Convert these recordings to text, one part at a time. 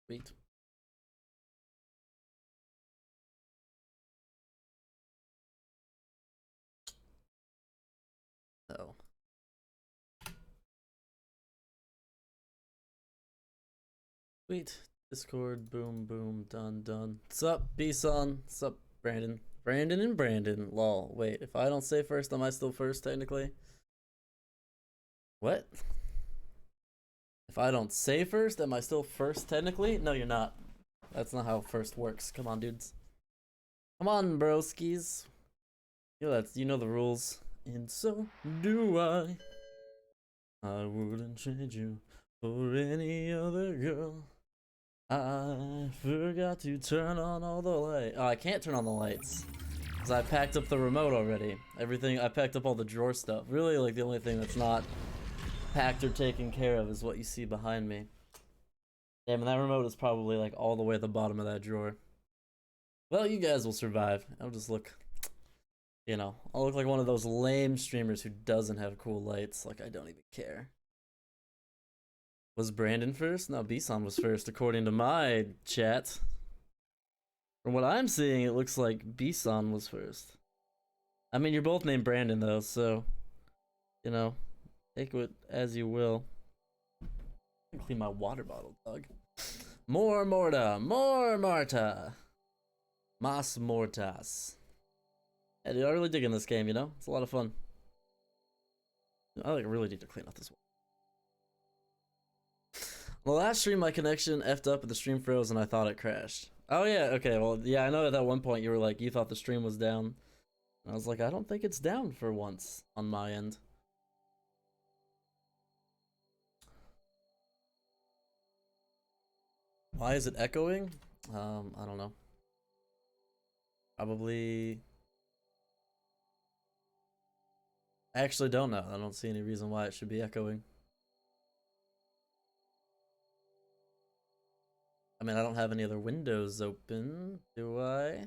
Sweet. Oh. Sweet. Discord, boom, boom, done, done. Sup, B-Son? Sup, Brandon? Brandon and Brandon. Lol. Wait, if I don't say first, am I still first, technically? What? If I don't say first, am I still first, technically? No, you're not. That's not how first works. Come on, dudes. Come on, broskies. You know the rules. And so do I. I wouldn't trade you for any other girl. I forgot to turn on all the lights. Oh, I can't turn on the lights. Because I packed up the remote already. Everything, I packed up all the drawer stuff. Really, like, the only thing that's not packed or taken care of is what you see behind me. Damn, and that remote is probably, like, all the way at the bottom of that drawer. Well, you guys will survive. I'll just look, you know, I'll look like one of those lame streamers who doesn't have cool lights. Like, I don't even care. Was Brandon first? No, Byeeee was first, according to my chat. From what I'm seeing, it looks like Byeeee was first. I mean, you're both named Brandon, though, so, you know, take it as you will. I can clean my water bottle, dog. More Morta! More Morta! Mas Mortas. Yeah, dude, I really dig in this game, you know? It's a lot of fun. I like really need to clean up this one. The last stream, my connection effed up and the stream froze and I thought it crashed. Oh yeah, okay, well, yeah, I know at that one point you were like, you thought the stream was down. And I was like, I don't think it's down for once on my end. Why is it echoing? I don't know. Probably... I actually don't know. I don't see any reason why it should be echoing. I mean, I don't have any other windows open, do I?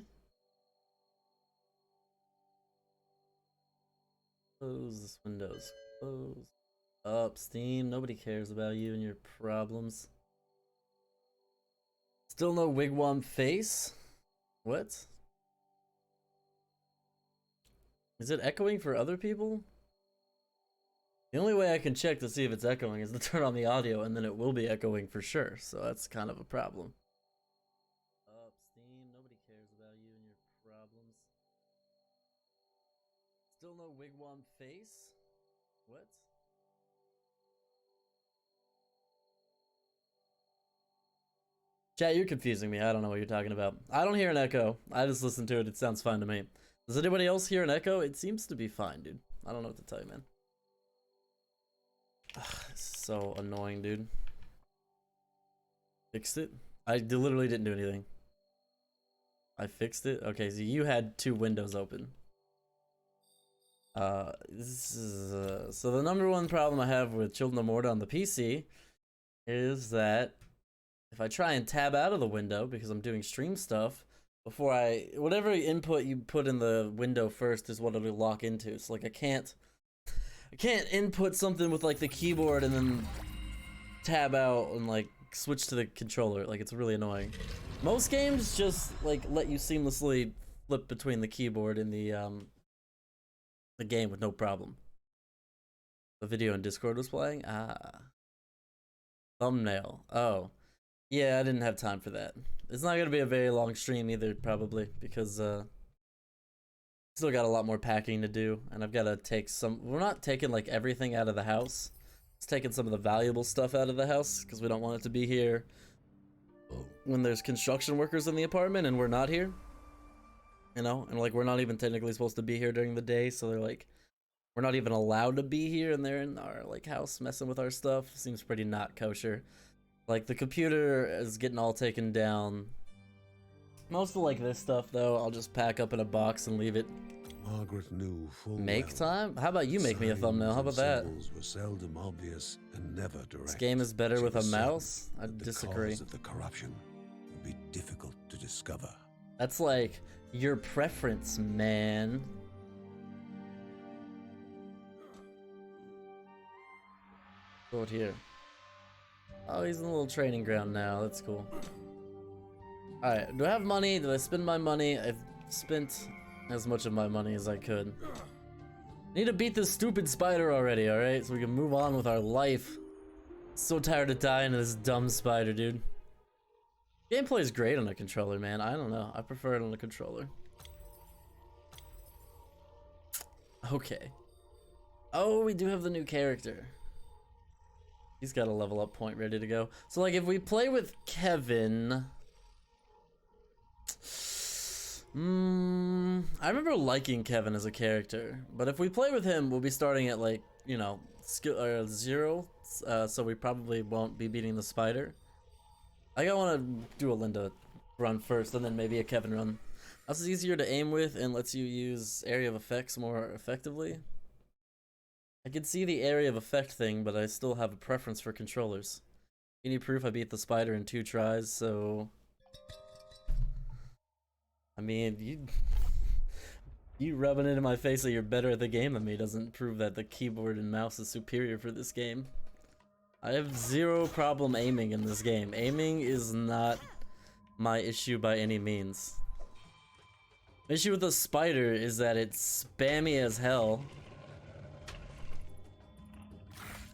Close this windows. Close. Up, Steam. Nobody cares about you and your problems. Still no Wigwam face? What? Is it echoing for other people? The only way I can check to see if it's echoing is to turn on the audio, and then it will be echoing for sure, so that's kind of a problem. Up, Steam. Nobody cares about you and your problems. Still no Wigwam face? What? Chat, you're confusing me. I don't know what you're talking about. I don't hear an echo. I just listen to it. It sounds fine to me. Does anybody else hear an echo? It seems to be fine, dude. I don't know what to tell you, man. Ugh, it's so annoying, dude. Fixed it? I literally didn't do anything. I fixed it? Okay, so you had two windows open. So the number one problem I have with Children of Morta on the PC is that if I try and tab out of the window because I'm doing stream stuff, before whatever input you put in the window first is what it'll lock into. So like I can't input something with like the keyboard and then tab out and like switch to the controller. Like it's really annoying. Most games just like let you seamlessly flip between the keyboard and the game with no problem. The video in Discord was playing? Ah. Thumbnail. Oh. Yeah, I didn't have time for that. It's not gonna be a very long stream either, probably, because still got a lot more packing to do, and I've gotta take some. We're not taking like everything out of the house. It's taking some of the valuable stuff out of the house because we don't want it to be here when there's construction workers in the apartment and we're not here. You know, and like we're not even technically supposed to be here during the day, so they're like, we're not even allowed to be here, and they're in our like house messing with our stuff. Seems pretty not kosher. Like, the computer is getting all taken down. Most of, like, this stuff, though, I'll just pack up in a box and leave it. Margaret knew full Make well time? How about you make me a thumbnail? How about that? Were seldom obvious and never direct. This game is better with a mouse? I disagree. The cause of the corruption would be difficult to discover. That's like your preference, man. Go here. Oh, he's in a little training ground now. That's cool. Alright, do I have money? Did I spend my money? I've spent as much of my money as I could. Need to beat this stupid spider already, alright? So we can move on with our life. So tired of dying to this dumb spider, dude. Gameplay is great on a controller, man. I don't know. I prefer it on a controller. Okay. Oh, we do have the new character. He's got a level up point ready to go. So, like, if we play with Kevin... I remember liking Kevin as a character. But if we play with him, we'll be starting at, like, you know, skill 0. So we probably won't be beating the spider. I want to do a Linda run first, and then maybe a Kevin run. This is easier to aim with and lets you use area of effects more effectively. I can see the area of effect thing, but I still have a preference for controllers. You need proof I beat the spider in 2 tries, so... I mean, you rubbing it in my face that you're better at the game than me doesn't prove that the keyboard and mouse is superior for this game. I have 0 problem aiming in this game. Aiming is not my issue by any means. The issue with the spider is that it's spammy as hell.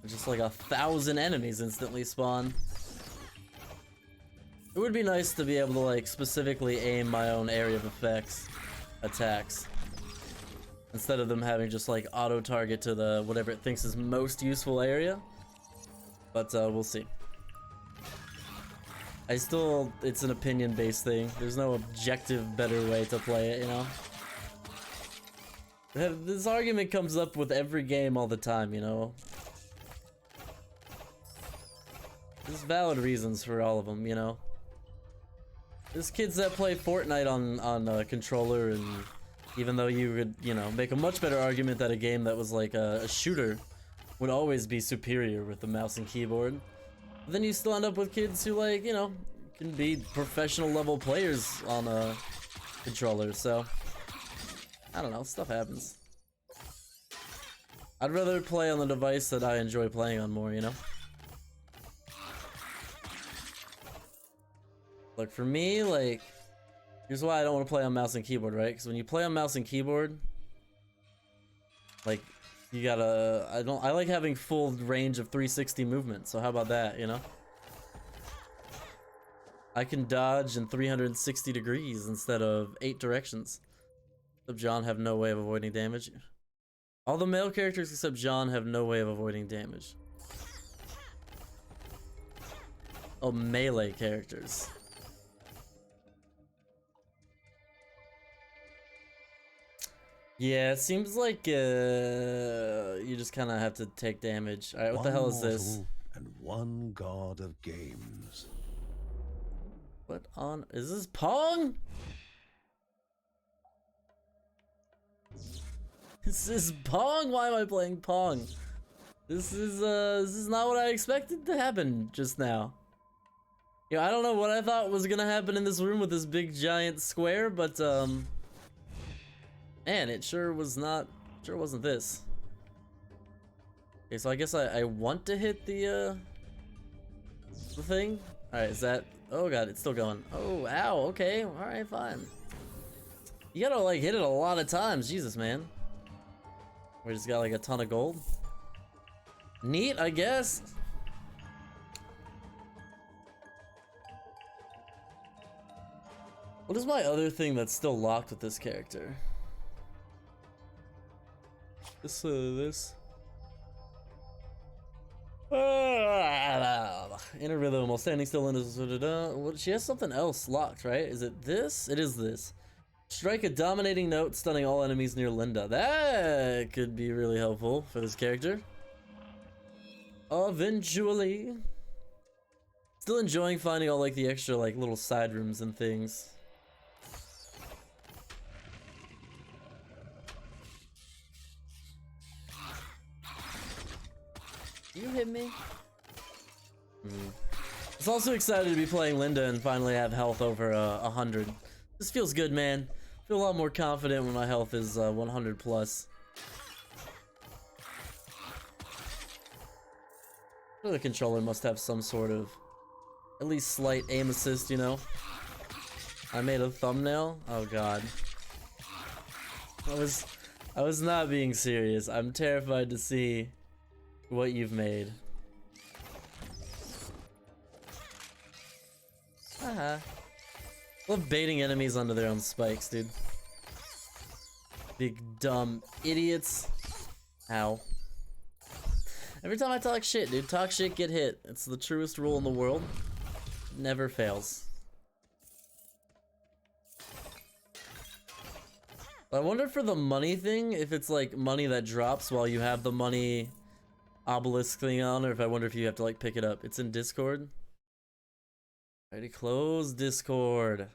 Just like 1,000 enemies instantly spawn. It would be nice to be able to like specifically aim my own area of effects attacks. Instead of them having just like auto target to the whatever it thinks is most useful area. But we'll see. It's an opinion based thing. There's no objective better way to play it, you know? This argument comes up with every game all the time, you know? There's valid reasons for all of them, you know? There's kids that play Fortnite on a controller, and even though you could, you know, make a much better argument that a game that was like a shooter would always be superior with the mouse and keyboard, but then you still end up with kids who, like, you know, can be professional level players on a controller, so I don't know, stuff happens. I'd rather play on the device that I enjoy playing on more, you know? Like, for me, like, here's why I don't want to play on mouse and keyboard, right? Because when you play on mouse and keyboard, like, you gotta, I like having full range of 360 movement, so how about that, you know? I can dodge in 360 degrees instead of 8 directions. Except John have no way of avoiding damage. All the male characters except John have no way of avoiding damage. Oh, melee characters. Yeah, it seems like you just kind of have to take damage. All right, what the hell is this? And one god of games. What on? Is this Pong? This is Pong. Why am I playing Pong? This is not what I expected to happen just now. You know, I don't know what I thought was gonna happen in this room with this big giant square, but man, it sure wasn't this. Okay, so I guess I want to hit the thing. All right, is that? Oh god, it's still going. Oh, ow. Okay, all right, fine. You gotta like hit it a lot of times, Jesus, man. We just got like a ton of gold. Neat, I guess. What is my other thing that's still locked with this character? This. Inner rhythm while standing still in this. What? She has something else locked, right? Is it this? It is this. Strike a dominating note, stunning all enemies near Linda. That could be really helpful for this character. Eventually. Still enjoying finding all like the extra like little side rooms and things. You hit me? I was also excited to be playing Linda and finally have health over 100. This feels good, man. I feel a lot more confident when my health is 100 plus. The controller must have some sort of, at least slight aim assist, you know? I made a thumbnail? Oh god. I was not being serious. I'm terrified to see what you've made. Haha. Love baiting enemies onto their own spikes, dude. Big dumb idiots. Ow. Every time I talk shit, dude, talk shit, get hit. It's the truest rule in the world. Never fails. I wonder for the money thing, if it's like money that drops while you have the money obelisk thing on, or if I wonder if you have to like pick it up. It's in Discord. Already closed Discord.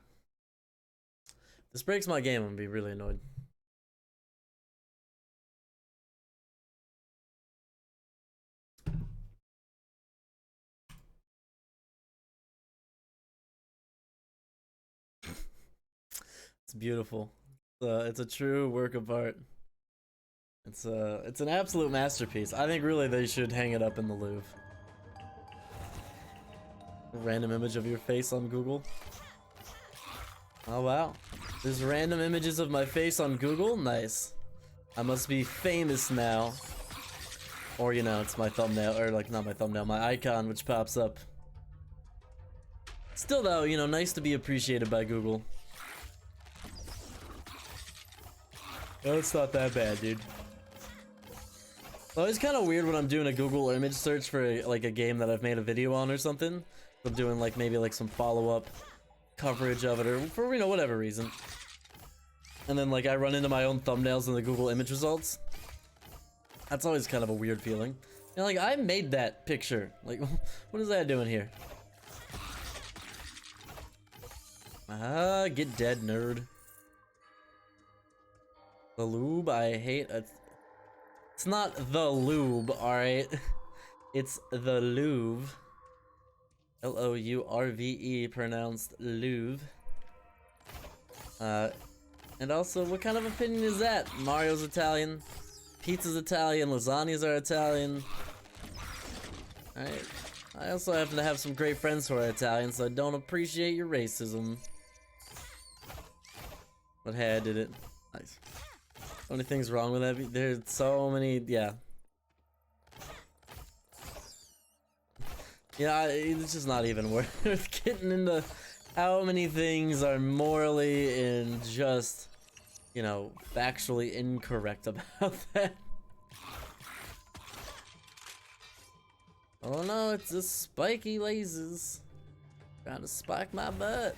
This breaks my game, I'm gonna be really annoyed. It's beautiful. It's a true work of art. It's an absolute masterpiece. I think really they should hang it up in the Louvre. A random image of your face on Google. Oh wow. There's random images of my face on Google? Nice. I must be famous now. Or you know, it's my thumbnail, or like not my thumbnail, my icon which pops up. Still though, you know, nice to be appreciated by Google. Oh, it's not that bad, dude. Well, it's kind of weird when I'm doing a Google image search for like a game that I've made a video on or something. I'm doing like maybe like some follow-up coverage of it or for, you know, whatever reason. And then like I run into my own thumbnails in the Google image results. That's always kind of a weird feeling. And like I made that picture. Like what is that doing here? Ah, get dead, nerd. The lube, I hate it. It's not the lube, alright? It's the Louvre. L-O-U-R-V-E, pronounced Louvre. And also, what kind of opinion is that? Mario's Italian, pizza's Italian, lasagnas are Italian. Alright. I also happen to have some great friends who are Italian, so I don't appreciate your racism. But hey, I did it. Nice. So many things wrong with that. There's so many, yeah. Yeah, it's just not even worth getting into how many things are morally and just, you know, factually incorrect about that. Oh no, it's the spiky lasers trying to spike my butt.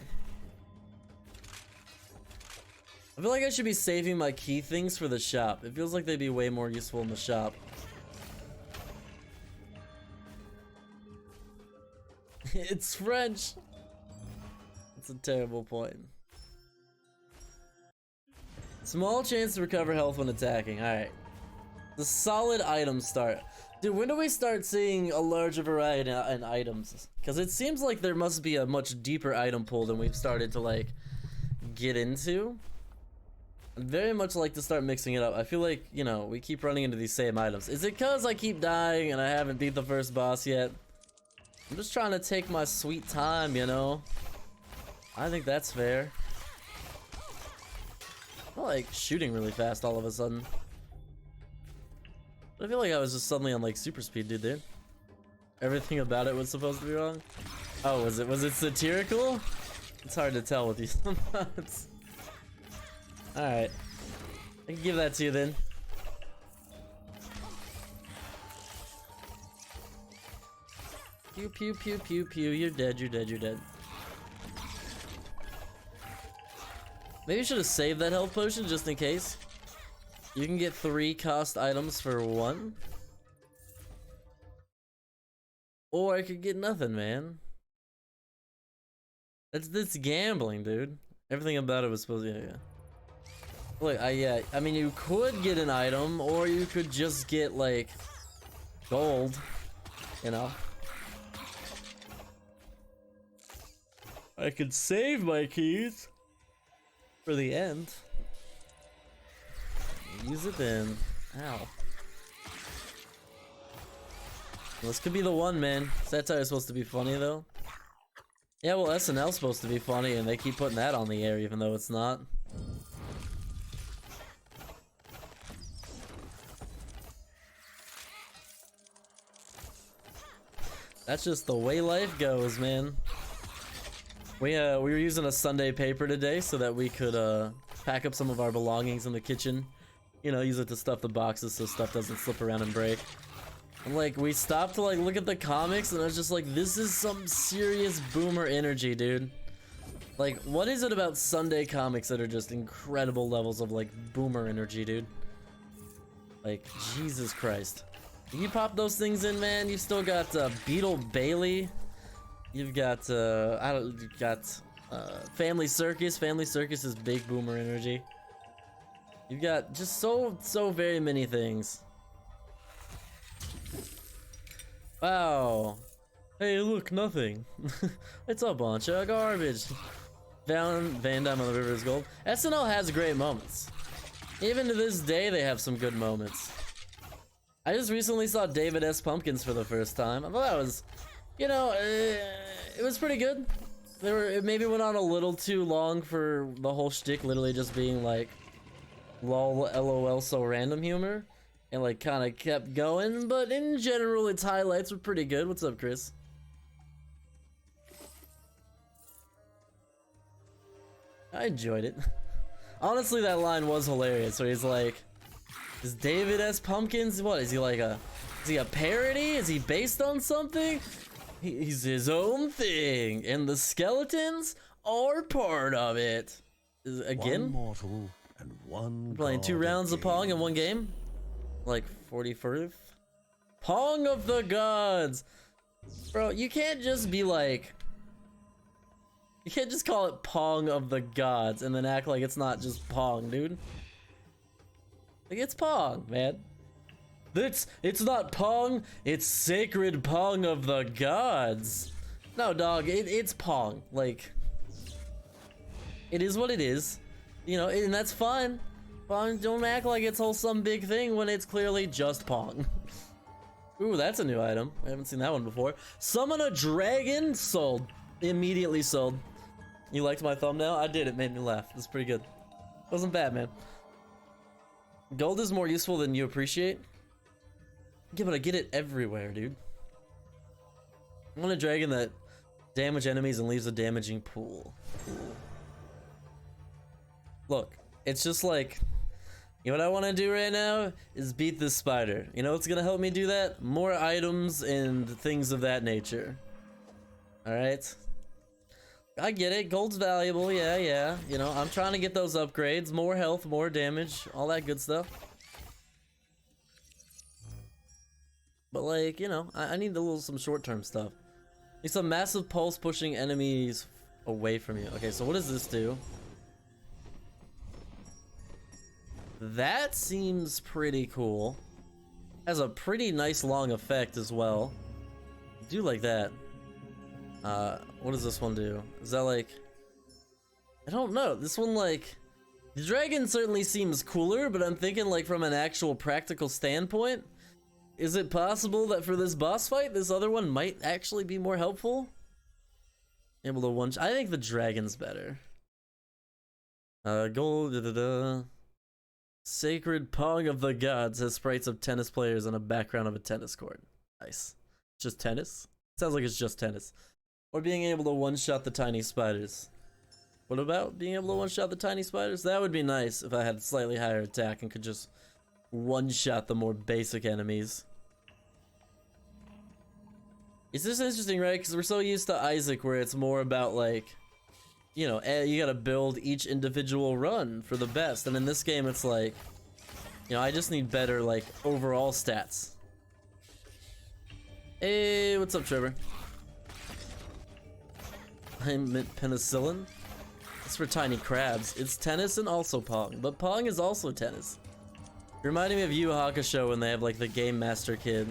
I feel like I should be saving my key things for the shop. It feels like they'd be way more useful in the shop. It's French. It's a terrible point. Small chance to recover health when attacking. Alright. The solid item start. Dude, when do we start seeing a larger variety in items? Because it seems like there must be a much deeper item pool than we've started to like get into. I'd very much like to start mixing it up. I feel like, you know, we keep running into these same items. Is it because I keep dying and I haven't beat the first boss yet? I'm just trying to take my sweet time, you know? I think that's fair. I like shooting really fast all of a sudden. I feel like I was just suddenly on like super speed, dude. Everything about it was supposed to be wrong. Oh, was it satirical? It's hard to tell with these sometimes. Alright. I can give that to you then. Pew pew pew pew pew, you're dead, you're dead, you're dead. Maybe I should have saved that health potion just in case. You can get 3 cost items for 1. Or I could get nothing, man. That's gambling, dude. Everything about it was supposed to, yeah. Look, I mean, you could get an item, or you could just get, like, gold, you know? I could save my keys for the end. Use it then. Ow. This could be the one, man. Satire is supposed to be funny, though. Yeah, well, SNL's supposed to be funny, and they keep putting that on the air, even though it's not. That's just the way life goes, man. We were using a Sunday paper today so that we could pack up some of our belongings in the kitchen. You know, use it to stuff the boxes so stuff doesn't slip around and break. And like, we stopped to like look at the comics, and I was just like, this is some serious boomer energy, dude. Like, what is it about Sunday comics that are just incredible levels of like boomer energy, dude? Like, Jesus Christ. If you pop those things in, man, you've still got Beetle Bailey. You've got Family Circus. Family Circus is big boomer energy. You've got just so very many things. Wow. Hey, look, nothing. It's a bunch of garbage. Van Damme on the River is Gold. SNL has great moments. Even to this day, they have some good moments. I just recently saw David S. Pumpkins for the first time. I thought that was, you know, it was pretty good. It maybe went on a little too long for the whole shtick, literally just being like, lol, lol, so random humor. And like kind of kept going, but in general its highlights were pretty good. What's up, Chris? I enjoyed it. Honestly, that line was hilarious, where he's like, is David S. Pumpkins, what, is he a parody? Is he based on something? He's his own thing, and the skeletons are part of it. Again? One mortal and one We're playing 2 god rounds of Pong in one game? Like 41st? Pong of the gods! Bro, you can't just be like, you can't just call it Pong of the gods and then act like it's not just Pong, dude. Like, it's Pong, man. It's not Pong, it's sacred Pong of the gods. No, dog, it's Pong. Like, it is what it is. You know, and that's fine. Pong, don't act like it's some big thing when it's clearly just Pong. Ooh, that's a new item. I haven't seen that one before. Summon a dragon? Sold. Immediately sold. You liked my thumbnail? I did. It made me laugh. It's pretty good. Wasn't bad, man. Gold is more useful than you appreciate. Yeah, but I get it everywhere, dude. I want a dragon that damages enemies and leaves a damaging pool. Cool. Look, it's just like, you know what I want to do right now is beat this spider. You know what's gonna help me do that? More items and things of that nature. Alright? I get it, gold's valuable, yeah. You know, I'm trying to get those upgrades. More health, more damage, all that good stuff. But like, you know, I need some short-term stuff. Need some massive pulse pushing enemies away from you. Okay, so what does this do? That seems pretty cool. Has a pretty nice long effect as well. I do like that. What does this one do? Is that like, I don't know. This one, like, the dragon certainly seems cooler, but I'm thinking like from an actual practical standpoint, is it possible that for this boss fight, this other one might actually be more helpful? Able to one, I think the dragon's better. Gold, Sacred Pong of the Gods has sprites of tennis players and a background of a tennis court. Nice. Just tennis? Sounds like it's just tennis. Or being able to one-shot the tiny spiders. What about being able to one-shot the tiny spiders? That would be nice if I had slightly higher attack and could just one-shot the more basic enemies. It's just interesting, right? Because we're so used to Isaac where it's more about like, you know, you gotta build each individual run for the best. And in this game, it's like, you know, I just need better, like, overall stats. Hey, what's up, Trevor? I meant penicillin? It's for tiny crabs. It's tennis and also Pong. But Pong is also tennis. Reminding me of Yu Yu Hakusho when they have, like, the Game Master kid.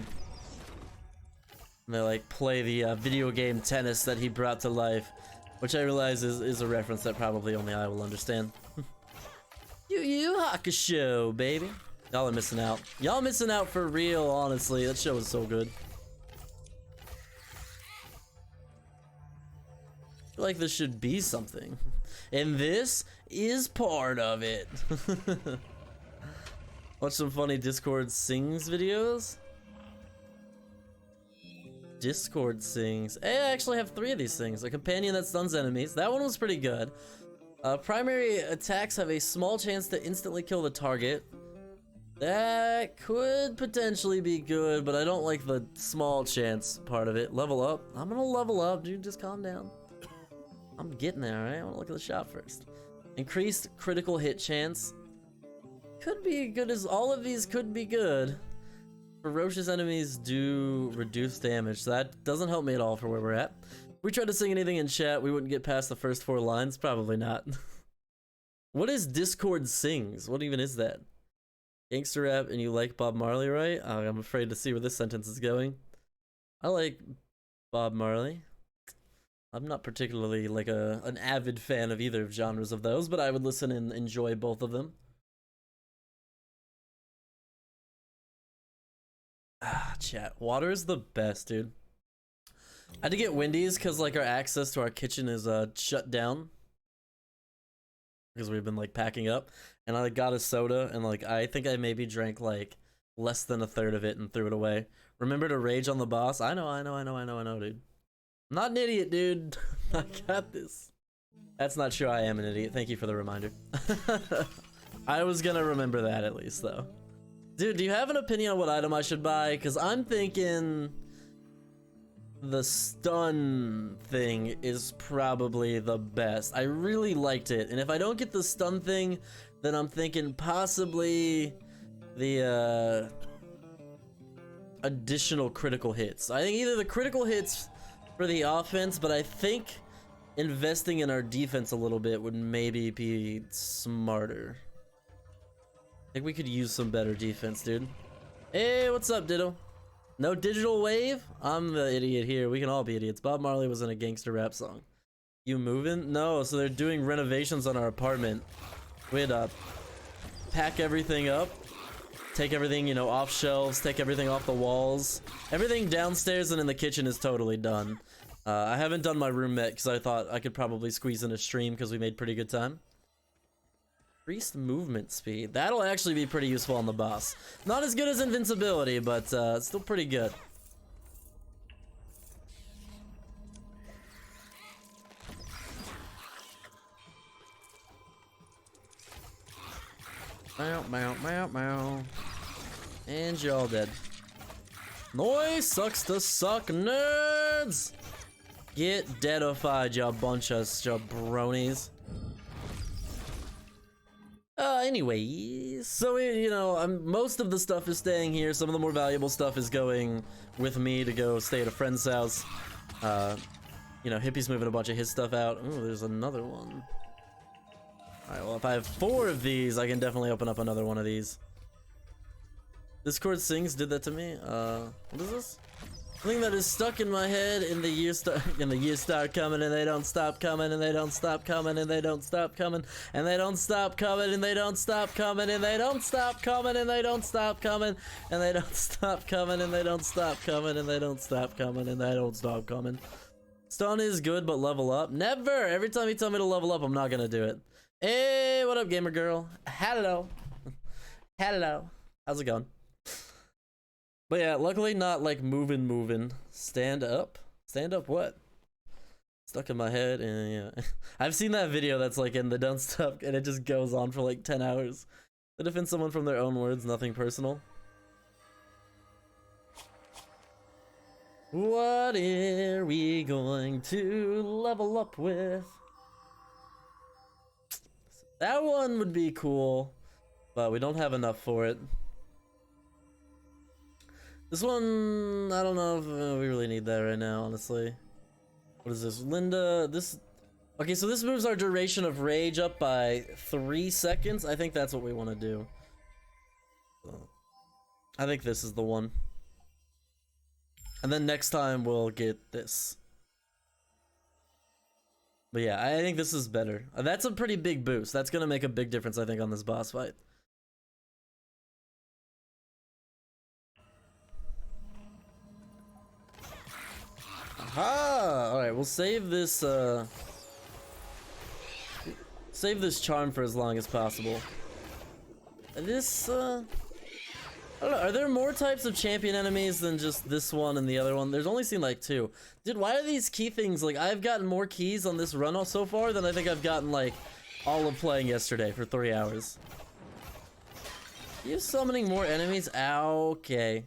And they, like, play the video game tennis that he brought to life. Which I realize is a reference that probably only I will understand. Yu Yu Hakusho, baby. Y'all are missing out. Y'all missing out for real, honestly. That show is so good. feel like this should be something. And this is part of it. Watch some funny Discord sings videos. Discord sings. Hey, I actually have 3 of these things. A companion that stuns enemies. That one was pretty good. Primary attacks have a small chance to instantly kill the target. That could potentially be good, but I don't like the small chance part of it. Level up. I'm gonna level up, dude. Just calm down. I'm getting there, right? I wanna look at the shop first. Increased critical hit chance. Could be good as all of these could be good. Ferocious enemies do reduce damage, so that doesn't help me at all for where we're at. If we tried to sing anything in chat, we wouldn't get past the first 4 lines. Probably not. What is Discord sings? What even is that? Gangster rap and you like Bob Marley, right? I'm afraid to see where this sentence is going. I like Bob Marley. I'm not particularly like an avid fan of either genres of those, but I would listen and enjoy both of them. Ah, chat. Water is the best, dude. I had to get Wendy's because like our access to our kitchen is shut down because we've been like packing up, and I like got a soda and like I think I maybe drank like less than a third of it and threw it away. Remember to rage on the boss? I know, dude. I'm not an idiot, dude. I got this. That's not true. I am an idiot. Thank you for the reminder. I was gonna remember that at least though. Dude, do you have an opinion on what item I should buy? Because I'm thinking the stun thing is probably the best. I really liked it. And if I don't get the stun thing, then I'm thinking possibly the additional critical hits. I think either the critical hits for the offense, but I think investing in our defense a little bit would maybe be smarter. I think we could use some better defense, dude. Hey, what's up, Ditto? No digital wave? I'm the idiot here. We can all be idiots. Bob Marley was in a gangster rap song. You moving? No, so they're doing renovations on our apartment. We had to pack everything up, take everything, you know, off shelves, take everything off the walls. Everything downstairs and in the kitchen is totally done. I haven't done my room yet because I thought I could probably squeeze in a stream because we made pretty good time. Increased movement speed. That'll actually be pretty useful on the boss. Not as good as invincibility, but still pretty good. Meow, meow, meow, meow. And you're all dead. Noise sucks to suck, nerds! Get deadified, ya bunch of jabronis. Anyway, so you know, most of the stuff is staying here. Some of the more valuable stuff is going with me to go stay at a friend's house. You know, Hippie's moving a bunch of his stuff out. Ooh, there's another one. Alright, well, if I have 4 of these, I can definitely open up another one of these. Discord sings did that to me. What is this? Something that is stuck in my head in the years start coming and they don't stop coming and they don't stop coming and they don't stop coming and they don't stop coming and they don't stop coming and they don't stop coming and they don't stop coming and they don't stop coming and they don't stop coming and they don't stop coming and they don't stop coming. Stun is good, but level up? Never! Every time you tell me to level up, I'm not gonna do it. Hey, what up, gamer girl? Hello. Hello. How's it going? But yeah, luckily not like moving. Stand up? Stand up what? Stuck in my head and yeah. I've seen that video that's like in the don't stop and it just goes on for like 10 hours. To defend someone from their own words, nothing personal. What are we going to level up with? That one would be cool, but we don't have enough for it. This one, I don't know if we really need that right now, honestly. What is this? Linda, this... Okay, so this moves our duration of rage up by 3 seconds. I think that's what we want to do. I think this is the one. And then next time we'll get this. But yeah, I think this is better. That's a pretty big boost. That's gonna make a big difference, I think, on this boss fight. Aha! Alright, we'll save this save this charm for as long as possible. This, I don't know, are there more types of champion enemies than just this one and the other one? There's only seemed like 2. Dude, why are these key things, like, I've gotten more keys on this run so far than I think I've gotten, like, all of playing yesterday for 3 hours. You summoning more enemies? Ow, okay.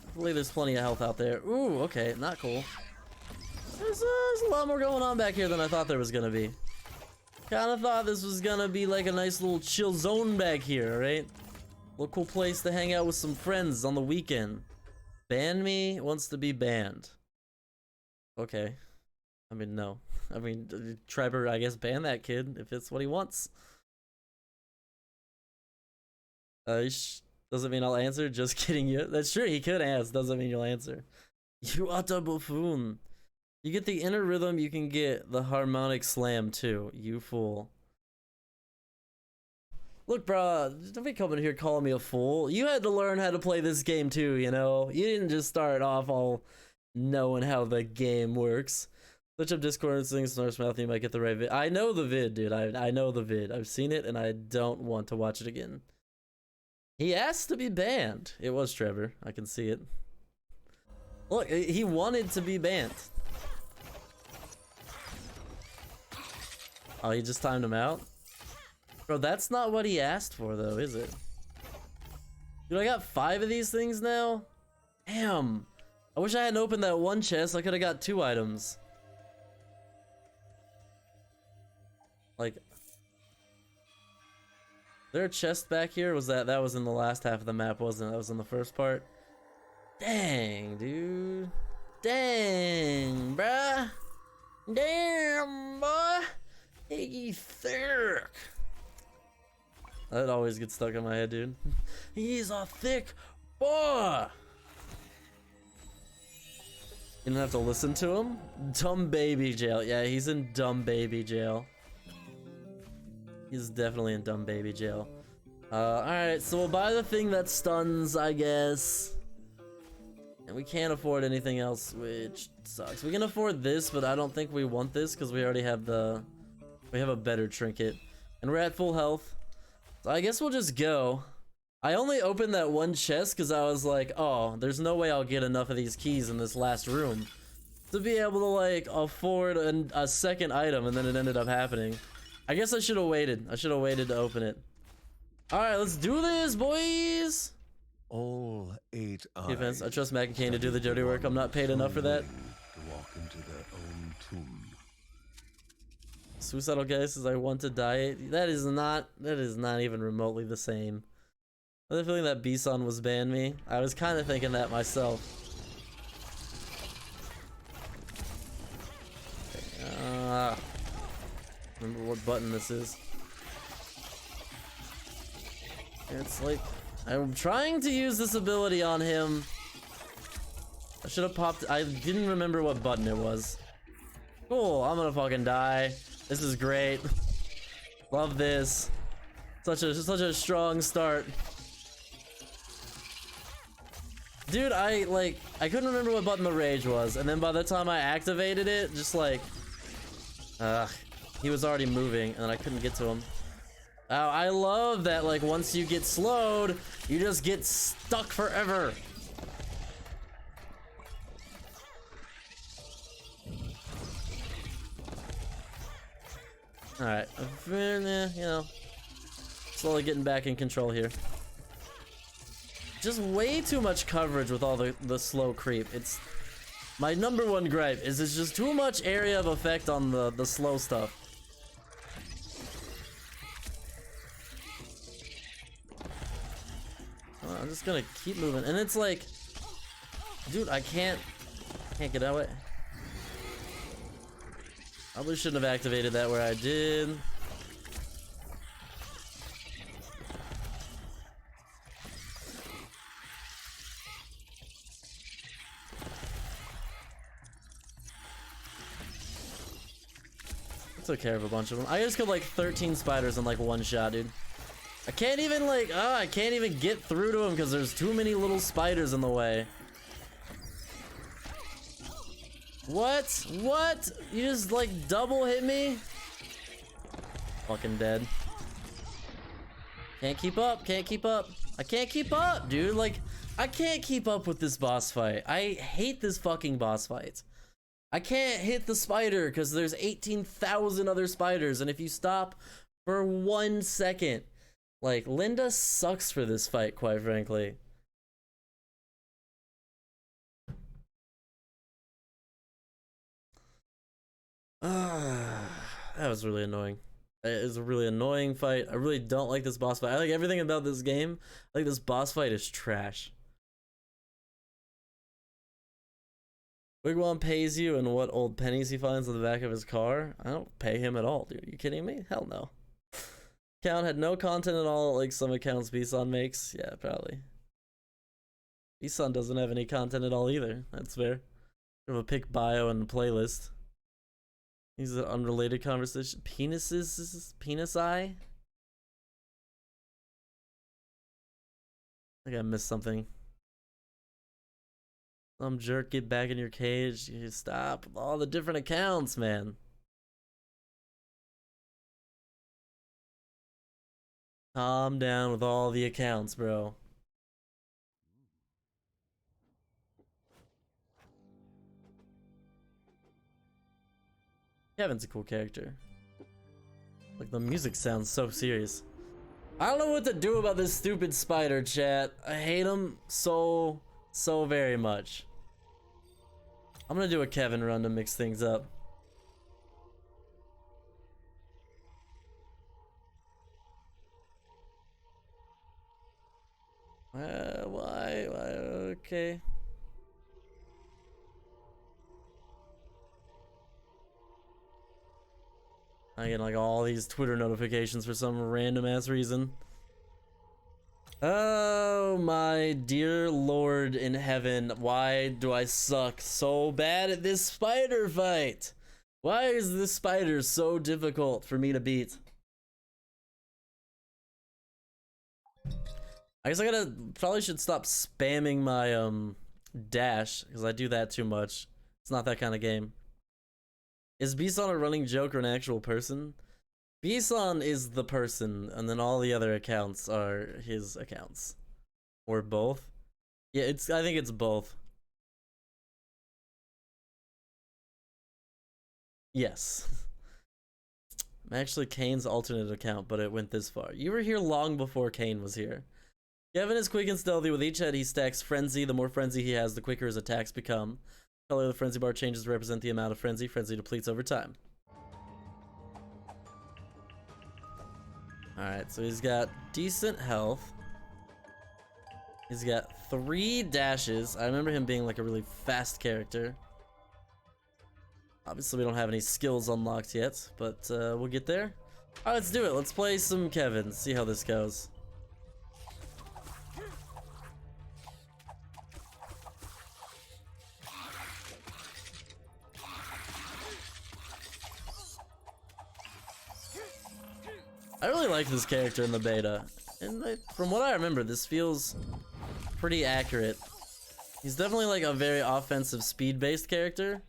Hopefully there's plenty of health out there. Ooh, okay, not cool. There's a lot more going on back here than I thought there was gonna be. Kinda thought this was gonna be like a nice little chill zone back here, right? Little cool place to hang out with some friends on the weekend. Ban me wants to be banned. Okay. I mean, no. I mean, Trevor, I guess ban that kid if it's what he wants. Doesn't mean I'll answer, just kidding you. That's true, he could ask, doesn't mean you'll answer. You utter buffoon. You get the inner rhythm, you can get the harmonic slam too, you fool. Look, bro, don't be coming here calling me a fool. You had to learn how to play this game too, you know? You didn't just start off all knowing how the game works. Switch up Discord and sing Snor's mouth and you might get the right vid. I know the vid, dude. I know the vid. I've seen it and I don't want to watch it again. He asked to be banned. It was Trevor. I can see it. Look, he wanted to be banned. Oh, he just timed him out? Bro, that's not what he asked for though, is it? Dude, I got 5 of these things now? Damn. I wish I hadn't opened that one chest. I could have got 2 items. Like, is there a chest back here? Was that was in the last half of the map, wasn't it? That was in the first part. Dang, dude. Dang, bruh. Damn, boy. He thick. That always gets stuck in my head, dude. He's a thick boy. You don't have to listen to him? Dumb baby jail. Yeah, he's in dumb baby jail. He's definitely in dumb baby jail. Alright, so we'll buy the thing that stuns, I guess. And we can't afford anything else, which sucks. We can afford this, but I don't think we want this because we already have the... We have a better trinket. And we're at full health. So I guess we'll just go. I only opened that one chest because I was like, oh, there's no way I'll get enough of these keys in this last room to be able to, like, afford a second item, and then it ended up happening. I guess I should have waited. I should have waited to open it. Alright, let's do this, boys! All 8 eyes. Defense. I trust Mac and Kane to do the dirty work. I'm not paid enough for that. To walk into their own tomb. Suicidal guy says I want to die. That is not even remotely the same. I have a feeling that Byeeee was ban me. I was kind of thinking that myself. Remember what button this is. It's like, I'm trying to use this ability on him. I should have popped, I didn't remember what button it was. Cool, I'm gonna fucking die. This is great. Love this. Such a strong start. Dude, I couldn't remember what button the rage was, and then by the time I activated it, just like, he was already moving, and then I couldn't get to him. I love that, like, once you get slowed, you just get stuck forever. Alright, you know, slowly getting back in control here. Just way too much coverage with all the slow creep. It's my #1 gripe is it's just too much area of effect on the slow stuff. I'm just gonna keep moving, and it's like, dude, I can't get out of it. Probably shouldn't have activated that where I did. Took care of a bunch of them. I just killed like 13 spiders in like one shot, dude. I can't even like, I can't even get through to them because there's too many little spiders in the way. What? What? You just like double hit me? Fucking dead. Can't keep up, can't keep up. I can't keep up, dude. Like, I can't keep up with this boss fight. I hate this fucking boss fight. I can't hit the spider because there's 18,000 other spiders, and if you stop for 1 second, like, Linda sucks for this fight, quite frankly. That was really annoying. It was a really annoying fight. I really don't like this boss fight. I like everything about this game. I think this boss fight is trash. Wigwam pays you and what old pennies he finds on the back of his car? I don't pay him at all, dude. Are you kidding me? Hell no. Account had no content at all, like some accounts Byeeee makes. Yeah, probably. Byeeee doesn't have any content at all either. That's fair. We have a pick bio and playlist. These are unrelated conversation. Penises? Penis eye? I think I missed something. Some jerk, get back in your cage. You stop with all the different accounts, man. Calm down with all the accounts, bro. Kevin's a cool character. Like, the music sounds so serious. I don't know what to do about this stupid spider, chat. I hate him so very much. I'm gonna do a Kevin run to mix things up. Why? Okay. I get like all these Twitter notifications for some random ass reason. Oh my dear Lord in heaven, why do I suck so bad at this spider fight? Why is this spider so difficult for me to beat? I guess I probably should stop spamming my dash, because I do that too much. It's not that kind of game. Is Byeeee a running joke or an actual person? Byeeee is the person, and then all the other accounts are his accounts. Or both. Yeah, I think it's both. Yes. I'm actually Kane's alternate account, but it went this far. You were here long before Kane was here. Kevin is quick and stealthy. With each head he stacks frenzy. The more frenzy he has, the quicker his attacks become. The color of the frenzy bar changes to represent the amount of frenzy. Frenzy depletes over time. Alright, so he's got decent health. He's got 3 dashes. I remember him being like a really fast character. Obviously we don't have any skills unlocked yet, but we'll get there. Alright, let's do it. Let's play some Kevin, see how this goes. I really like this character in the beta, and from what I remember, this feels pretty accurate. He's definitely like a very offensive speed-based character,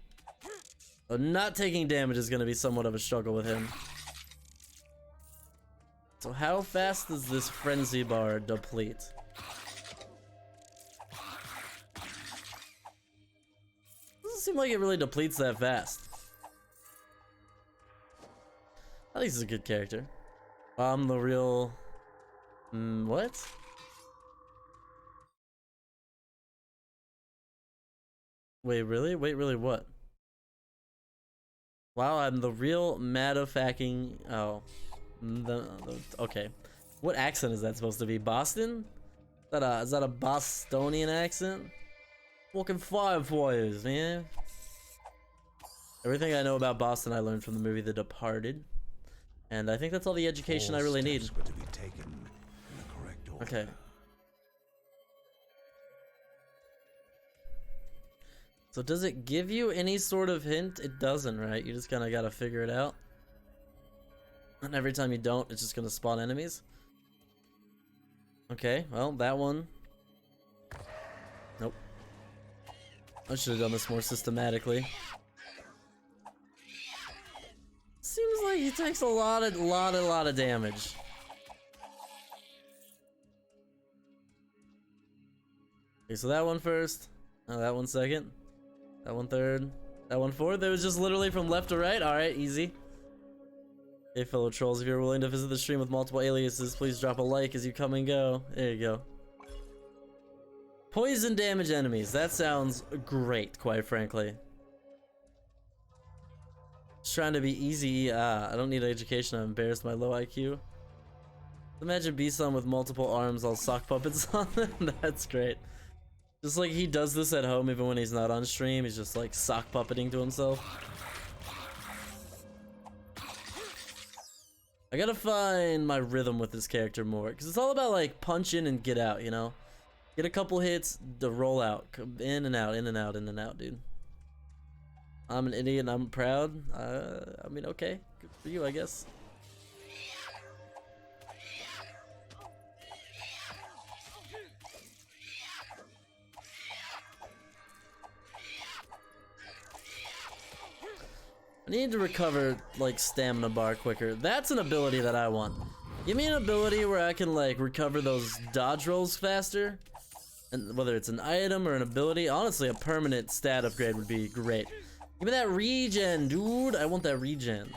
but not taking damage is going to be somewhat of a struggle with him. So how fast does this frenzy bar deplete? Doesn't seem like it really depletes that fast. I think he's a good character. I'm the real... what? Wait, really? Wait, really what? Wow, I'm the real matter-of-facting... oh. Okay. What accent is that supposed to be? Boston? Is that a Bostonian accent? Fucking firefighters, man. Everything I know about Boston I learned from the movie The Departed. And I think that's all the education I really need. Were to be taken in the correct order. Okay. So does it give you any sort of hint? It doesn't, right? You just kind of gotta figure it out. And every time you don't, it's just gonna spawn enemies. Okay, well, that one. Nope. I should have done this more systematically. Seems like he takes a lot of damage. Okay, so that one first, that one second, that one third, that one fourth. It was just literally from left to right. All right, easy. Hey, fellow trolls, if you're willing to visit the stream with multiple aliases, please drop a like as you come and go. There you go. Poison damage enemies. That sounds great, quite frankly. Just trying to be easy. I don't need education. I'm embarrassed by low IQ. Imagine Byeeee with multiple arms, all sock puppets on them. That's great. Just like he does this at home even when he's not on stream. He's just like sock puppeting to himself. I gotta find my rhythm with this character more, because it's all about like punch in and get out, you know? Get a couple hits, to roll out. Come in and out, in and out, in and out, dude. I'm an idiot and I'm proud. I mean, okay. Good for you, I guess. I need to recover, like, stamina bar quicker. That's an ability that I want. Give me an ability where I can, like, recover those dodge rolls faster. And whether it's an item or an ability, honestly, a permanent stat upgrade would be great. Give me that regen, dude. I want that regen.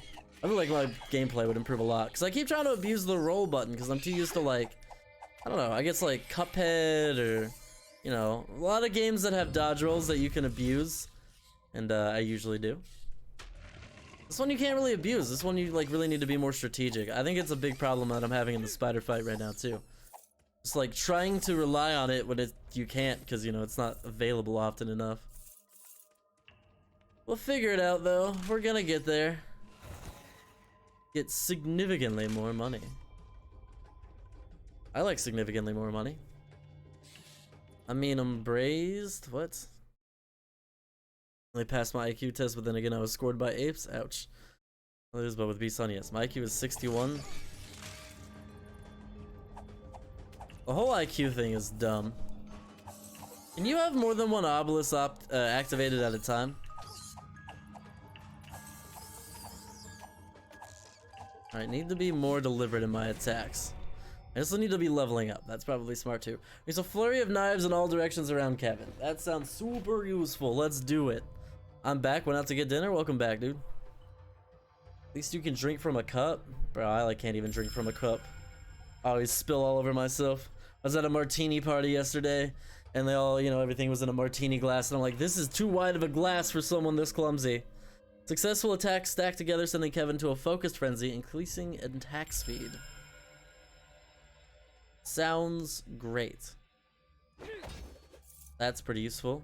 I feel like my gameplay would improve a lot. Because I keep trying to abuse the roll button because I'm too used to, like, I don't know, I guess, like, Cuphead or, you know, a lot of games that have dodge rolls that you can abuse. And I usually do. This one you can't really abuse. This one you like really need to be more strategic. I think it's a big problem that I'm having in the spider fight right now too. Just like trying to rely on it when you can't, because you know it's not available often enough. We'll figure it out though. We're gonna get there. Get significantly more money. I like significantly more money. I mean, I'm braised. What? I passed my IQ test, but then again I was scored by apes. Ouch. Well, it is, but with Byeeee, yes. My IQ is 61. The whole IQ thing is dumb. Can you have more than one obelisk activated at a time? Alright, need to be more deliberate in my attacks. I also need to be leveling up. That's probably smart too. There's a flurry of knives in all directions around Kevin. That sounds super useful. Let's do it. I'm back. Went out to get dinner. Welcome back, dude. At least you can drink from a cup. Bro, I like can't even drink from a cup. I always spill all over myself. I was at a martini party yesterday, and they all, you know, everything was in a martini glass, and I'm like, this is too wide of a glass for someone this clumsy. Successful attacks stacked together, sending Kevin to a focused frenzy, increasing attack speed. Sounds great. That's pretty useful.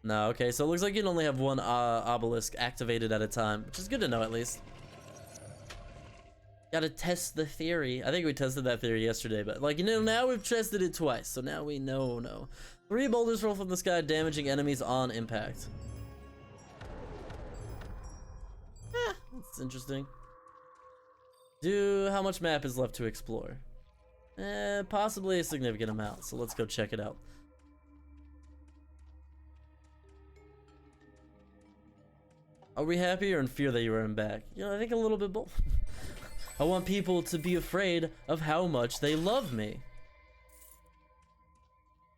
No, okay, so it looks like you can only have one obelisk activated at a time, which is good to know at least. Gotta test the theory. I think we tested that theory yesterday, but like, you know, now we've tested it twice, so now we know. 3 boulders roll from the sky, damaging enemies on impact. That's interesting. How much map is left to explore? Possibly a significant amount, so let's go check it out. Are we happy or in fear that you are back? You know, I think a little bit both. I want people to be afraid of how much they love me.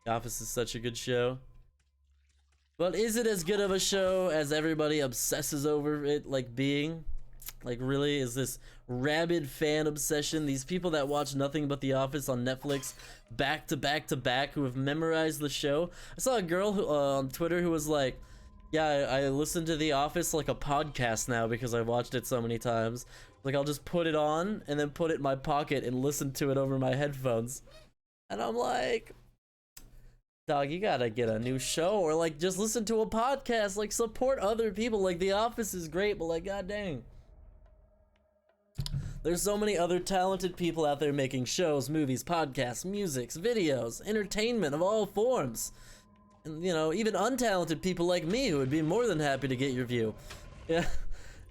The Office is such a good show. But is it as good of a show as everybody obsesses over it like being? Like, really, is this rabid fan obsession? These people that watch nothing but The Office on Netflix back to back to back who have memorized the show. I saw a girl who, on Twitter who was like, yeah, I listen to The Office like a podcast now because I watched it so many times. Like, I'll just put it on and then put it in my pocket and listen to it over my headphones. And I'm like, dog, you gotta get a new show or like just listen to a podcast. Like, support other people. Like, The Office is great, but like, god dang. There's so many other talented people out there making shows, movies, podcasts, musics, videos, entertainment of all forms. And, you know, even untalented people like me who would be more than happy to get your view. Yeah,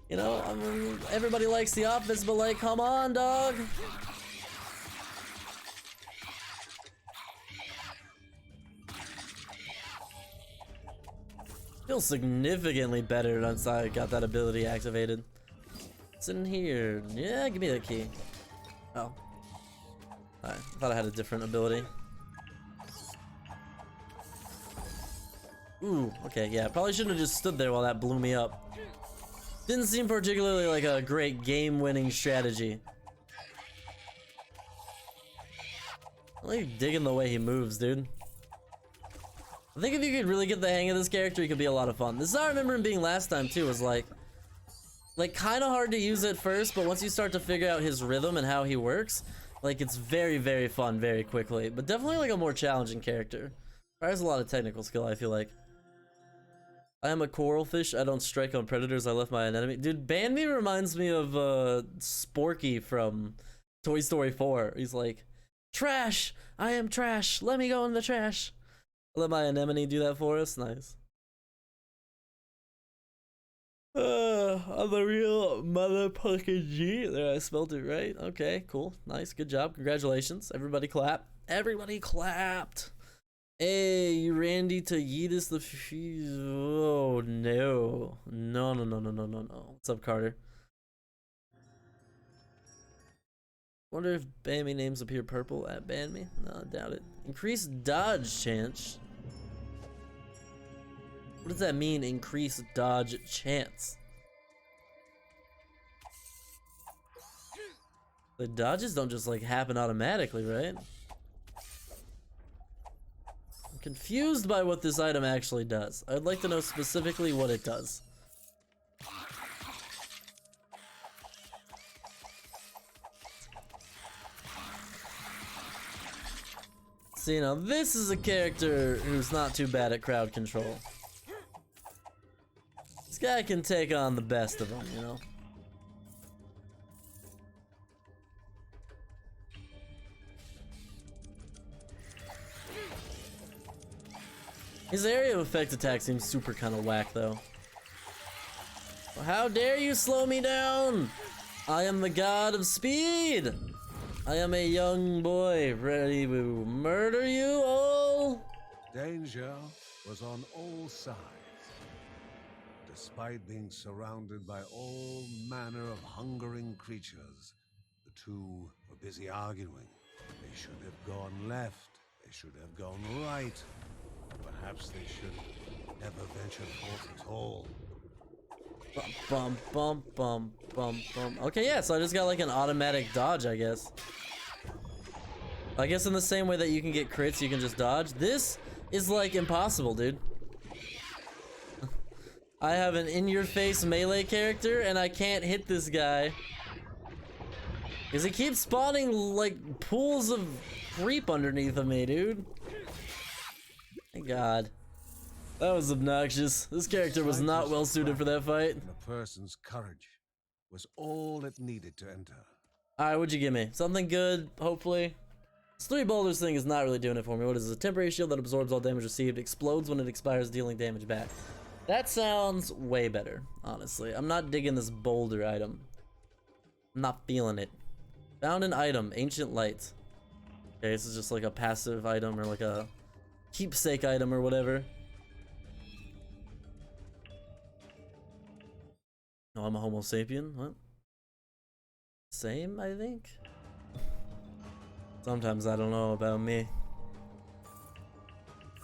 you know, I mean, everybody likes The Office, but like, come on, dog. Feels significantly better once I got that ability activated. What's in here? Yeah, give me that key. Oh. Alright, I thought I had a different ability. Ooh, okay, yeah, probably shouldn't have just stood there while that blew me up. Didn't seem particularly like a great game-winning strategy. I like digging the way he moves, dude. I think if you could really get the hang of this character, he could be a lot of fun. This is how I remember him being last time too, was like kind of hard to use at first, but once you start to figure out his rhythm and how he works, like it's very, very fun very quickly. But definitely like a more challenging character. Requires a lot of technical skill, I feel like. I am a coral fish. I don't strike on predators. I left my enemy. Dude, Byeeee reminds me of Sporky from Toy Story 4. He's like, trash! I am trash! Let me go in the trash! Let my anemone do that for us. Nice. I'm the real motherfucking G. There, I spelled it right. Okay, cool. Nice. Good job. Congratulations. Everybody clap. Everybody clapped. Hey, Randy to Yeetus the oh no. No. What's up, Carter? Wonder if Byeeee names appear purple at Byeeee? No, I doubt it. Increased dodge chance. What does that mean, increased dodge chance? The dodges don't just like happen automatically, right? I'm confused by what this item actually does. I'd like to know specifically what it does. See, now this is a character who's not too bad at crowd control. This guy can take on the best of them, you know? His area of effect attack seems super kind of whack, though. How dare you slow me down? I am the god of speed. I am a young boy ready to murder you all. Danger was on all sides. Despite being surrounded by all manner of hungering creatures, the two were busy arguing. They should have gone left. They should have gone right. Perhaps they should never venture forth at all. Bum. Okay, yeah, so I just got like an automatic dodge, I guess. I guess in the same way that you can get crits, you can just dodge. This is like impossible, dude. I have an in-your-face melee character and I can't hit this guy. Because he keeps spawning like pools of creep underneath of me, dude. Thank God. That was obnoxious. This character was not well suited for that fight. A person's courage was all it needed to enter. Alright, what'd you give me? Something good, hopefully. This 3 boulders thing is not really doing it for me. What is it? A temporary shield that absorbs all damage received, explodes when it expires, dealing damage back. That sounds way better, honestly. I'm not digging this boulder item. I'm not feeling it. Found an item, ancient light. Okay, this is just like a passive item or like a keepsake item or whatever. No, I'm a homo sapien. What? Same, I think? Sometimes I don't know about me.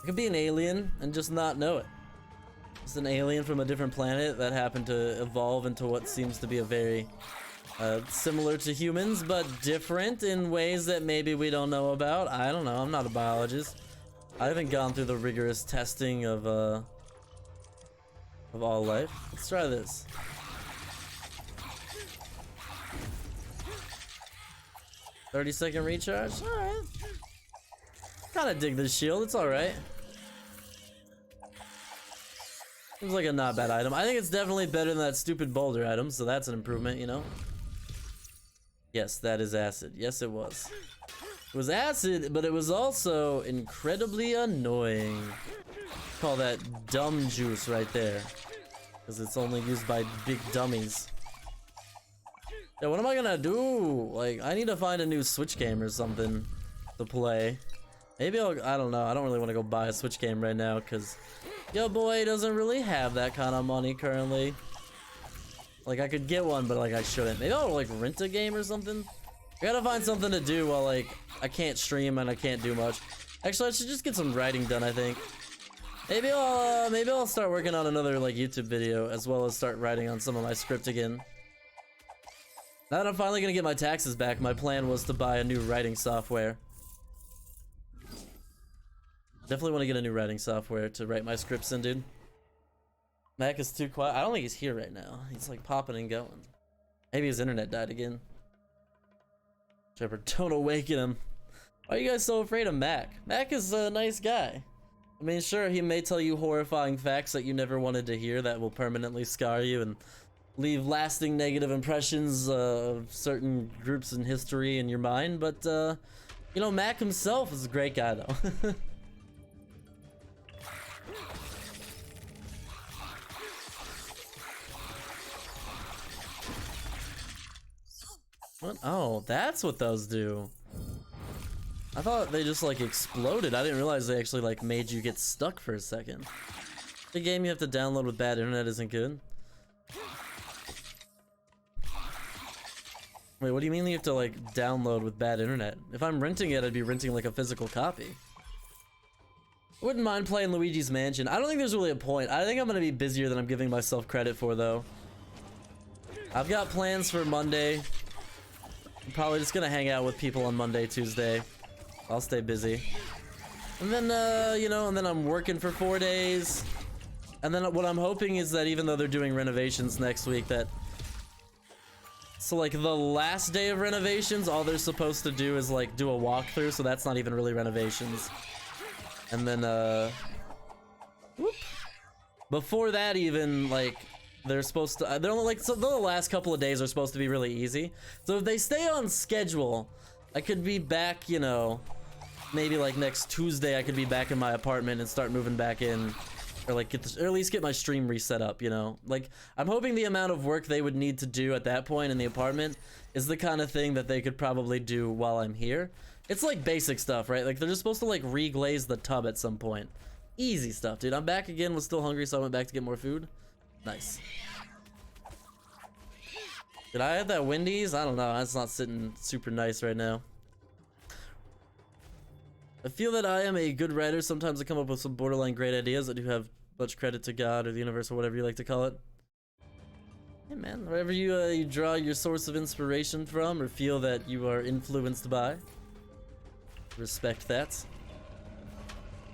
I could be an alien and just not know it. It's an alien from a different planet that happened to evolve into what seems to be a very similar to humans, but different in ways that maybe we don't know about. I don't know. I'm not a biologist. I haven't gone through the rigorous testing of all life. Let's try this. "30-second recharge." All right. Kind of dig this shield. It's all right. Seems like a not bad item. I think it's definitely better than that stupid boulder item, so that's an improvement, you know? Yes, that is acid. Yes, it was. It was acid, but it was also incredibly annoying. Call that dumb juice right there. Because it's only used by big dummies. Yeah, what am I gonna do? Like, I need to find a new Switch game or something to play. Maybe I don't know. I don't really want to go buy a Switch game right now because your boy doesn't really have that kind of money currently. Like, I could get one, but like I shouldn't. Maybe I'll like rent a game or something. I gotta find something to do while like I can't stream and I can't do much. Actually, I should just get some writing done, I think. Maybe I'll start working on another like YouTube video as well as start writing on some of my script again. Now that I'm finally gonna get my taxes back, my plan was to buy a new writing software. Definitely want to get a new writing software to write my scripts in, dude. Mac is too quiet. I don't think he's here right now. He's like popping and going. Maybe his internet died again. Trevor, don't awaken him. Why are you guys so afraid of Mac? Mac is a nice guy. I mean, sure, he may tell you horrifying facts that you never wanted to hear that will permanently scar you and leave lasting negative impressions of certain groups in history in your mind, but, you know, Mac himself is a great guy, though. What? Oh, that's what those do. I thought they just like exploded. I didn't realize they actually like made you get stuck for a second. The game you have to download with bad internet isn't good. Wait, what do you mean you have to like download with bad internet? If I'm renting it, I'd be renting like a physical copy. I wouldn't mind playing Luigi's Mansion. I don't think there's really a point. I think I'm gonna be busier than I'm giving myself credit for though. I've got plans for Monday. I'm probably just gonna hang out with people on Monday, Tuesday. I'll stay busy. And then, you know, and then I'm working for 4 days. And then what I'm hoping is that even though they're doing renovations next week, that... So, like, the last day of renovations, all they're supposed to do is, like, do a walkthrough, so that's not even really renovations. And then, whoop. Before that even, like... They're supposed to, they're only like, so the last couple of days are supposed to be really easy. So if they stay on schedule, I could be back, you know, maybe like next Tuesday I could be back in my apartment and start moving back in. Or like or at least get my stream reset up, you know? Like, I'm hoping the amount of work they would need to do at that point in the apartment is the kind of thing that they could probably do while I'm here. It's like basic stuff, right? Like they're just supposed to like re-glaze the tub at some point. Easy stuff, dude. I'm back again, was still hungry, so I went back to get more food. Nice. Did I have that Wendy's? I don't know. That's not sitting super nice right now. I feel that I am a good writer. Sometimes I come up with some borderline great ideas. I do have much credit to God or the universe or whatever you like to call it. Hey man, wherever you draw your source of inspiration from or feel that you are influenced by, respect that.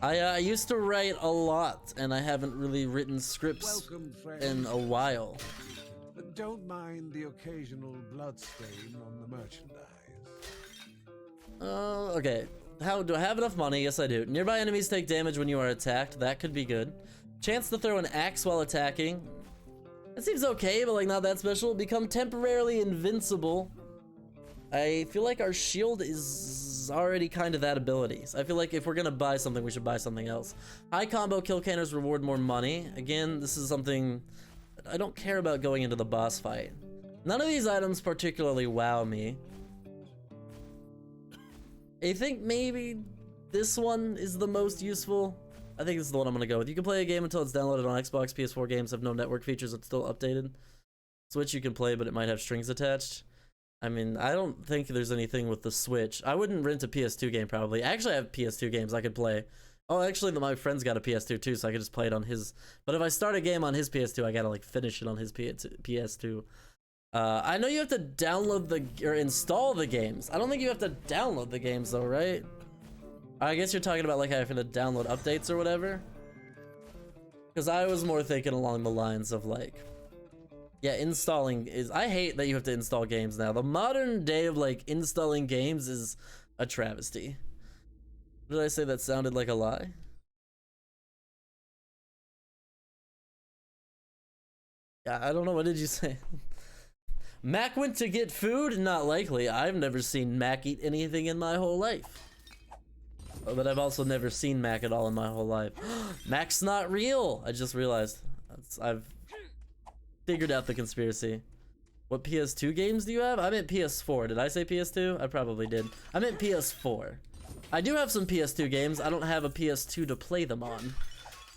I used to write a lot, and I haven't really written scripts in a while. Don't mind the occasional bloodstain on the merchandise. Okay. How do I have enough money? Yes, I do. Nearby enemies take damage when you are attacked. That could be good. Chance to throw an axe while attacking. That seems okay, but like not that special. Become temporarily invincible. I feel like our shield is already kind of that ability. So I feel like if we're gonna buy something, we should buy something else. High combo kill counters reward more money. Again, this is something that I don't care about going into the boss fight. None of these items particularly wow me. I think maybe this one is the most useful. I think this is the one I'm gonna go with. You can play a game until it's downloaded on Xbox. PS4 games have no network features. It's still updated. Switch you can play, but it might have strings attached. I mean, I don't think there's anything with the Switch. I wouldn't rent a PS2 game probably. Actually, I have PS2 games I could play. Oh, actually, my friend's got a PS2 too, so I could just play it on his. But if I start a game on his PS2, I gotta like finish it on his PS2. I know you have to download or install the games. I don't think you have to download the games though, right? I guess you're talking about like having to download updates or whatever. Because I was more thinking along the lines of like, yeah, installing is. I hate that you have to install games now. The modern day of like installing games is a travesty. Did I say that sounded like a lie? Yeah, I don't know. What did you say? Mac went to get food? Not likely. I've never seen Mac eat anything in my whole life. But I've also never seen Mac at all in my whole life. Mac's not real! I just realized. I've figured out the conspiracy. What PS2 games do you have? I meant PS4. Did I say PS2? I probably did. I meant PS4. I do have some PS2 games. I don't have a PS2 to play them on.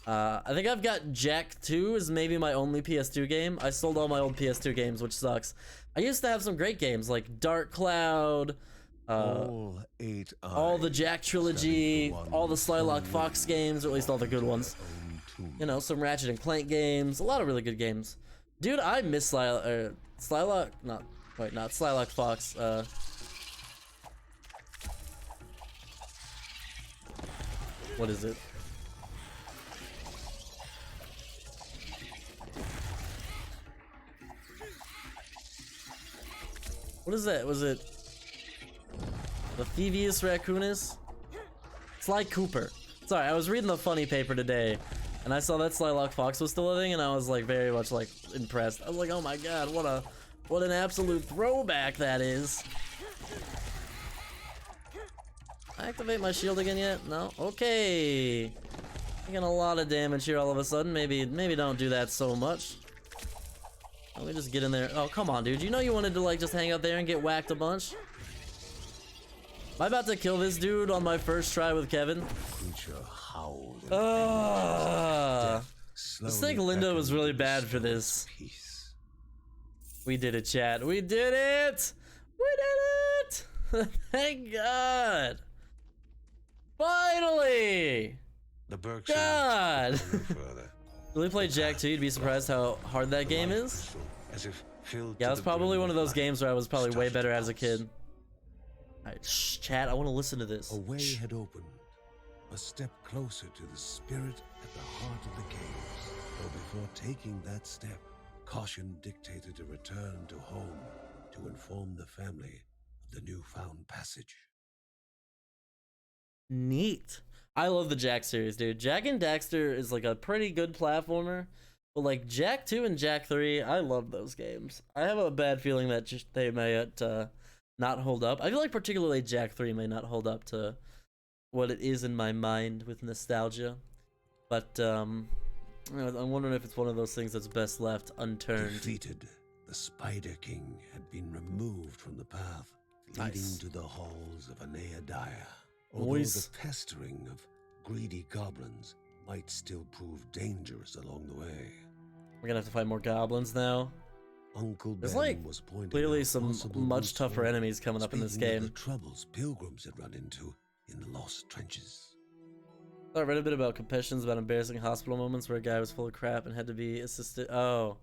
I think I've got Jack 2 is maybe my only PS2 game. I sold all my old PS2 games, which sucks. I used to have some great games like Dark Cloud, All eight all the eyes Jack study trilogy, for one all the Slylock true Fox games, or at least all the good ones. You know, some Ratchet and Clank games, a lot of really good games. Dude, I miss Slylock, not Slylock Fox. What is it? What is that? Was it the Thievius Raccoonus? Sly Cooper. Sorry, I was reading the funny paper today, and I saw that Slylock Fox was still a thing, and I was like very much like impressed. I was like, oh my god, what an absolute throwback that is. Activate my shield again yet? No? Okay. Taking a lot of damage here all of a sudden. Maybe don't do that so much. Let me just get in there. Oh, come on, dude. You know you wanted to like just hang out there and get whacked a bunch? Am I about to kill this dude on my first try with Kevin? This thing Linda was really bad for this. We did it, chat. We did it! We did it! Thank God! Finally! The God! Will we play Jack 2? You'd be surprised how hard that game is. Yeah, it's probably one of those games where I was probably way better as a kid. Alright, shh, chat, I want to listen to this. A way had opened, a step closer to the spirit at the heart of the caves. Though before taking that step, caution dictated a return to home to inform the family of the newfound passage. Neat. I love the Jack series, dude. Jack and Daxter is like a pretty good platformer, but like Jack 2 and Jack 3, I love those games. I have a bad feeling that they may not hold up. I feel like particularly Jack 3 may not hold up to what it is in my mind with nostalgia, but I'm wondering if it's one of those things that's best left unturned. Defeated, the Spider King had been removed from the path leading to the halls of Aneadaya. Although the pestering of greedy goblins might still prove dangerous along the way. We're gonna have to fight more goblins now. Uncle There's Ben like was pointing clearly out some much tougher enemies coming up in this speaking of game. the troubles pilgrims had run into in the lost trenches. I read a bit about confessions about embarrassing hospital moments where a guy was full of crap and had to be assisted. Oh,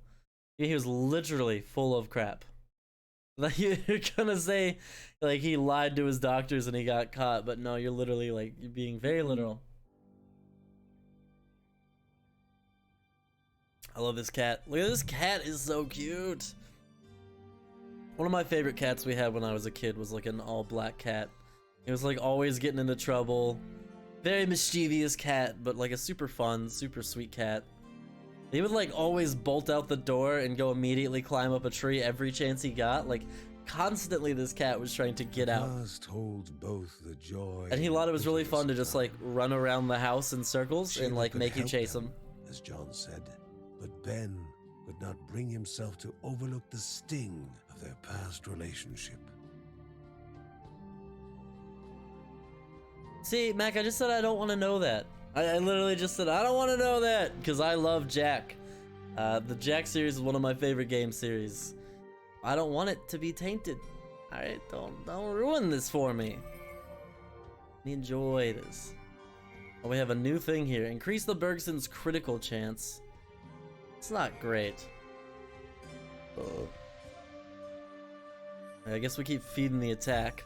he was literally full of crap. Like you're gonna say, like he lied to his doctors and he got caught, but no, you're literally like you're being very literal. I love this cat. Look at this cat, is so cute. One of my favorite cats we had when I was a kid was like an all-black cat. It was like always getting into trouble. Very mischievous cat, but like a super fun, super sweet cat. He would like always bolt out the door and go immediately climb up a tree every chance he got. Like constantly this cat was trying to get out. Holds both the joy and he thought it was really fun to just like run around the house in circles and like make you chase him. As John said, but Ben could not bring himself to overlook the sting of their past relationship. See, Mac, I just said I don't want to know that. I literally just said I don't want to know that because I love Jack. The Jack series is one of my favorite game series. I don't want it to be tainted. All right, don't ruin this for me. Enjoy this. Oh, we have a new thing here. Increase the Bergson's critical chance. It's not great. Oh. I guess we keep feeding the attack.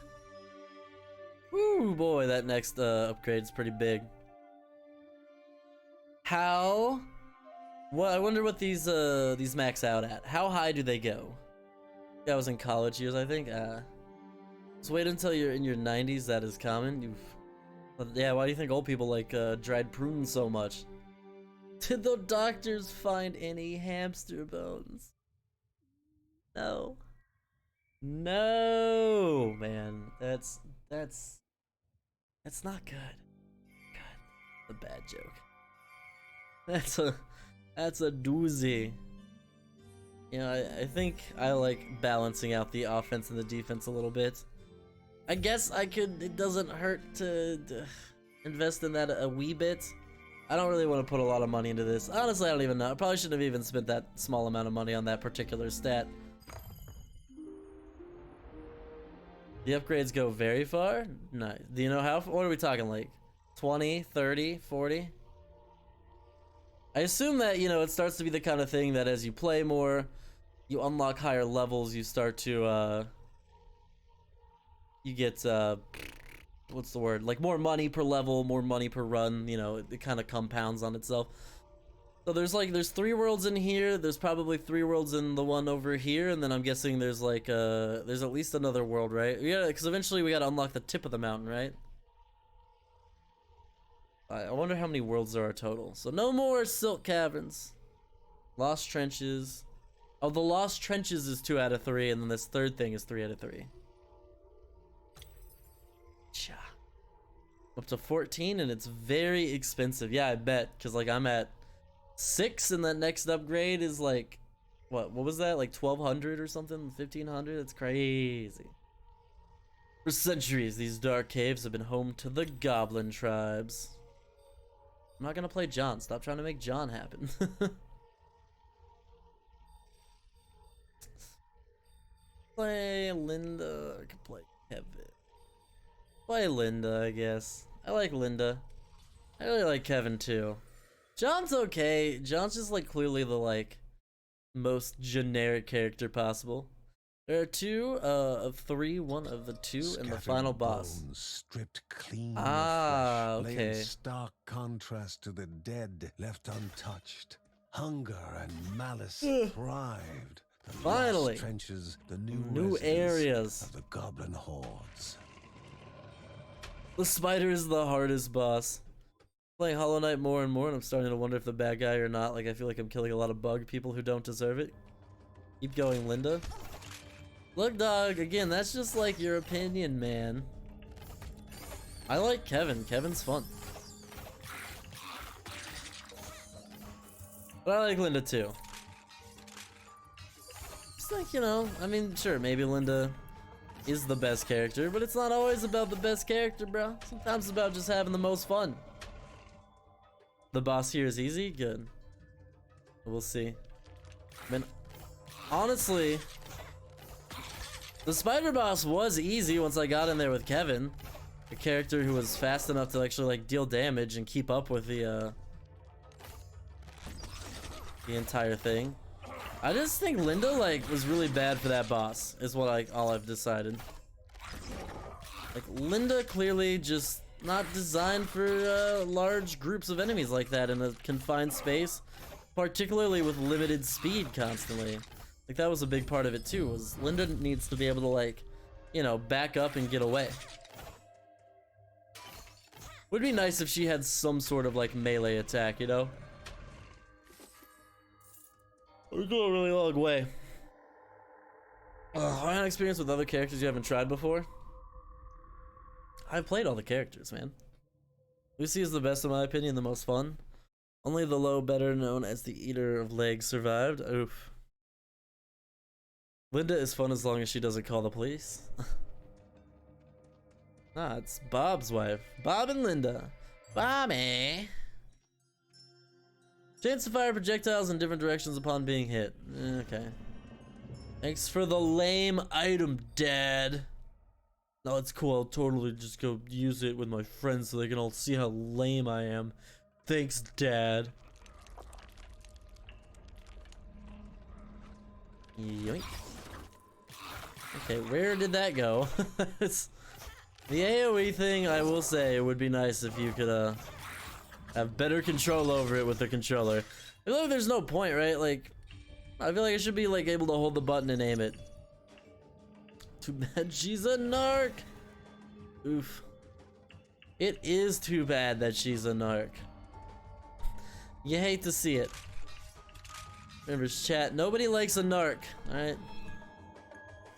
Woo, boy, that next upgrade's pretty big. How? Well, I wonder what these max out at. How high do they go? That was in college years, I think. Just wait until you're in your 90s. That is common. Yeah. Why do you think old people like dried prunes so much? Did the doctors find any hamster bones? No. No, man. That's not good. God, a bad joke. That's a doozy. You know, I think I like balancing out the offense and the defense a little bit. I guess I could. It doesn't hurt to invest in that a wee bit. I don't really want to put a lot of money into this. Honestly, I don't even know. I probably shouldn't have even spent that small amount of money on that particular stat. The upgrades go very far? Nice. Do you know how? What are we talking, like 20, 30, 40? I assume that, you know, it starts to be the kind of thing that as you play more, you unlock higher levels, you start to, you get, what's the word? Like more money per level, more money per run, you know, it kind of compounds on itself. So there's 3 worlds in here, there's probably 3 worlds in the one over here, and then I'm guessing there's like, there's at least another world, right? Yeah, because eventually we gotta unlock the tip of the mountain, right? I wonder how many worlds there are total. So no more Silk Caverns. Lost Trenches. Oh, the Lost Trenches is 2 out of 3, and then this third thing is 3 out of 3. Cha. Up to 14, and it's very expensive. Yeah, I bet, because like I'm at 6, and that next upgrade is like, what was that? Like 1200 or something? 1500? It's crazy. For centuries, these dark caves have been home to the goblin tribes. I'm not gonna play John. Stop trying to make John happen. Play Linda. I could play Kevin. Play Linda, I guess. I like Linda. I really like Kevin too. John's okay. John's just like clearly the like most generic character possible. There are 2 of 3, one of the 2, and the final boss. Bones stripped clean Ah, of flesh, lay okay. in stark contrast to the dead left untouched. Hunger and malice thrived. The Finally, lost trenches, the new new areas of the goblin hordes. The spider is the hardest boss. Playing Hollow Knight more and more, and I'm starting to wonder if the bad guy or not. Like, I feel like I'm killing a lot of bug people who don't deserve it. Keep going, Linda. Look, dog, again, that's just like your opinion, man. I like Kevin. Kevin's fun. But I like Linda too. Just like, you know, I mean, sure, maybe Linda is the best character, but it's not always about the best character, bro. Sometimes it's about just having the most fun. The boss here is easy? Good. We'll see. I mean, honestly, the spider boss was easy once I got in there with Kevin. A character who was fast enough to actually like deal damage and keep up with the entire thing. I just think Linda like was really bad for that boss is what all I've decided. Like Linda clearly just not designed for large groups of enemies like that in a confined space, particularly with limited speed constantly. Like that was a big part of it too, was Linda needs to be able to like, you know, back up and get away. Would be nice if she had some sort of like melee attack, you know? We're going a really long way. I had experience with other characters you haven't tried before. I've played all the characters, man. Lucy is the best in my opinion, the most fun. Only the low, better known as the Eater of Legs survived. Oof. Linda is fun as long as she doesn't call the police. Ah, it's Bob's wife. Bob and Linda. Bobby. Chance to fire projectiles in different directions upon being hit. Okay. Thanks for the lame item, Dad. No, it's cool. I'll totally just go use it with my friends so they can all see how lame I am. Thanks, Dad. Yoink. Okay, where did that go? It's the AoE thing, I will say, it would be nice if you could have better control over it with the controller. I feel like there's no point, right? Like, I feel like I should be like able to hold the button and aim it. Too bad she's a narc. Oof. It is too bad that she's a narc. You hate to see it. Remember, chat, nobody likes a narc, alright?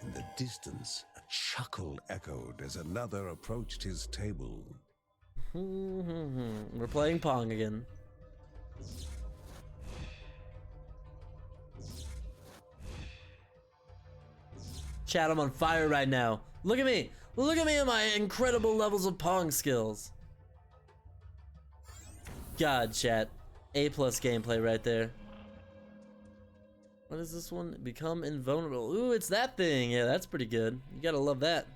In the distance, a chuckle echoed as another approached his table. We're playing Pong again. Chat, I'm on fire right now. Look at me. Look at me and my incredible levels of Pong skills. God, chat. A+ gameplay right there. What is this one? Become invulnerable. Ooh, it's that thing. Yeah, that's pretty good. You gotta love that.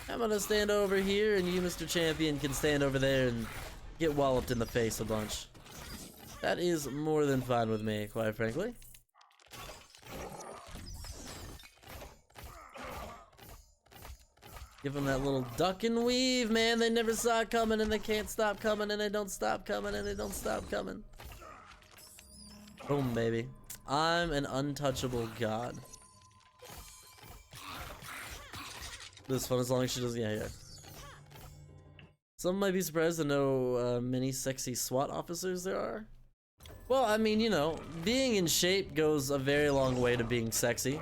I'm gonna stand over here, and you, Mr. Champion, can stand over there and get walloped in the face a bunch. That is more than fine with me, quite frankly. Give them that little duck and weave, man. They never saw it coming, and they can't stop coming, and they don't stop coming, and they don't stop coming. Boom, baby. I'm an untouchable god. This is fun as long as she doesn't. Yeah. Some might be surprised to know many sexy SWAT officers there are. Well, I mean, you know, being in shape goes a very long way to being sexy.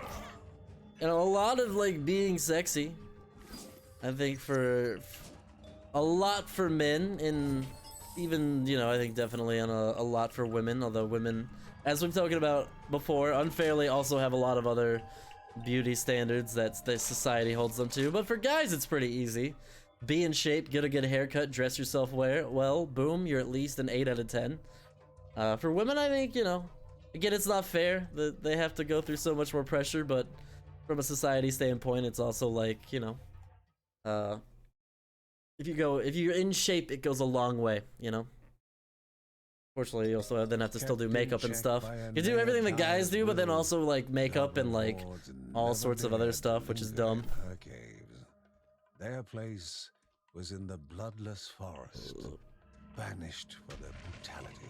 And a lot of, like, being sexy, I think, for a lot for men, and even, you know, I think definitely on a lot for women, although women, as we've talked about before, unfairly also have a lot of other beauty standards that the society holds them to. But for guys, it's pretty easy. Be in shape, get a good haircut, dress yourself well, boom, you're at least an 8 out of 10. For women, I think, you know, again, it's not fair that they have to go through so much more pressure, but from a society standpoint, it's also like, you know, if you're in shape, it goes a long way, you know. Fortunately, you also then have to still do makeup and stuff. You do everything the guys do, but then also like makeup and like all sorts of other stuff, which is dumb. Their place was in the bloodless forest, banished for their brutality.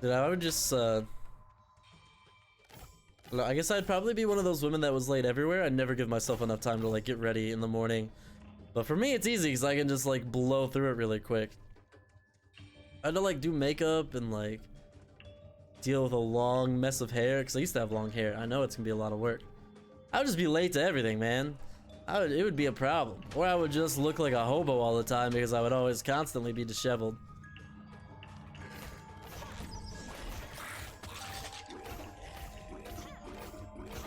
Dude, I would just I guess I'd probably be one of those women that was late everywhere. I'd never give myself enough time to like get ready in the morning. But for me, it's easy because I can just like blow through it really quick. I had to like do makeup and like deal with a long mess of hair because I used to have long hair. I know it's gonna be a lot of work. I would just be late to everything, man. It would be a problem. Or I would just look like a hobo all the time because I would always constantly be disheveled.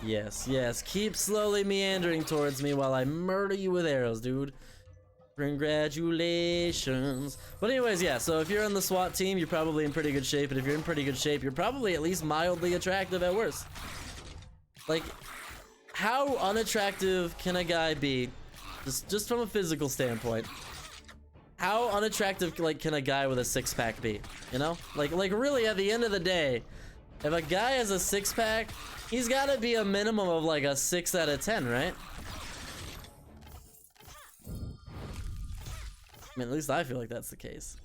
Yes, yes, keep slowly meandering towards me while I murder you with arrows, dude. Congratulations. But anyways, yeah, so if you're on the SWAT team, you're probably in pretty good shape, and if you're in pretty good shape, you're probably at least mildly attractive at worst. Like, how unattractive can a guy be, just from a physical standpoint? How unattractive, like, can a guy with a six-pack be, you know? Like really, at the end of the day, if a guy has a six-pack, he's gotta be a minimum of like a 6 out of 10, right? I mean, at least I feel like that's the case.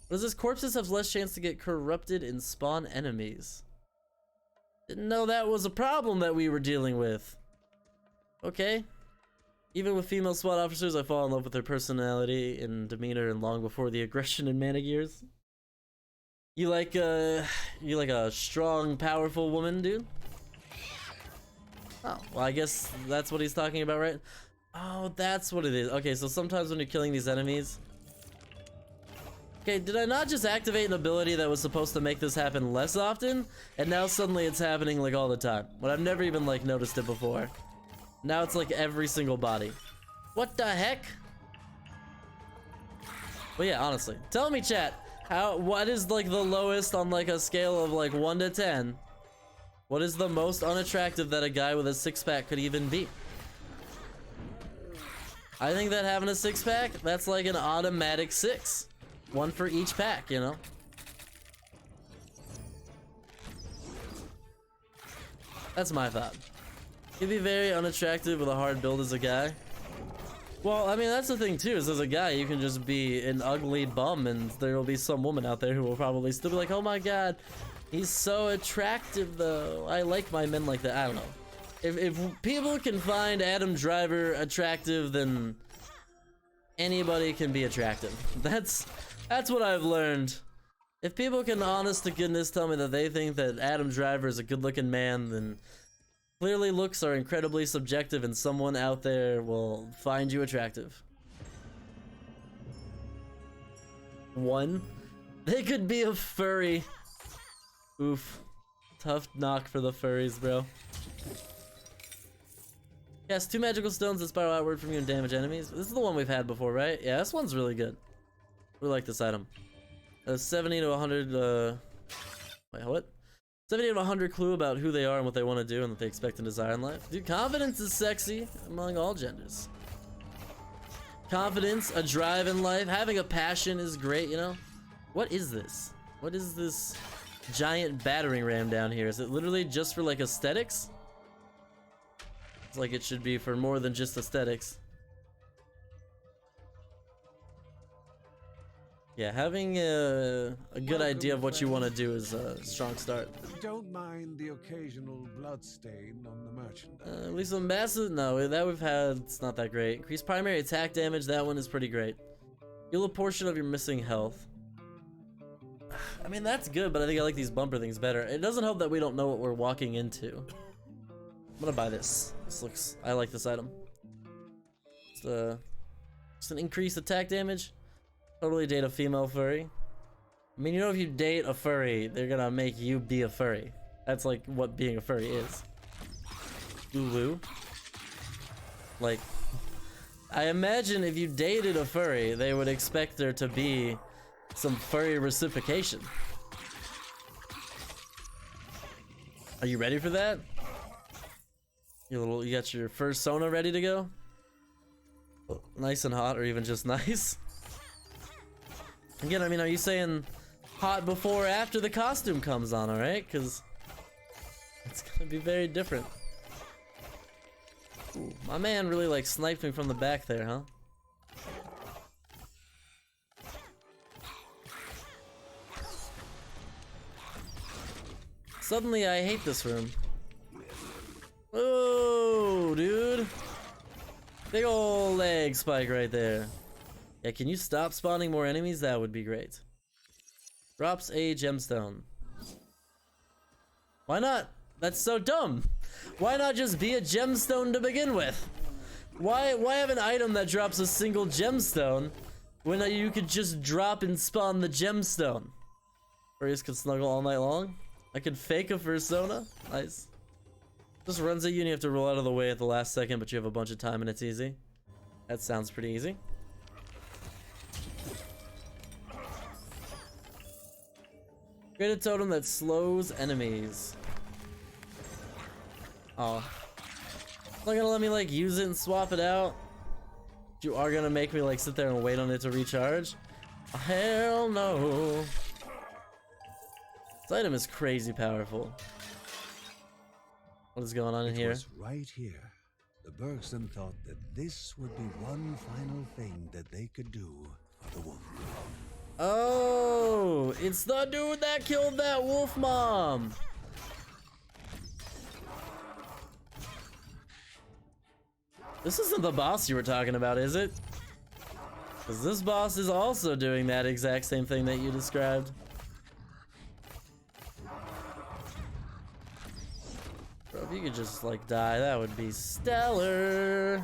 What is this? Corpses have less chance to get corrupted and spawn enemies. Didn't know that was a problem that we were dealing with. Okay. Even with female SWAT officers, I fall in love with their personality and demeanor and long before the aggression and mana gears. You like a strong, powerful woman, dude? Oh, well, I guess that's what he's talking about, right? Oh, that's what it is. Okay, so sometimes when you're killing these enemies... Okay, did I not just activate an ability that was supposed to make this happen less often? And now suddenly it's happening like all the time. But I've never even like noticed it before. Now it's like every single body. What the heck? But yeah, honestly, tell me, chat, what is like the lowest on like a scale of like 1 to 10? What is the most unattractive that a guy with a six-pack could even be? I think that having a six-pack, that's like an automatic 6. 1 for each pack, you know? That's my thought. He'd be very unattractive with a hard build as a guy. Well, I mean, that's the thing too, is as a guy, you can just be an ugly bum and there will be some woman out there who will probably still be like, oh my god, he's so attractive though. I like my men like that. I don't know. If people can find Adam Driver attractive, then anybody can be attractive. That's what I've learned. If people can honest to goodness tell me that they think that Adam Driver is a good looking man, then clearly looks are incredibly subjective and someone out there will find you attractive. 1? They could be a furry. Oof. Tough knock for the furries, bro. Cast 2 magical stones that spiral outward from you and damage enemies. This is the one we've had before, right? Yeah, this one's really good. We like this item. 70 to 100, wait, what? 70 to 100 clue about who they are and what they want to do and what they expect and desire in life. Dude, confidence is sexy among all genders. Confidence, a drive in life, having a passion is great, you know? What is this? What is this giant battering ram down here? Is it literally just for like aesthetics? It's like it should be for more than just aesthetics. Yeah, having a good idea of what you want to do is a strong start. Don't mind the occasional bloodstain on the merchandise. At least a massive, no, that we've had, it's not that great. Increase primary attack damage, that one is pretty great. Heal a portion of your missing health. I mean, that's good, but I think I like these bumper things better. It doesn't help that we don't know what we're walking into. I'm gonna buy this. This looks, I like this item. It's an increased attack damage. Totally date a female furry. I mean, you know, if you date a furry, they're gonna make you be a furry. That's like what being a furry is. Lulu. Like, I imagine if you dated a furry, they would expect there to be some furry reciprocation. Are you ready for that? You got your first Sona ready to go? Nice and hot, or even just nice? Again, I mean, are you saying hot before or after the costume comes on, alright? Because it's gonna be very different. Ooh, my man really like sniped me from the back there, huh? Suddenly I hate this room. Oh, dude. Big ol' leg spike right there. Yeah, can you stop spawning more enemies? That would be great. Drops a gemstone. Why not? That's so dumb. Why not just be a gemstone to begin with? Why have an item that drops a single gemstone when you could just drop and spawn the gemstone? Furries could snuggle all night long. I could fake a fursona. Nice. Just runs at you and you have to roll out of the way at the last second, but you have a bunch of time and it's easy. That sounds pretty easy. Create a totem that slows enemies. Oh. Not gonna let me like use it and swap it out. You are gonna make me like sit there and wait on it to recharge? Oh, hell no. This item is crazy powerful. What is going on in here? It was right here. The Bergson thought that this would be one final thing that they could do for the wolf. Oh, it's the dude that killed that wolf mom. This isn't the boss you were talking about, is it? Because this boss is also doing that exact same thing that you described. Bro, if you could just like die, that would be stellar.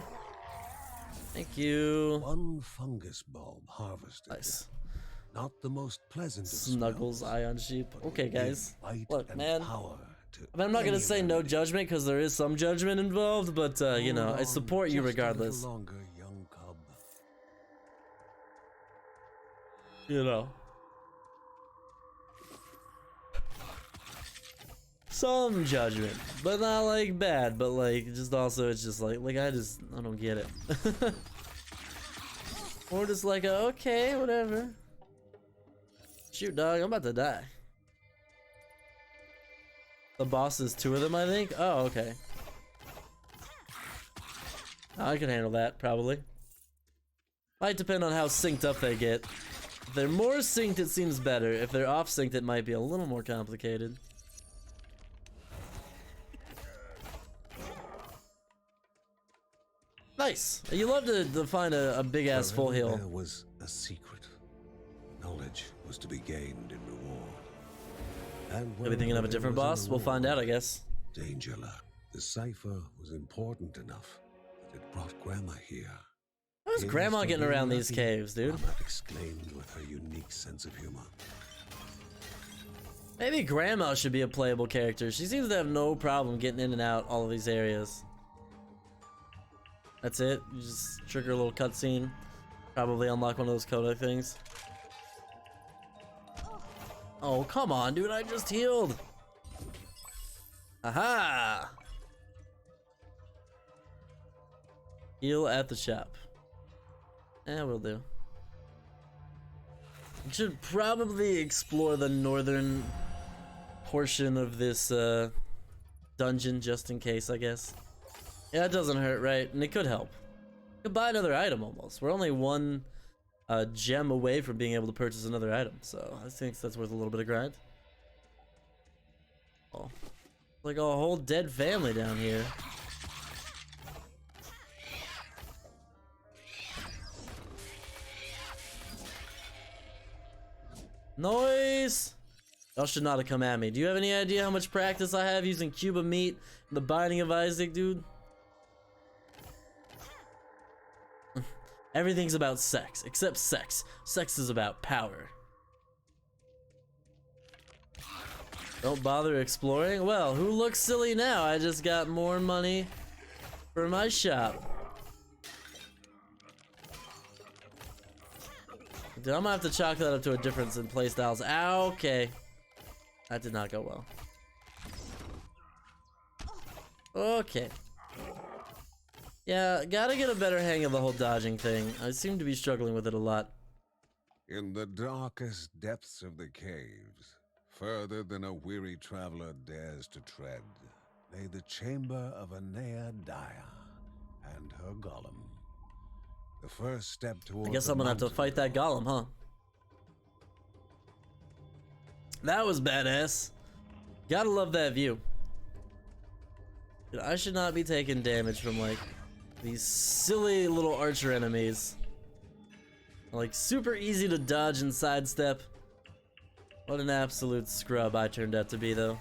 Thank you. One fungus bulb harvested. Nice. Not the most pleasant of Snuggles, smells. ion sheep. Okay, guys. Bite Look, and man. power to I mean, I'm not gonna any say no remedy. judgment because there is some judgment involved, but you know, Hold I support on you just a regardless. little longer, young cub. You know. Some judgment, but not like bad, but like just also it's just like I don't get it. Or just like okay, whatever. Shoot, dog, I'm about to die. The boss is 2 of them, I think. Oh, okay. I can handle that probably. Might depend on how synced up they get. If they're more synced, it seems better. If they're off synced, it might be a little more complicated. Nice. You love to find a big ass full Wherever heal. There was a secret. Knowledge was to be gained in reward. And Are we thinking of a wherever different there was boss? We'll find out, I reward, guess. Danger lurked. The cipher was important enough that it brought Grandma here. How's Here's Grandma to getting being around these lucky, caves, dude? Mama exclaimed with her unique sense of humor. Maybe Grandma should be a playable character. She seems to have no problem getting in and out all of these areas. That's it. You just trigger a little cutscene. Probably unlock one of those Kodak things. Oh, come on, dude. I just healed. Aha! Heal at the shop. Yeah, we'll do. We should probably explore the northern portion of this dungeon just in case, I guess. Yeah, it doesn't hurt, right? And it could help. You could buy another item almost. We're only one gem away from being able to purchase another item, so I think that's worth a little bit of grind. Oh, like a whole dead family down here. Noise! Y'all should not have come at me. Do you have any idea how much practice I have using Cuba meat and the Binding of Isaac, dude? Everything's about sex, except sex. Sex is about power. Don't bother exploring? Well, who looks silly now? I just got more money for my shop. Dude, I'm gonna have to chalk that up to a difference in playstyles. Ow, okay. That did not go well. Okay. Yeah, gotta get a better hang of the whole dodging thing. I seem to be struggling with it a lot. In the darkest depths of the caves, further than a weary traveler dares to tread, lay the chamber of Anea Daya and her golem. The first step towards I guess I'm gonna have to fight that golem, huh? That was badass. Gotta love that view. Dude, I should not be taking damage from like these silly little archer enemies. Like super easy to dodge and sidestep. What an absolute scrub I turned out to be though.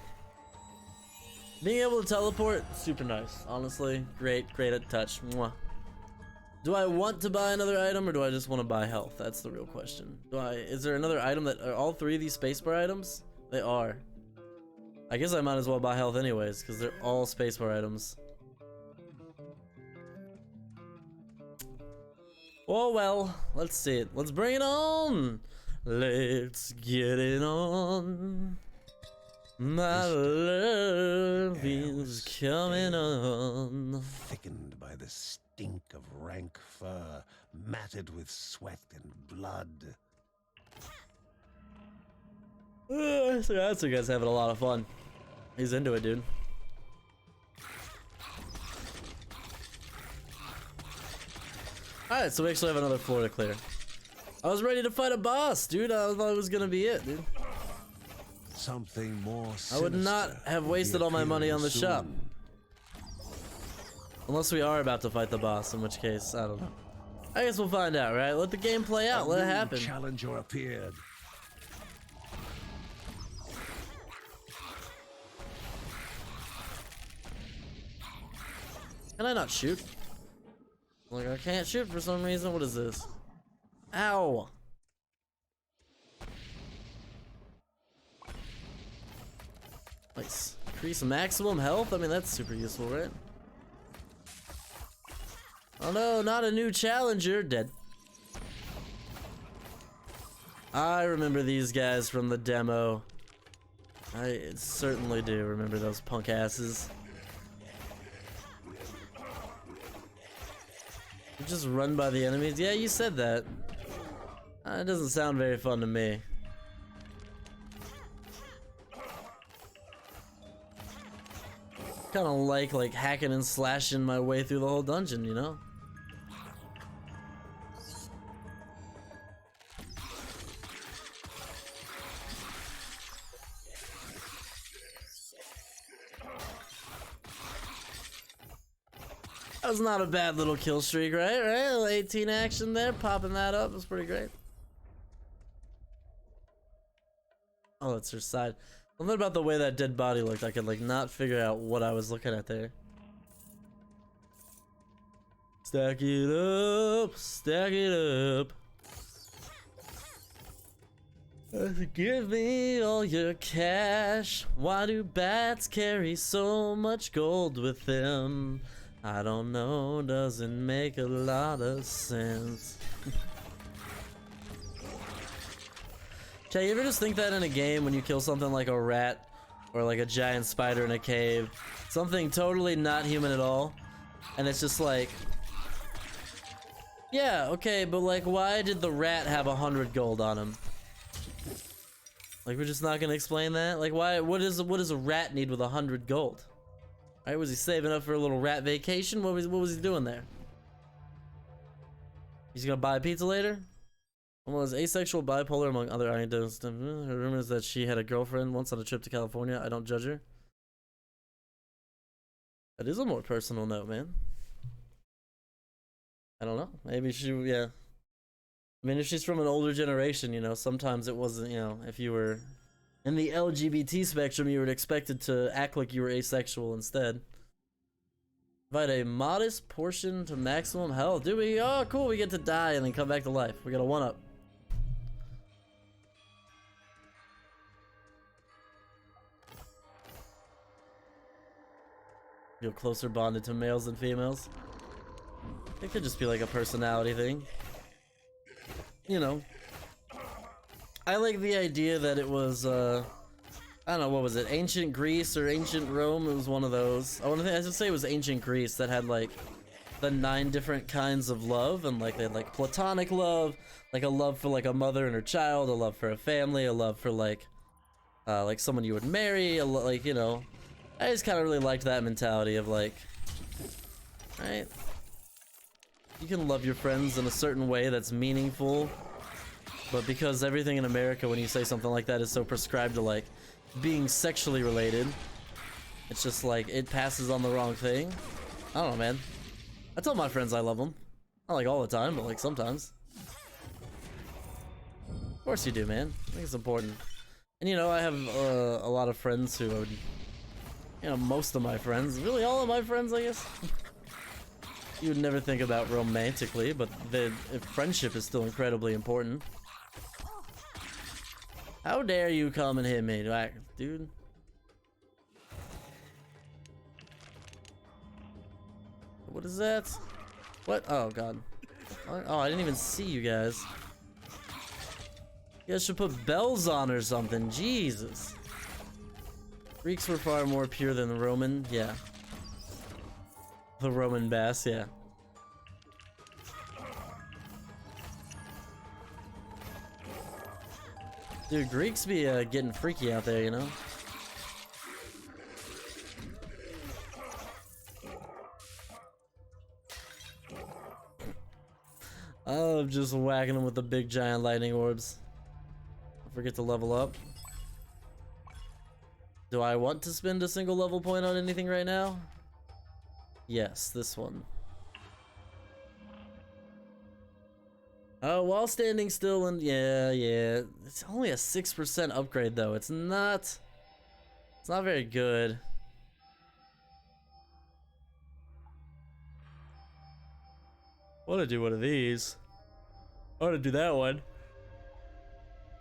Being able to teleport, super nice. Honestly, great at touch. Mwah. Do I want to buy another item or do I just want to buy health? That's the real question. Is there another item that are all three of these spacebar items? They are. I guess I might as well buy health anyways because they're all spacebar items. Oh well, let's see it. Let's bring it on. Let's get it on. My love is coming on. Thickened by the stink of rank fur, matted with sweat and blood. So that's you guys having a lot of fun. He's into it, dude. Alright, so we actually have another floor to clear. I was ready to fight a boss, dude. I thought it was gonna be it, dude. Something more I would not have wasted all my money on the shop. Unless we are about to fight the boss, in which case, I don't know. I guess we'll find out, right? Let the game play out, let it happen. Challenger appeared. Can I not shoot? Like, I can't shoot for some reason. What is this? Ow! Nice. Increase maximum health? I mean, that's super useful, right? Oh no, not a new challenger. Dead. I remember these guys from the demo. I certainly do remember those punk asses. You just run by the enemies? Yeah, you said that. It doesn't sound very fun to me. Kinda like hacking and slashing my way through the whole dungeon, you know? That was not a bad little kill streak, right? Right? A little 18 action there, popping that up was pretty great. Oh, that's her side. Something about the way that dead body looked, I could like not figure out what I was looking at there. Stack it up, stack it up. Give me all your cash. Why do bats carry so much gold with them? I don't know, doesn't make a lot of sense. Jay, you ever just think that in a game when you kill something like a rat or like a giant spider in a cave, something totally not human at all, and it's just like, yeah, okay, but like, why did the rat have 100 gold on him? Like, we're just not gonna explain that? Like, why? What does a rat need with 100 gold? Right, was he saving up for a little rat vacation? What was he doing there? He's gonna buy a pizza later? Was asexual, bipolar, among other anecdotes. Rumors that she had a girlfriend once on a trip to California. I don't judge her. That is a more personal note, man. I don't know. Maybe she, yeah. I mean, if she's from an older generation, you know, sometimes it wasn't, you know, if you were in the LGBT spectrum, you were expected to act like you were asexual instead. Provide a modest portion to maximum health. Do we? Oh, cool. We get to die and then come back to life. We got a 1-up. Feel closer bonded to males than females. It could just be like a personality thing. You know. I like the idea that it was, I don't know, what was it? Ancient Greece or ancient Rome? It was one of those. I should say it was ancient Greece that had like the 9 different kinds of love, and like they had like platonic love, like a love for like a mother and her child, a love for a family, a love for like someone you would marry, like, you know. I just kind of really liked that mentality of like, right? You can love your friends in a certain way that's meaningful, but because everything in America, when you say something like that, is so prescribed to like being sexually related, it's just like it passes on the wrong thing. I don't know, man. I tell my friends I love them. Not like all the time, but like sometimes. Of course you do, man. I think it's important. And you know, I have a lot of friends who would, you know, most of my friends, really all of my friends, I guess. You would never think about romantically, but friendship is still incredibly important. How dare you come and hit me, dude? What is that? What? Oh, God. Oh, I didn't even see you guys. You guys should put bells on or something. Jesus. Greeks were far more pure than the Roman. Yeah. The Roman bass, yeah. Dude, Greeks be getting freaky out there, you know? I'm just whacking them with the big giant lightning orbs. Don't forget to level up. Do I want to spend a single level point on anything right now? Yes, this one. Oh, while standing still, and yeah. It's only a 6% upgrade though. It's not very good. I want to do one of these. I want to do that one.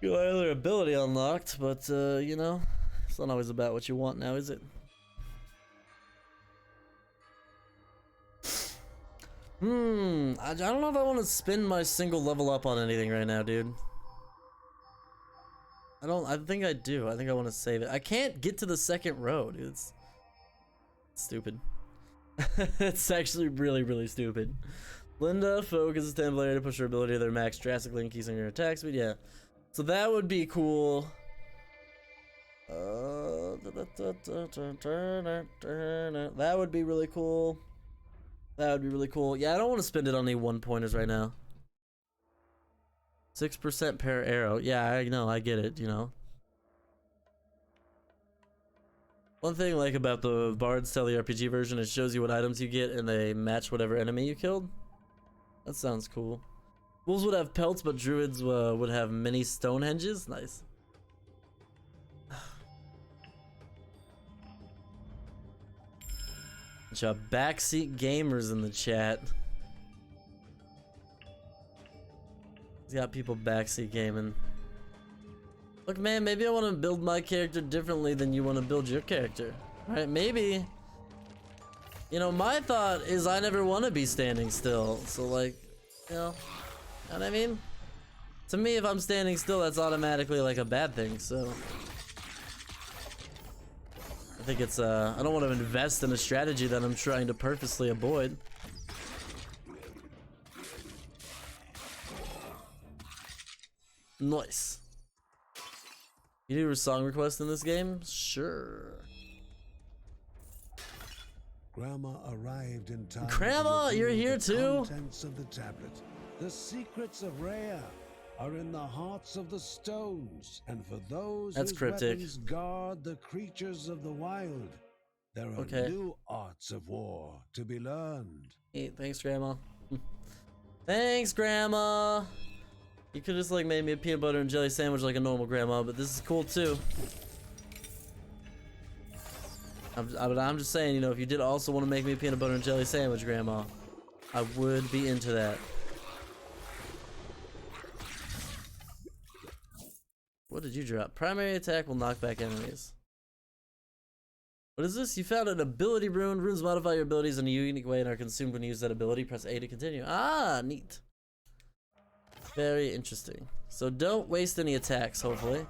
You got other ability unlocked, but you know, it's not always about what you want now, is it? I don't know if I want to spend my single level up on anything right now, dude. I think I do. I think I want to save it. I can't get to the second row, dude. It's stupid. It's actually really, really stupid. Linda focuses 10 player to push her ability to their max, drastically increasing her attack speed. Yeah. So that would be cool. That would be really cool. That would be really cool. Yeah, I don't want to spend it on any 1-pointers right now. 6% per arrow. Yeah, I know, I get it, you know. One thing I like about the Bard's Tele RPG version, it shows you what items you get and they match whatever enemy you killed. That sounds cool. Wolves would have pelts, but druids would have mini Stonehenges. Nice. Bunch of backseat gamers in the chat. He's got people backseat gaming. Look, man, maybe I want to build my character differently than you want to build your character. Right? Maybe You know, my thought is I never want to be standing still. So like, you know what I mean? To me, if I'm standing still, that's automatically like a bad thing, so. I think it's, I don't want to invest in a strategy that I'm trying to purposely avoid. Nice. You do a song request in this game? Sure. Grandma arrived in time. Grandma, to you're reveal here the too? Contents of the tablet. The secrets of Rhea are in the hearts of the stones, and for those That's whose cryptic. weapons guard the creatures of the wild, there are Okay. new arts of war to be learned. Hey, thanks, Grandma. Thanks, Grandma. You could just like made me a peanut butter and jelly sandwich like a normal grandma, but this is cool too. I'm just saying, you know, if you did also want to make me a peanut butter and jelly sandwich, Grandma, I would be into that. What did you drop? Primary attack will knock back enemies. What is this? You found an ability rune. Runes modify your abilities in a unique way and are consumed when you use that ability. Press A to continue. Ah, neat. Very interesting. So don't waste any attacks, hopefully.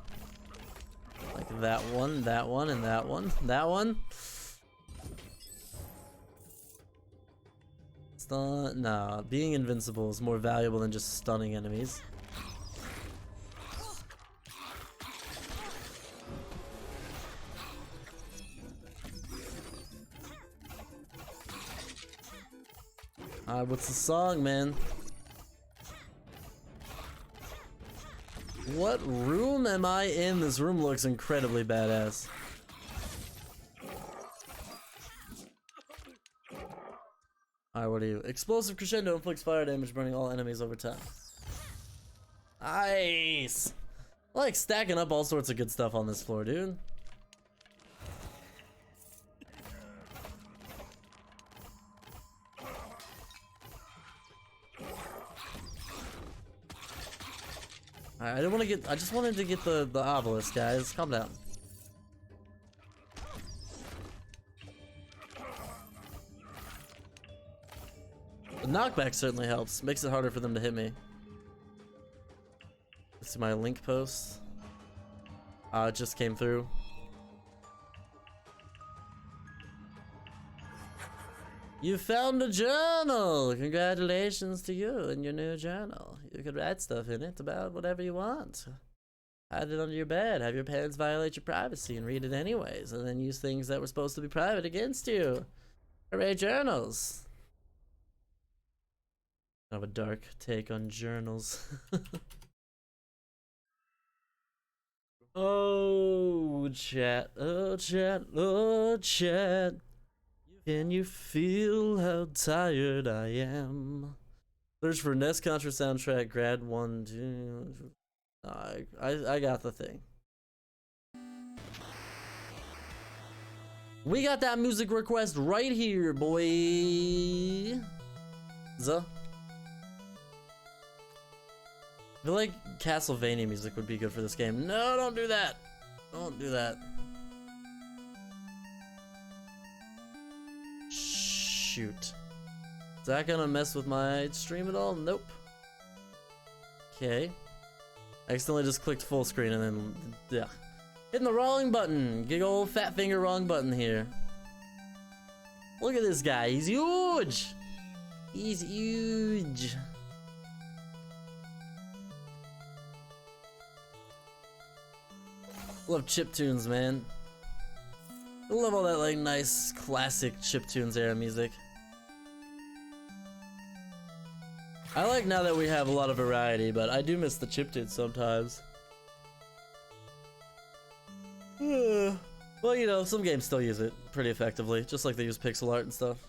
Like that one, and that one. That one. Stun. Nah, being invincible is more valuable than just stunning enemies. What's the song, man? What room am I in? This room looks incredibly badass. Alright, what are you? Explosive crescendo inflicts fire damage, burning all enemies over time. Nice! I like stacking up all sorts of good stuff on this floor, dude. I didn't want to get. I just wanted to get the obelisk, guys. Calm down. The knockback certainly helps. Makes it harder for them to hit me. Let's see my link post. It just came through. You found a journal! Congratulations to you and your new journal. You could write stuff in it about whatever you want. Hide it under your bed, have your parents violate your privacy and read it anyways, and then use things that were supposed to be private against you. Hooray, journals! I have a dark take on journals. Oh, chat, oh, chat, oh, chat. Can you feel how tired I am? Search for NES Contra soundtrack, grad 1, 2. I got the thing. We got that music request right here, boy. I feel like Castlevania music would be good for this game. No, don't do that. Don't do that. Shoot. Is that gonna mess with my stream at all? Nope. Okay. I accidentally just clicked full screen and then, yeah. Hitting the wrong button. Big old fat finger wrong button here. Look at this guy. He's huge. He's huge. Love chiptunes, man. I love all that like nice classic chiptunes era music. I like now that we have a lot of variety, but I do miss the chiptunes sometimes. Well, you know, some games still use it pretty effectively, just like they use pixel art and stuff.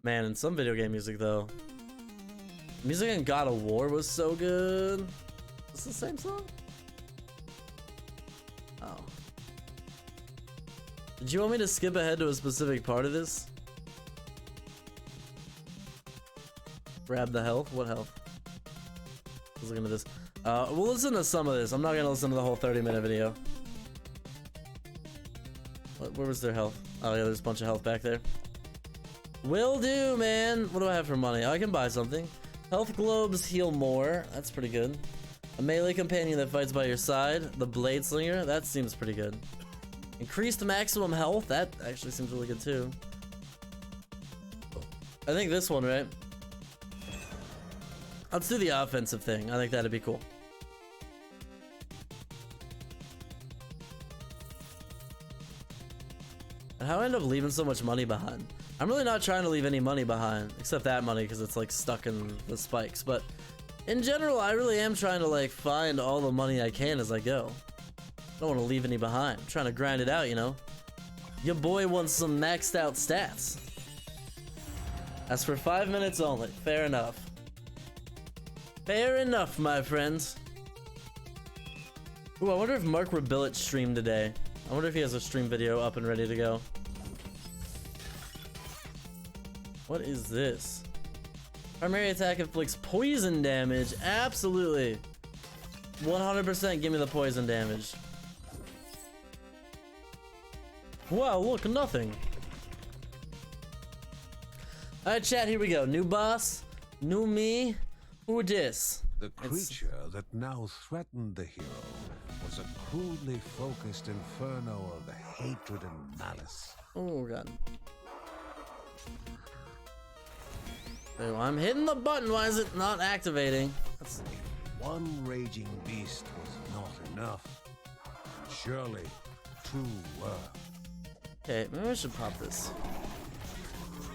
Man, in some video game music though, music in God of War was so good. Is this the same song? Oh. Did you want me to skip ahead to a specific part of this? Grab the health? What health? Let's look into this. We'll listen to some of this. I'm not gonna listen to the whole 30-minute video. Where was their health? Oh yeah, there's a bunch of health back there. Will do, man. What do I have for money? Oh, I can buy something. Health globes heal more. That's pretty good. A melee companion that fights by your side. The blade slinger. That seems pretty good. Increased maximum health. That actually seems really good too. I think this one, right? Let's do the offensive thing. I think that'd be cool. And how I end up leaving so much money behind? I'm really not trying to leave any money behind, except that money because it's like stuck in the spikes. But in general, I really am trying to like find all the money I can as I go. I don't want to leave any behind. I'm trying to grind it out, you know? Your boy wants some maxed out stats. That's for 5 minutes only. Fair enough. Fair enough, my friends. Ooh, I wonder if Mark Rebillet streamed today. I wonder if he has a stream video up and ready to go. What is this? Primary attack inflicts poison damage. Absolutely. 100% give me the poison damage. Wow, look, nothing. Alright, chat, here we go. New boss, new me. Who dis? The creature that now threatened the hero was a crudely focused inferno of hatred and malice. Oh god. Oh, I'm hitting the button. Why is it not activating? That's... One raging beast was not enough. Surely two were. Okay, maybe I should pop this.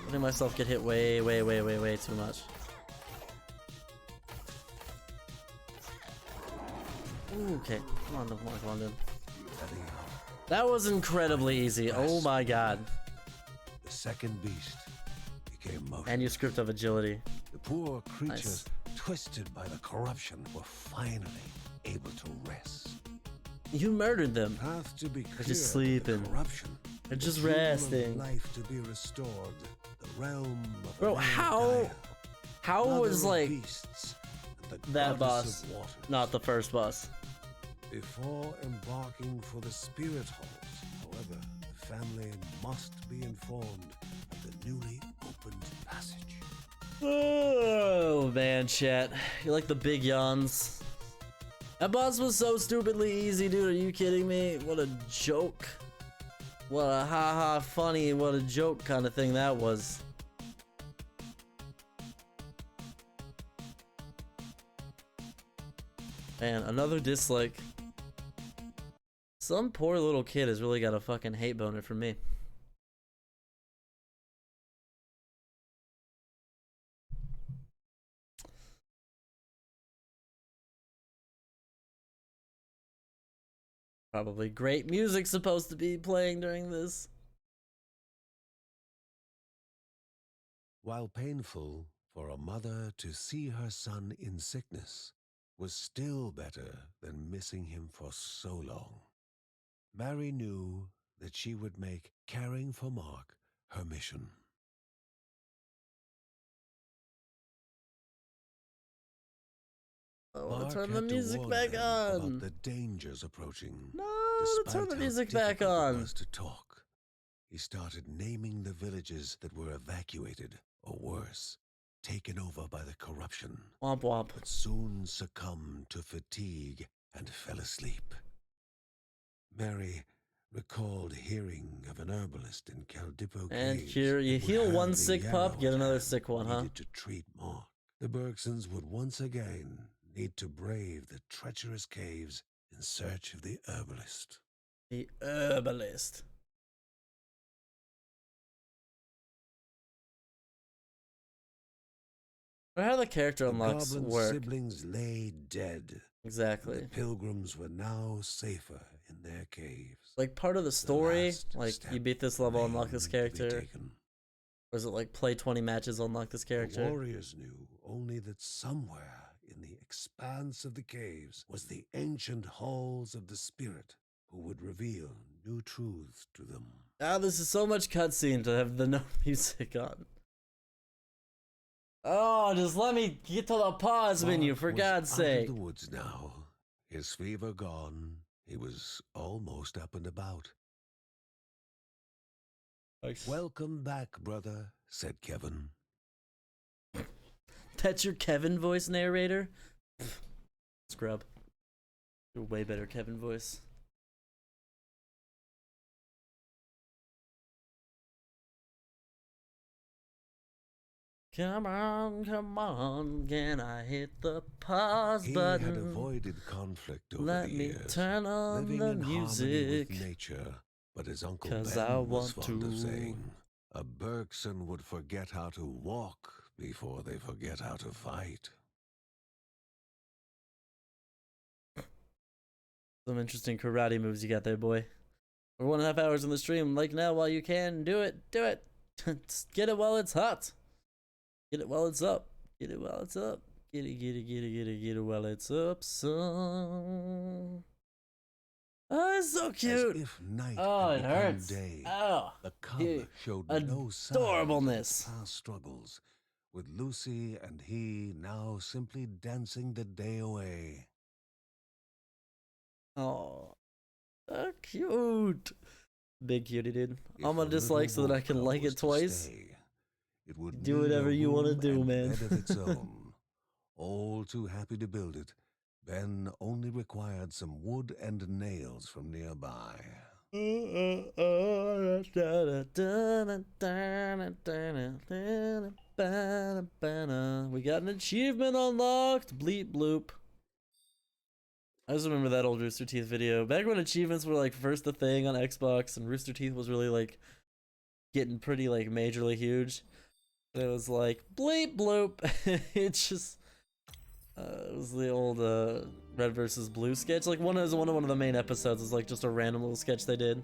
Letting myself get hit way too much. Ooh, okay, come on, come on, dude. That was incredibly easy. Oh my god. The second beast became motionless. Manuscript of agility. The poor creatures, Nice. twisted by the corruption, were finally able to rest. You murdered them. Path to be clear. just sleeping. The corruption. They're the just kingdom of resting. Life to be restored. The realm of Bro, how Mother was of like beasts, and the that goddess boss of waters. not the first boss? Before embarking for the spirit halls, however, the family must be informed of the newly opened passage. Oh man, chat. You like the big yawns? That boss was so stupidly easy, dude. Are you kidding me? What a joke. What a haha funny, what a joke kind of thing that was. Man, another dislike. Some poor little kid has really got a fucking hate boner for me. Probably great music supposed to be playing during this. While painful for a mother to see her son in sickness was still better than missing him for so long, Mary knew that she would make caring for Mark her mission. I want Mark to turn the had to music warn back them on. about the dangers approaching. No, let's turn Despite the how music back difficult it on. was to talk, he started naming the villages that were evacuated, or worse, taken over by the corruption, Womp womp. but soon succumbed to fatigue and fell asleep. Mary recalled hearing of an herbalist in Caldipo And Caves here you that would heal have one the sick yarrow pup, get at another hand sick one, huh? needed to treat Mark. The Bergsons would once again need to brave the treacherous caves in search of the herbalist. The herbalist. Or how the character The unlocks goblin work. siblings lay dead. Exactly. The pilgrims were now safer in their caves. Like part of the story, last like step you beat this level, unlock this remained to be character. taken. Or is it like play 20 matches, unlock this The character? warriors knew only that somewhere in the expanse of the caves was the ancient halls of the spirit who would reveal new truths to them. Ah, this is so much cutscene to have the no music on. Oh, just let me get to the pause menu, Mark for was God's out sake. of the woods now. His fever gone, he was almost up and about. Nice. Welcome back, brother, said Kevin. That's your Kevin voice, narrator? Scrub. You're way better Kevin voice. Come on, can I hit the pause button? He had avoided conflict over Let the me years, turn on living the in harmony music. with nature. But his Uncle 'Cause Ben I was want fond of to. saying, a Bergson would forget how to walk before they forget how to fight. Some interesting karate moves you got there, boy. We're 1.5 hours in the stream. Like now while you can. Do it. Do it. Just get it while it's hot. Get it while it's up. Get it while it's up. Get it, get it, get it, get it, get it while it's up, son. Oh, it's so cute. As if night Oh, had it become hurts. day, Oh, the cub dude. showed no signs of Adorableness. past struggles, with Lucy and he now simply dancing the day away. Oh, so cute. Big cutie, dude. If I'm gonna the dislike little so that I wolf can cub like was it to twice. stay, it would Do need whatever a you want to room do, and man. bed of its own. All too happy to build it, Ben only required some wood and nails from nearby. We got an achievement unlocked. Bleep bloop. I just remember that old Rooster Teeth video. Back when achievements were like first a thing on Xbox and Rooster Teeth was really like getting pretty like majorly huge. And it was like bleep bloop. It was the old Red versus Blue sketch. Like one of the main episodes is like just a random little sketch they did.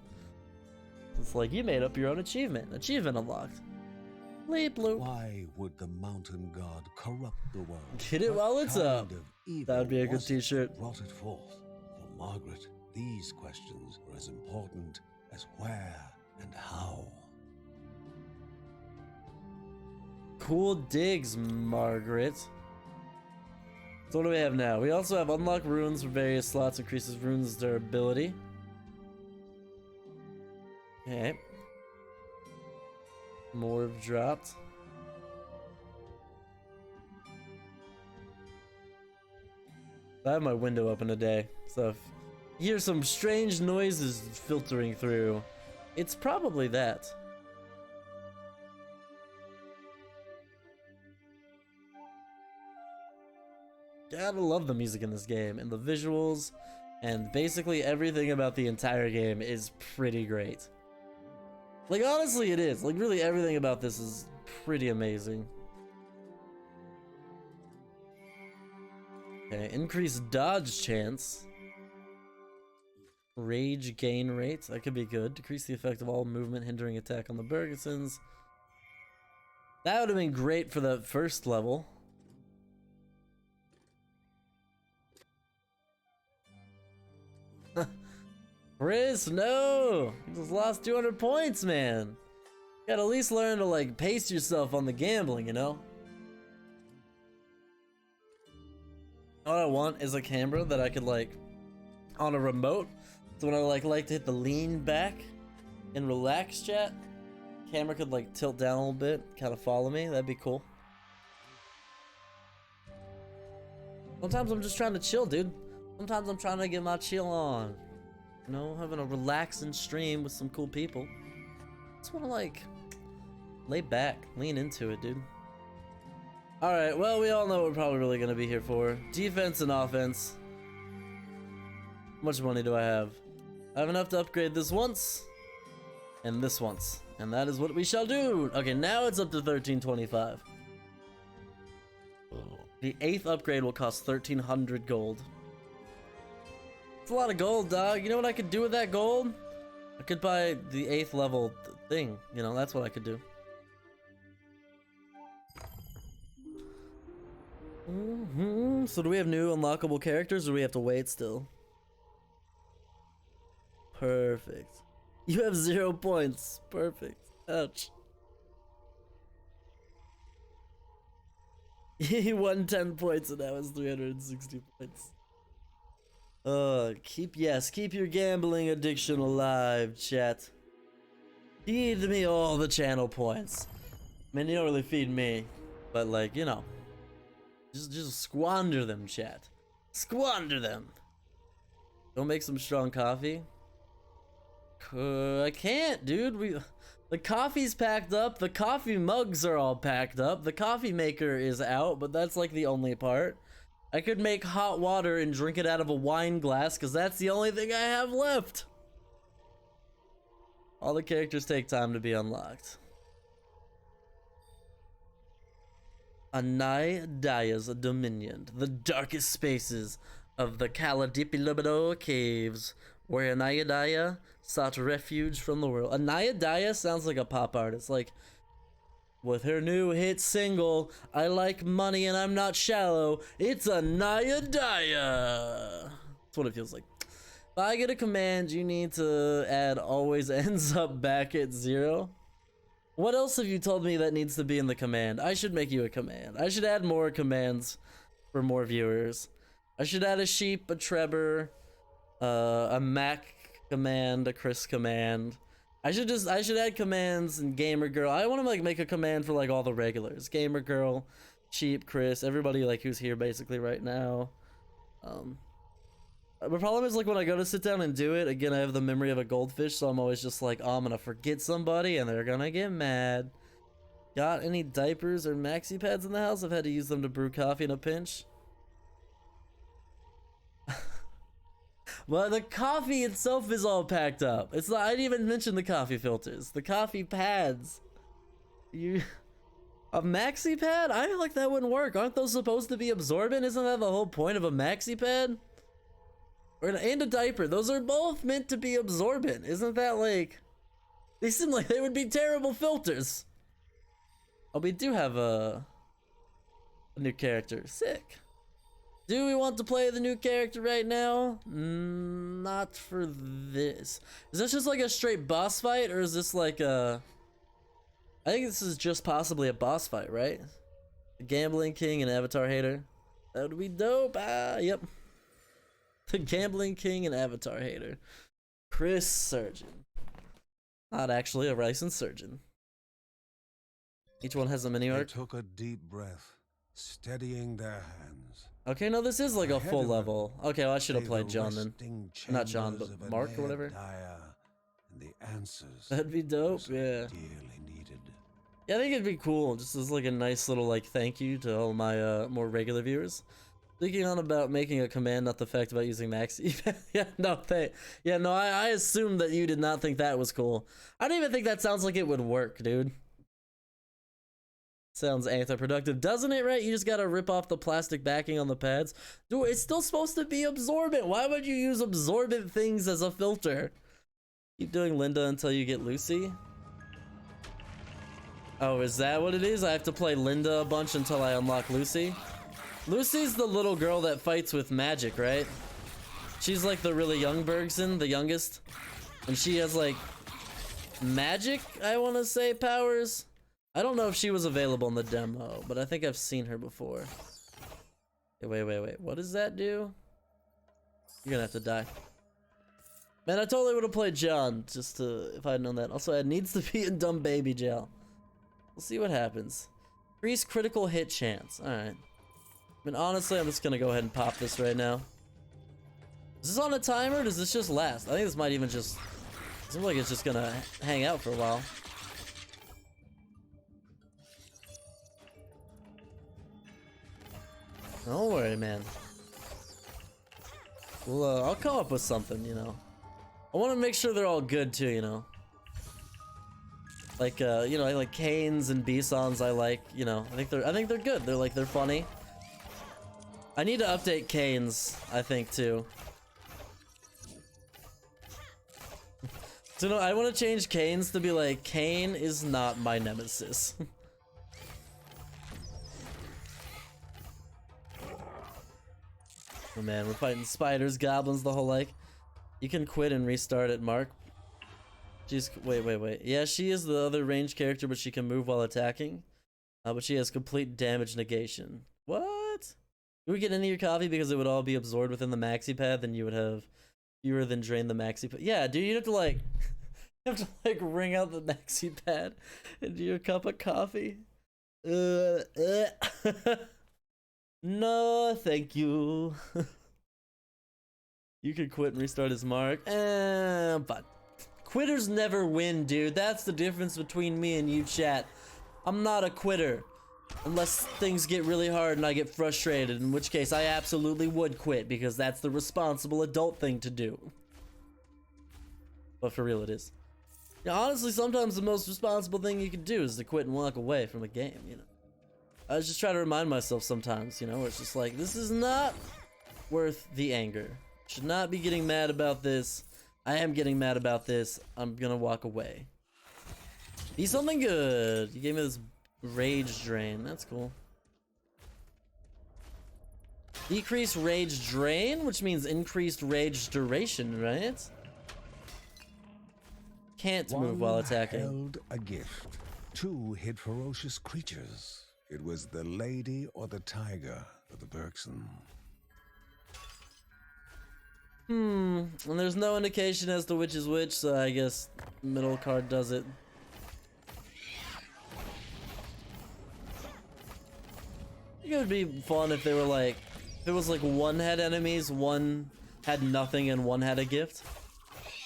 It's like you made up your own achievement. Achievement unlocked. Bleep bloop. Why would the mountain god corrupt the world? Get it What while it's kind up. of evil That'd be a good was it that t-shirt. brought it forth? For Margaret, these questions were as important as where and how. Cool digs, Margaret. So what do we have now? We also have unlock runes for various slots, increases runes durability. Okay. More have dropped. I have my window open today, so if you hear some strange noises filtering through, it's probably that. Gotta love the music in this game, and the visuals, and basically everything about the entire game is pretty great. Like, honestly, it is. Like, really, everything about this is pretty amazing. Okay, increased dodge chance. Rage gain rate. That could be good. Decrease the effect of all movement hindering attack on the Bergesons. That would have been great for the first level. Chris, no! You just lost 200 points, man. You gotta at least learn to, like, pace yourself on the gambling, you know? What I want is a camera that I could, like, on a remote. So when I, like to hit the lean back and relax chat, camera could, like, tilt down a little bit, kind of follow me. That'd be cool. Sometimes I'm just trying to chill, dude. Sometimes I'm trying to get my chill on. You know, having a relaxing stream with some cool people. Just wanna like lay back, lean into it, dude. Alright, well, we all know what we're probably really gonna be here for. Defense and offense. How much money do I have? I have enough to upgrade this once, and this once. And that is what we shall do! Okay, now it's up to 1325. The 8th upgrade will cost 1300 gold. It's a lot of gold, dog. You know what I could do with that gold? I could buy the 8th level thing. You know, that's what I could do. So do we have new unlockable characters, or do we have to wait still? Perfect. You have 0 points. Perfect. Ouch. He won 10 points and now it's 360 points. Keep your gambling addiction alive, chat. Feed me all the channel points. I mean, you don't really feed me, but like, you know, just squander them, chat. Squander them. Don't make some strong coffee. I can't, dude. The coffee's packed up. The coffee mugs are all packed up. The coffee maker is out, but that's like the only part. I could make hot water and drink it out of a wine glass because that's the only thing I have left. All the characters take time to be unlocked. Anaidaya's dominion, the darkest spaces of the Kaladipilobido caves, where Anaidaya sought refuge from the world. Anaidaya sounds like a pop artist, like with her new hit single, I Like Money and I'm Not Shallow, it's Anaidaya. That's what it feels like. If I get a command, you need to add always ends up back at 0. What else have you told me that needs to be in the command? I should make you a command. I should add more commands for more viewers. I should add a sheep, a Trevor, a Mac command, a Chris command. I should add commands and Gamer Girl. I want to like make a command for like all the regulars. Gamer Girl, Sheep, Chris, everybody like who's here basically right now. The problem is, like, when I go to sit down and do it, again, I have the memory of a goldfish, so I'm always just like, oh, I'm gonna forget somebody, and they're gonna get mad. Got any diapers or maxi pads in the house? I've had to use them to brew coffee in a pinch. Well, the coffee itself is all packed up. It's not, I didn't even mention the coffee filters. The coffee pads. A maxi pad? I feel like that wouldn't work. Aren't those supposed to be absorbent? Isn't that the whole point of a maxi pad? And a diaper. Those are both meant to be absorbent. Isn't that like... They seem like they would be terrible filters. Oh, we do have a new character. Sick. Do we want to play the new character right now? Not for this. Is this just like a straight boss fight? Or is this like a... I think this is just possibly a boss fight, right? The Gambling King and Avatar Hater. That would be dope. Yep. The Gambling King and Avatar Hater. Chris Surgeon. Not actually a licensed surgeon. Each one has a mini arc. They took a deep breath, steadying their hands. Okay, no, this is like a full level. Okay, well, I should have Lay played the John then. Not John, but chambers of Mark or whatever. Anaidaya, and the answers That'd be dope, so yeah. dearly needed. Yeah, I think it'd be cool. Just as like a nice little like thank you to all my more regular viewers. Speaking on about making a command, not the fact about using maxi. I assumed that you did not think that was cool. I don't even think that sounds like it would work, dude. Sounds anti-productive, doesn't it, right? You just gotta rip off the plastic backing on the pads. Dude, it's still supposed to be absorbent. Why would you use absorbent things as a filter? Keep doing Linda until you get Lucy. Oh, is that what it is? I have to play Linda a bunch until I unlock Lucy? Lucy's the little girl that fights with magic, right? She's like the really young Bergson, the youngest. And she has like magic, I want to say, powers. I don't know if she was available in the demo, but I think I've seen her before. Wait. What does that do? You're gonna have to die. Man, I totally would have played John just to, if I had known that. Also, it needs to be in dumb baby jail. We'll see what happens. Increase critical hit chance. Alright. I mean, honestly, I'm just gonna go ahead and pop this right now. Is this on a timer or does this just last? I think this might even just... seems like it's just gonna hang out for a while. Don't worry, man. Well, I'll come up with something, you know. I want to make sure they're all good too, you know. Like, you know, like Canes and Bisons. I like, you know. I think they're good. They're funny. I need to update Canes, I think, too. So no, I want to change Canes to be like, Kane is not my nemesis. Oh man, we're fighting spiders, goblins, the whole like. You can quit and restart it, Mark. She's wait. Yeah, she is the other range character, but she can move while attacking. But she has complete damage negation. What? You would get any of your coffee because it would all be absorbed within the maxi pad, then you would have fewer than drain the maxi pad. Yeah, dude, you'd have to like have to like wring out the maxi pad into your cup of coffee. No, thank you. You could quit and restart his mark. But quitters never win, dude. That's the difference between me and you, chat. I'm not a quitter. Unless things get really hard and I get frustrated, in which case I absolutely would quit because that's the responsible adult thing to do. But for real, it is. Yeah, honestly, sometimes the most responsible thing you can do is to quit and walk away from a game, you know? I just try to remind myself sometimes, you know, it's just like, this is not worth the anger. Should not be getting mad about this. I am getting mad about this. I'm gonna walk away. Be something good. You gave me this rage drain. That's cool. Decreased rage drain, which means increased rage duration, right? Can't move while attacking. One held a gift. Two hid ferocious creatures. It was the lady or the tiger for the Bergson. And there's no indication as to which is which, so I guess middle card does it. I think it would be fun if they were like, if it was like one had enemies, one had nothing, and one had a gift.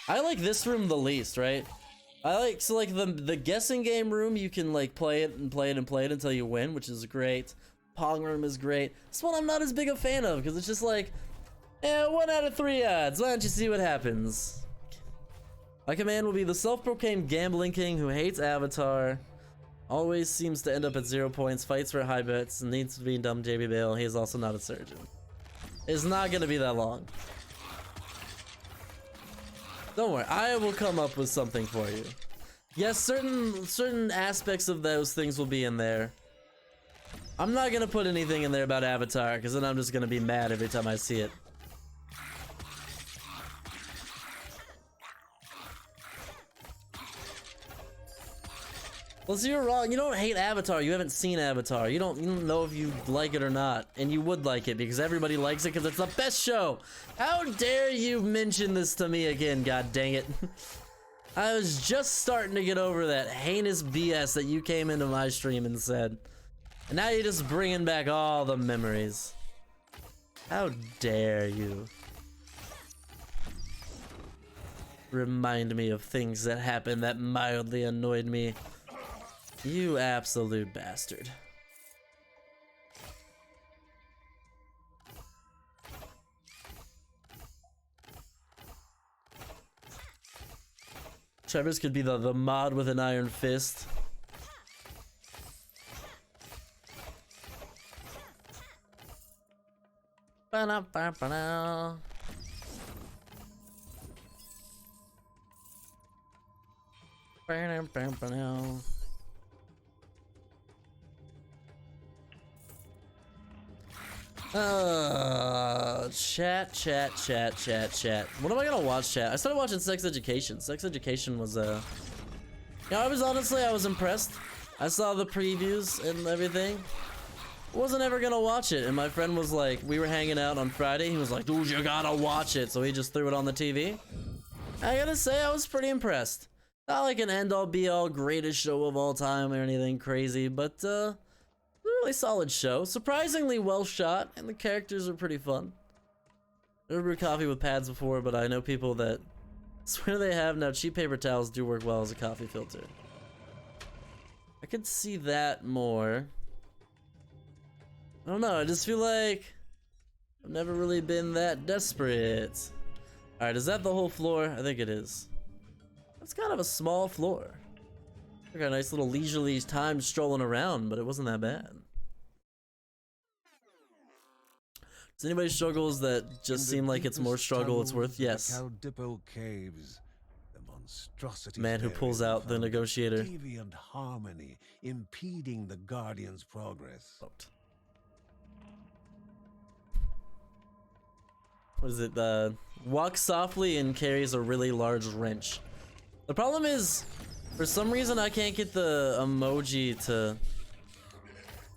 I like this room the least, right? I like, so like the guessing game room, you can like play it and play it and play it until you win, which is great. Pong room is great. This one I'm not as big a fan of, because it's just like, 1 out of 3 odds. Why don't you see what happens? My command will be the self-proclaimed gambling king who hates Avatar, always seems to end up at 0 points, fights for high bets, and needs to be dumb JB Bale. He is also not a surgeon. It's not gonna be that long. Don't worry, I will come up with something for you. Yes, certain aspects of those things will be in there. I'm not gonna put anything in there about Avatar, because then I'm just gonna be mad every time I see it. Well, so you're wrong. You don't hate Avatar. You haven't seen Avatar. You don't know if you like it or not. And you would like it because everybody likes it because it's the best show. How dare you mention this to me again, god dang it. I was just starting to get over that heinous BS that you came into my stream and said. And now you're just bringing back all the memories. How dare you. Remind me of things that happened that mildly annoyed me. You absolute bastard. Trevor's could be the mod with an iron fist. Ba-da-ba-ba-da. Ba-da-ba-ba-da. Chat. What am I gonna watch, chat? I started watching Sex Education. Sex Education was, you know, I was impressed. I saw the previews and everything. Wasn't ever gonna watch it, and my friend was like, we were hanging out on Friday, he was like, dude, you gotta watch it, so he just threw it on the TV. I gotta say, I was pretty impressed. Not like an end-all be-all greatest show of all time or anything crazy, but, really solid show. Surprisingly well shot, and the characters are pretty fun. Never brewed coffee with pads before, but I know people that swear they have. Now, cheap paper towels do work well as a coffee filter. I could see that more. I don't know, I just feel like I've never really been that desperate. Alright, is that the whole floor? I think it is. That's kind of a small floor. I got a nice little leisurely time strolling around, but it wasn't that bad. Does anybody struggles that just seem like it's more struggle it's worth? Yes. Caves, the monstrosity Man who pulls out the negotiator. Deviant harmony impeding the Guardian's progress. What is it? Walks softly and carries a really large wrench. The problem is, for some reason, I can't get the emoji to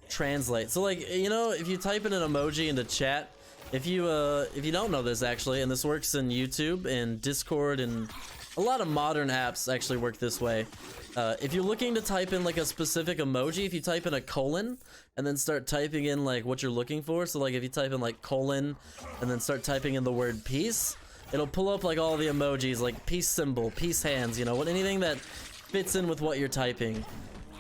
translate. So, like, you know, if you type in an emoji into chat, if you don't know this actually, and this works in YouTube and Discord and A lot of modern apps actually work this way. If you're looking to type in like a specific emoji, if you type in a colon and then start typing in like what you're looking for, so like if you type in like colon and then start typing in the word peace, it'll pull up like all the emojis, like peace symbol, peace hands, you know, anything that fits in with what you're typing.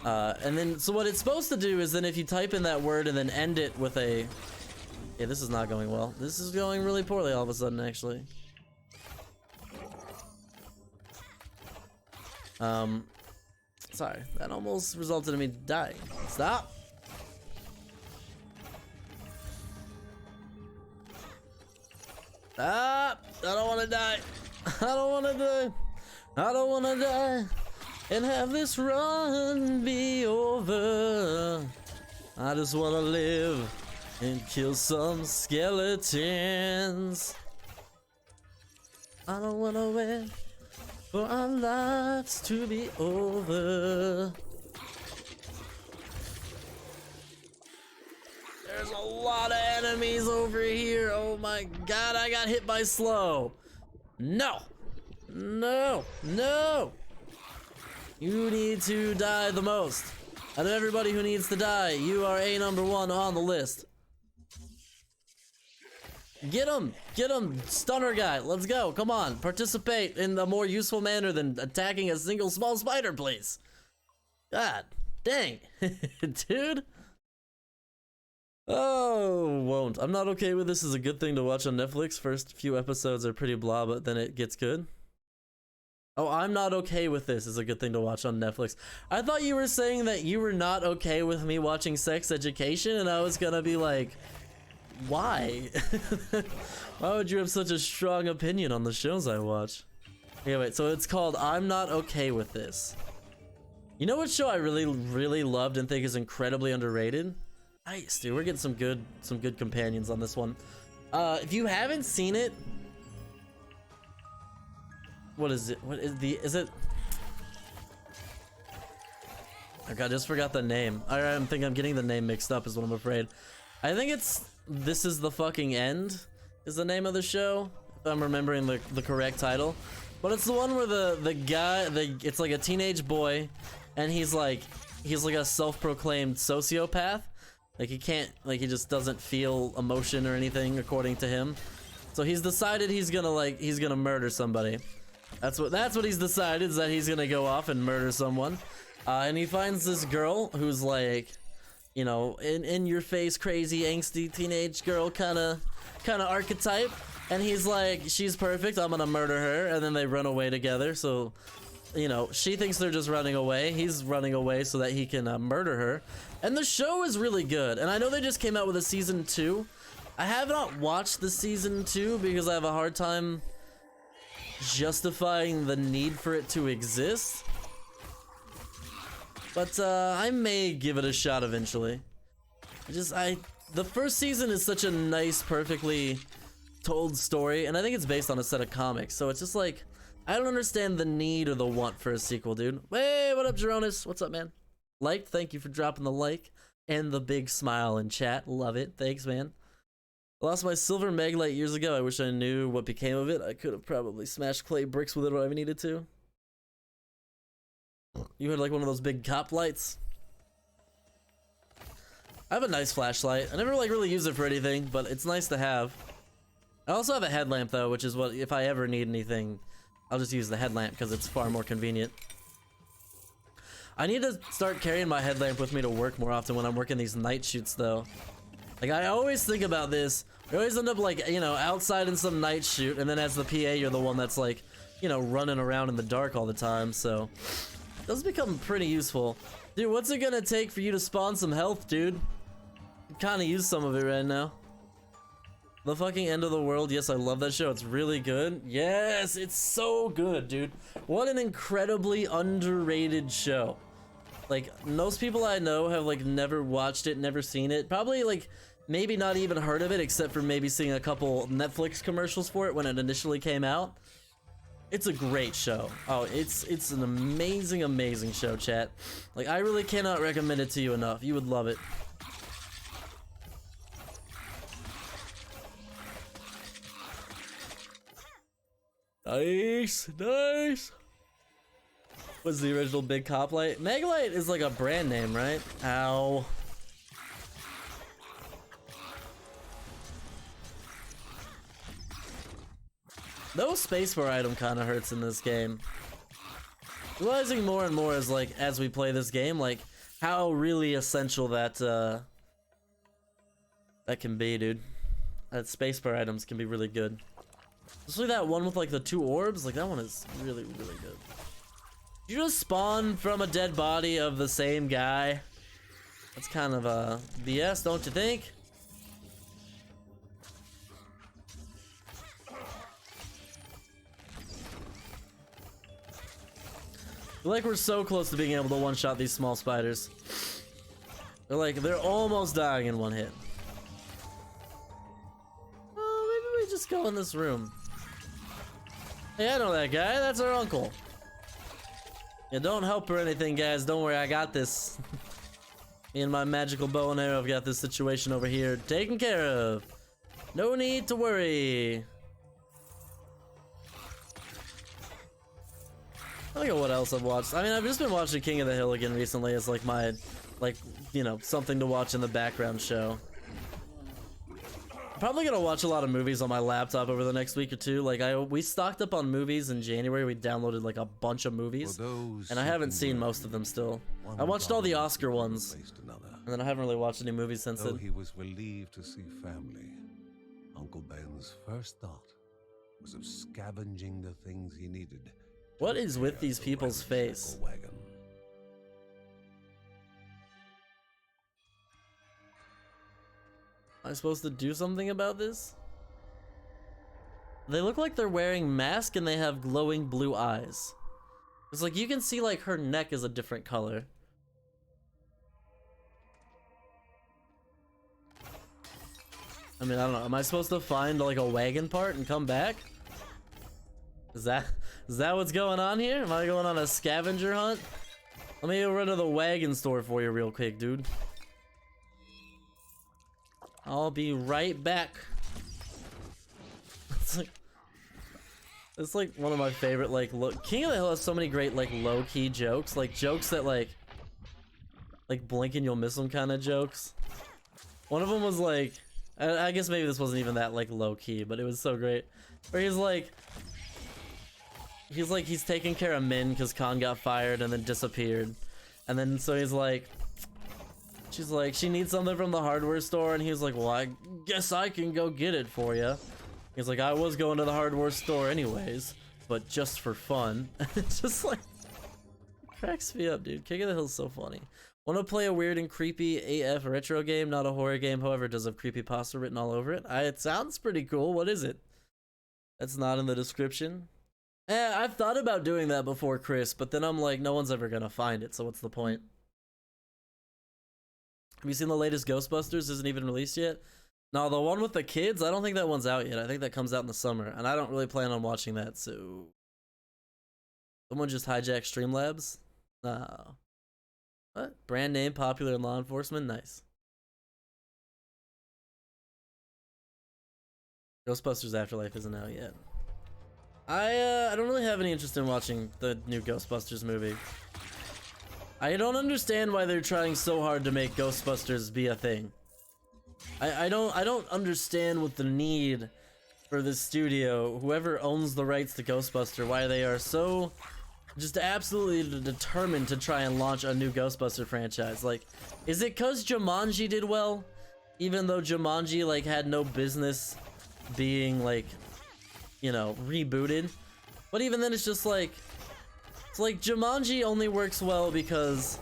And then, so what it's supposed to do is then if you type in that word and then end it with a... Yeah, this is not going well. This is going really poorly all of a sudden, actually. Sorry, that almost resulted in me dying. Stop! Stop! I don't want to die. I don't want to die. I don't want to die. And have this run be over. I just want to live and kill some skeletons. I don't want to wait for our lives to be over. There's a lot of enemies over here. Oh my god, I got hit by slow. No! No! No! You need to die the most. Out of everybody who needs to die, you are a number one on the list. Get him! Get him! Stunner guy, let's go. Come on, participate in a more useful manner than attacking a single small spider, please. God dang. Dude. Oh, won't. I'm not okay with this. Is a good thing to watch on Netflix. First few episodes are pretty blah, but then it gets good. Oh, I'm not okay with this is a good thing to watch on Netflix. I thought you were saying that you were not okay with me watching Sex Education, and I was gonna be like, why? Why would you have such a strong opinion on the shows I watch? Okay, wait, so it's called I'm Not Okay With This. You know what show I really, really loved and think is incredibly underrated? Nice, dude, we're getting some good companions on this one. If you haven't seen it, what is it? What is it? Oh god, I just forgot the name. I think I'm getting the name mixed up is what I'm afraid. I think it's This Is the Fucking End is the name of the show, if I'm remembering the correct title. But it's the one where the guy, it's like a teenage boy, and he's like a self-proclaimed sociopath. Like he just doesn't feel emotion or anything according to him. So he's decided he's gonna murder somebody. That's what he's decided, is that he's gonna go off and murder someone. And he finds this girl who's like, you know, in your face, crazy, angsty teenage girl kind of archetype. And he's like, she's perfect, I'm gonna murder her. And then they run away together. So, you know, she thinks they're just running away. He's running away so that he can murder her. And the show is really good. And I know they just came out with a season 2. I have not watched the season 2 because I have a hard time justifying the need for it to exist. But I may give it a shot eventually. The first season is such a nice, perfectly told story, and I think it's based on a set of comics, so it's just like, I don't understand the need or the want for a sequel, dude. Hey, what up, Jeronis? What's up, man? Liked, thank you for dropping the like and the big smile in chat. Love it. Thanks, man. I lost my silver Megalite years ago. I wish I knew what became of it. I could have probably smashed clay bricks with it if I needed to. You had like one of those big cop lights. I have a nice flashlight. I never like really use it for anything, but it's nice to have. I also have a headlamp though, which is what, if I ever need anything, I'll just use the headlamp because it's far more convenient. I need to start carrying my headlamp with me to work more often when I'm working these night shoots though. Like, I always think about this. We always end up like, you know, outside in some night shoot, and then as the PA, you're the one that's like, you know, running around in the dark all the time, so it does become pretty useful. Dude, what's it gonna take for you to spawn some health, dude? Kinda use some of it right now. The fucking End of the World, yes, I love that show. It's really good. Yes, it's so good, dude. What an incredibly underrated show. Like, most people I know have like never watched it, never seen it. Probably like maybe not even heard of it, except for maybe seeing a couple Netflix commercials for it when it initially came out. It's a great show. Oh, it's an amazing, amazing show, chat. Like, I really cannot recommend it to you enough. You would love it. Nice, nice. What's the original big cop light? Megalite is like a brand name, right? Ow. No spacebar item kind of hurts in this game. Realizing more and more as we play this game, like how really essential that that can be, dude. That spacebar items can be really good. Especially that one with like the 2 orbs, like that one is really, really good. You just spawn from a dead body of the same guy. That's kind of BS, don't you think? I feel like we're so close to being able to one-shot these small spiders. They're almost dying in 1 hit. Oh, maybe we just go in this room. Hey, I know that guy. That's our uncle. Yeah, don't help or anything, guys. Don't worry, I got this. Me and my magical bow and arrow have got this situation over here taken care of. No need to worry. I don't know what else I've watched. I mean, I've just been watching King of the Hill again recently as like my, you know, something to watch in the background show. I'm probably gonna watch a lot of movies on my laptop over the next week or two. Like we stocked up on movies in January. We downloaded like a bunch of movies, and I haven't seen most of them still. I watched all the Oscar ones, and then I haven't really watched any movies since then. He was relieved to see family. Uncle Ben's first thought was of scavenging the things he needed. What is with these people's face? Wagon. Am I supposed to do something about this? They look like they're wearing masks and they have glowing blue eyes. It's like you can see like her neck is a different color. I mean, I don't know. Am I supposed to find like a wagon part and come back? Is that what's going on here? Am I going on a scavenger hunt? Let me go run to the wagon store for you real quick, dude. I'll be right back. It's like one of my favorite King of the Hill has so many great like low-key jokes, like jokes that like blink and you'll miss them kind of jokes. One of them was like, I guess maybe this wasn't even that like low-key, but it was so great. Where he's taking care of Min because Khan got fired and then disappeared, and then so he's like. She's like, she needs something from the hardware store, and he's like, well, I guess I can go get it for you. He's like, I was going to the hardware store anyways, but just for fun. It's just like, cracks me up, dude. King of the Hill's so funny. Want to play a weird and creepy AF retro game, not a horror game, however, it does have creepypasta written all over it. It sounds pretty cool. What is it? That's not in the description. I've thought about doing that before, Chris, but then I'm like, no one's ever gonna find it, so what's the point? Have you seen the latest Ghostbusters? Isn't even released yet? No, the one with the kids, I don't think that one's out yet. I think that comes out in the summer, and I don't really plan on watching that, so... Someone just hijacked Streamlabs? No. What? Brand name, popular in law enforcement? Nice. Ghostbusters Afterlife isn't out yet. I don't really have any interest in watching the new Ghostbusters movie. I don't understand why they're trying so hard to make Ghostbusters be a thing. I don't understand what the need for this studio, whoever owns the rights to Ghostbuster, why they are so just absolutely determined to try and launch a new Ghostbuster franchise. Like, is it cause Jumanji did well? Even though Jumanji like had no business being like, you know, rebooted. But even then it's just like, it's like Jumanji only works well because,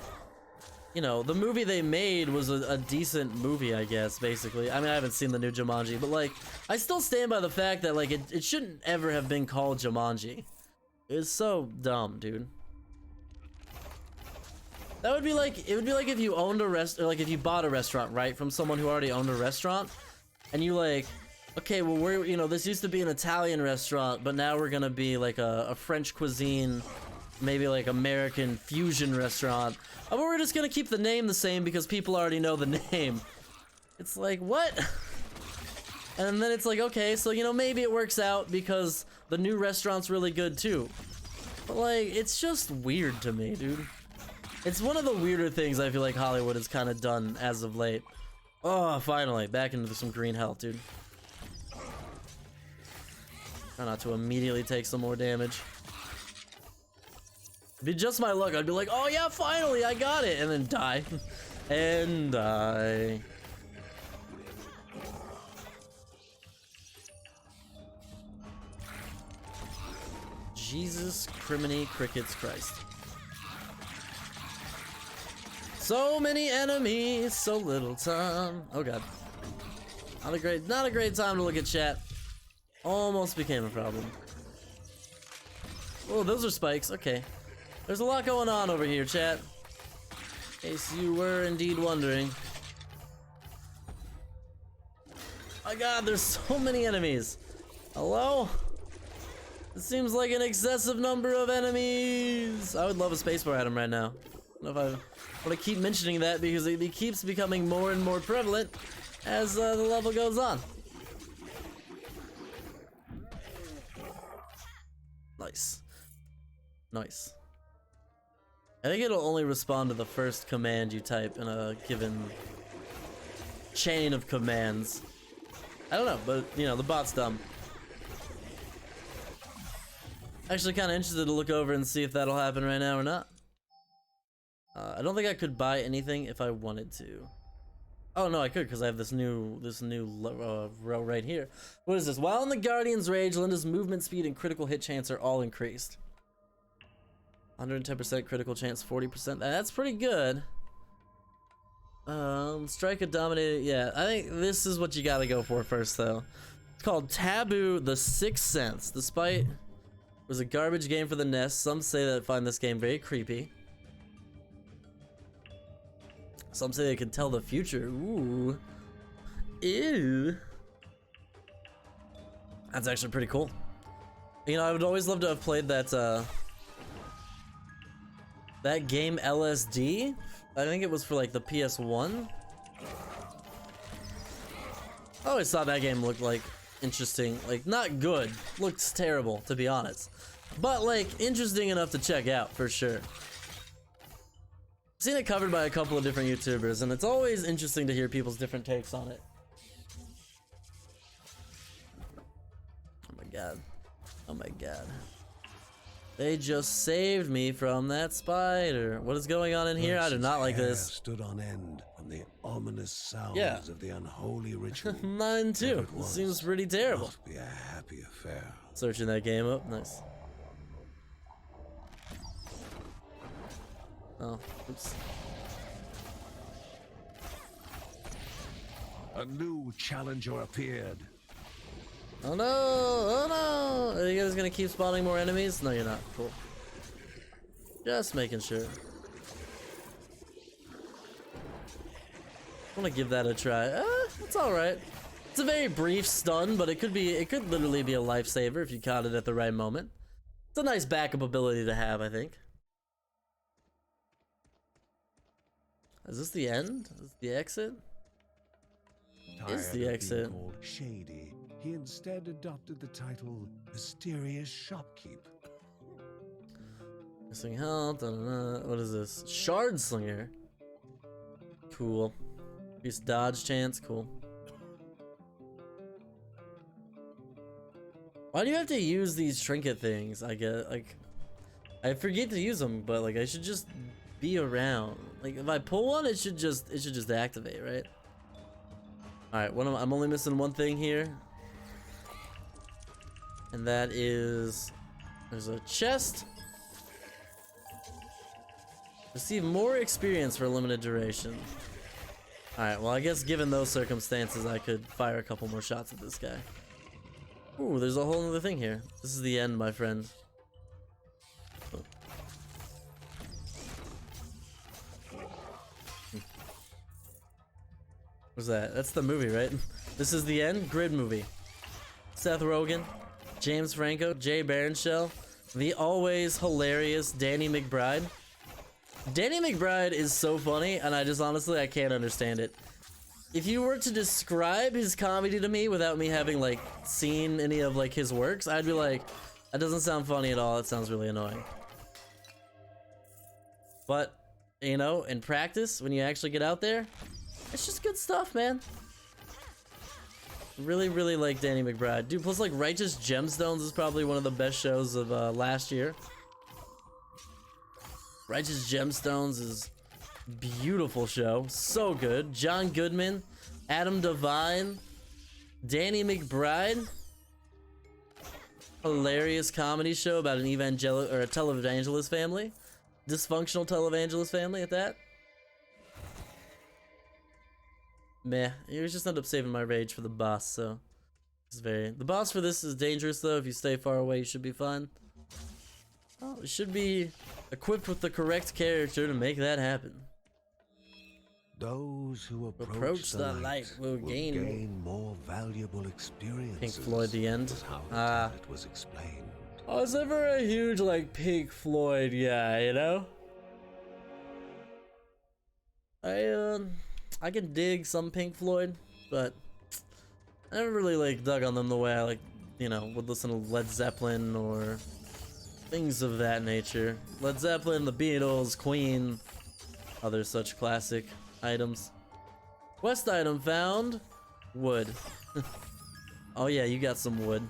you know, the movie they made was a decent movie, I guess, basically. I mean, I haven't seen the new Jumanji, but like, I still stand by the fact that like it shouldn't ever have been called Jumanji. It's so dumb, dude. That would be like, it would be like if you owned a like if you bought a restaurant, right, from someone who already owned a restaurant, and you like, okay, well, we're, you know, this used to be an Italian restaurant, but now we're gonna be like a French cuisine, maybe like American fusion restaurant. Oh, but we're just gonna keep the name the same because people already know the name. It's like, what? And then it's like, okay, so you know, maybe it works out because the new restaurant's really good too. But like, it's just weird to me, dude. It's one of the weirder things I feel like Hollywood has kind of done as of late. Oh, finally, back into some green health, dude. Try not to immediately take some more damage. If it's just my luck, I'd be like, oh yeah, finally, I got it, and then die. And die. Jesus criminy crickets Christ. So many enemies, so little time. Oh god. Not a great time to look at chat. Almost became a problem. Oh, those are spikes. Okay. There's a lot going on over here, chat. In case you were indeed wondering. My god, there's so many enemies. Hello? It seems like an excessive number of enemies. I would love a spacebar at him right now. I don't know if I want to keep mentioning that because it keeps becoming more and more prevalent as the level goes on. Nice. Nice. I think it'll only respond to the first command you type in a given chain of commands. I don't know, but you know, the bot's dumb. Actually kind of interested to look over and see if that'll happen right now or not. I don't think I could buy anything if I wanted to. Oh no, I could because I have this new row right here. What is this? While in the Guardian's Rage, Linda's movement speed and critical hit chance are all increased. 110% critical chance, 40%. That's pretty good. Strike a dominated. Yeah, I think this is what you gotta go for first though. It's called Taboo: The Sixth Sense. Despite it was a garbage game for the NES, some say that find this game very creepy. Some say they can tell the future. Ooh. Ew. That's actually pretty cool. You know, I would always love to have played that that game LSD. I think it was for like the PS1. I always thought that game looked like interesting. Like, not good. Looked terrible, to be honest. But like, interesting enough to check out, for sure. I've seen it covered by a couple of different YouTubers, and it's always interesting to hear people's different takes on it. Oh my god. Oh my god. They just saved me from that spider. What is going on in here? I do not like this. Stood on end from the ominous sounds of the unholy ritual. Mine too. This seems pretty terrible. Must be a happy affair. Searching that game up. Nice. Oh, oops. A new challenger appeared. Oh no! Oh no! Are you guys gonna keep spawning more enemies? No, you're not. Cool. Just making sure. I want to give that a try. It's all right. It's a very brief stun, but it could literally be a lifesaver if you caught it at the right moment. It's a nice backup ability to have, I think. Is this the end? Is this the exit? Is the exit? Called Shady, he instead adopted the title Mysterious Shopkeep. Missing health. What is this? Shard Slinger. Cool. Use dodge chance. Cool. Why do you have to use these trinket things? I get like, I forget to use them, but like I should just be around. Like if I pull one, it should just activate, right? All right, I'm only missing one thing here, and that is there's a chest. Receive more experience for a limited duration. All right, well I guess given those circumstances, I could fire a couple more shots at this guy. Ooh, there's a whole other thing here. This is the end, my friend. What's that? That's the movie, right? This is the end? Grid movie. Seth Rogen, James Franco, Jay Baruchel, the always hilarious Danny McBride. Danny McBride is so funny, and I just honestly, I can't understand it. if you were to describe his comedy to me without me having like seen any of like his works, I'd be like, that doesn't sound funny at all. It sounds really annoying. But, you know, in practice, when you actually get out there, it's just good stuff, man. Really, really like Danny McBride. Dude, plus like Righteous Gemstones is probably one of the best shows of last year. Righteous Gemstones is beautiful show. So good. John Goodman, Adam Devine, Danny McBride. Hilarious comedy show about an evangelical or a televangelist family. Dysfunctional televangelist family at that. Meh. You just end up saving my rage for the boss, so it's very. The boss for this is dangerous though. If you stay far away, you should be fine. Oh, you should be equipped with the correct character to make that happen. Those who approach the light will gain more valuable experiences. Pink Floyd, the end. It was explained. I was never a huge like Pink Floyd guy, you know. I can dig some Pink Floyd, but I never really like dug on them the way I like, you know, would listen to Led Zeppelin or things of that nature. Led Zeppelin, the Beatles, Queen, other such classic items. Quest item found. Wood. Oh yeah, you got some wood.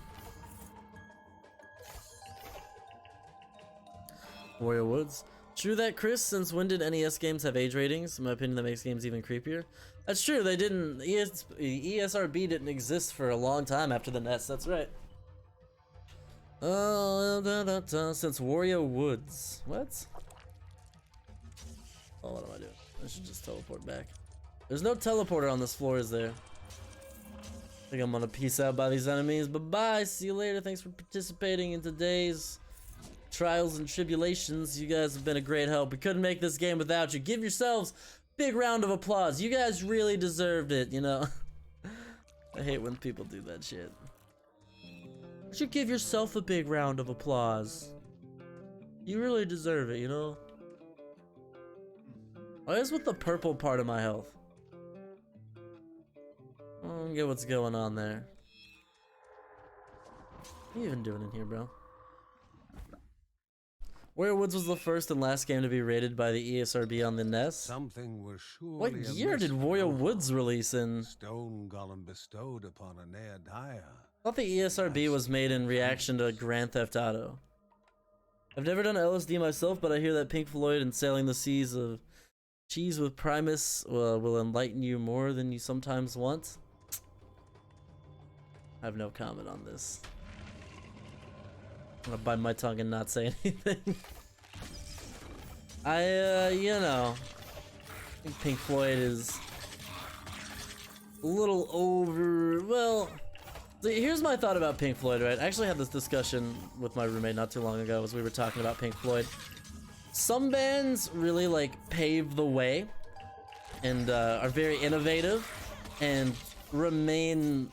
Warrior Woods. True that, Chris. Since when did NES games have age ratings? In my opinion, that makes games even creepier. That's true. They didn't. ESRB didn't exist for a long time after the NES. That's right. Since Wario Woods. What? Oh, what am I doing? I should just teleport back. There's no teleporter on this floor, is there? I think I'm gonna peace out by these enemies. Bye-bye. See you later. Thanks for participating in today's trials and tribulations. You guys have been a great help. We couldn't make this game without you. Give yourselves a big round of applause. You guys really deserved it, you know. I hate when people do that shit. You should give yourself a big round of applause. You really deserve it, you know. What is with the purple part of my health? I don't get what's going on there. What are you even doing in here, bro? Warrior Woods was the first and last game to be rated by the ESRB on the NES. Something was surely What year did Warrior Woods release in? Stone Golem bestowed upon a ne'er I thought the ESRB was made in reaction to Grand Theft Auto. I've never done LSD myself, but I hear that Pink Floyd and Sailing the Seas of Cheese with Primus will enlighten you more than you sometimes want. I have no comment on this. I'm gonna bite my tongue and not say anything. You know, I think Pink Floyd is a little over. Well, here's my thought about Pink Floyd, right? I actually had this discussion with my roommate not too long ago as we were talking about Pink Floyd. Some bands really like pave the way and are very innovative and remain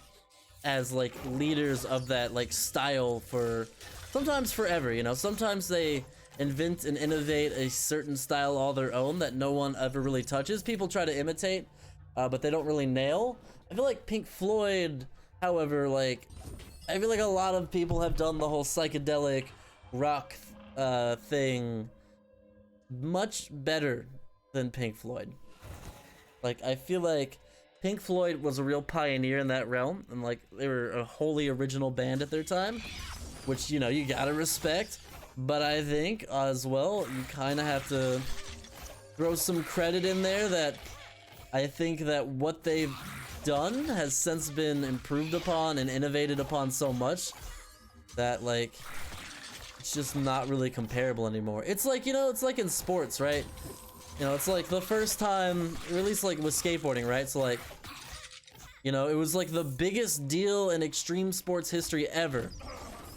as like leaders of that like style for sometimes forever, you know. Sometimes they invent and innovate a certain style all their own that no one ever really touches. People try to imitate, but they don't really nail. I feel like Pink Floyd, however, like I feel like a lot of people have done the whole psychedelic rock thing much better than Pink Floyd. Like I feel like Pink Floyd was a real pioneer in that realm, and like they were a wholly original band at their time, which, you know, you gotta respect. But I think as well you kind of have to throw some credit in there that I think that what they've done has since been improved upon and innovated upon so much that like it's just not really comparable anymore. It's like, you know, it's like in sports, right? You know, it's like the first time, or at least like with skateboarding, right? So like, you know, it was like the biggest deal in extreme sports history ever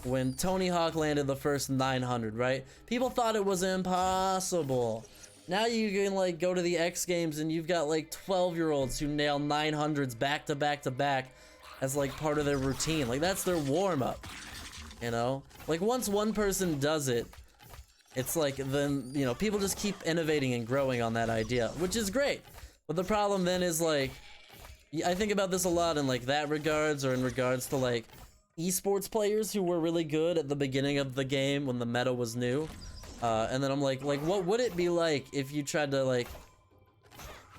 when Tony Hawk landed the first 900, right? People thought it was impossible. Now you can like go to the X Games and you've got like 12-year-olds who nail 900s back to back to back as like part of their routine. Like that's their warm-up, you know? Like once one person does it, it's like then, you know, people just keep innovating and growing on that idea, which is great. But the problem then is like, I think about this a lot in like that regards, or in regards to like esports players who were really good at the beginning of the game when the meta was new. And then I'm like what would it be like if you tried to like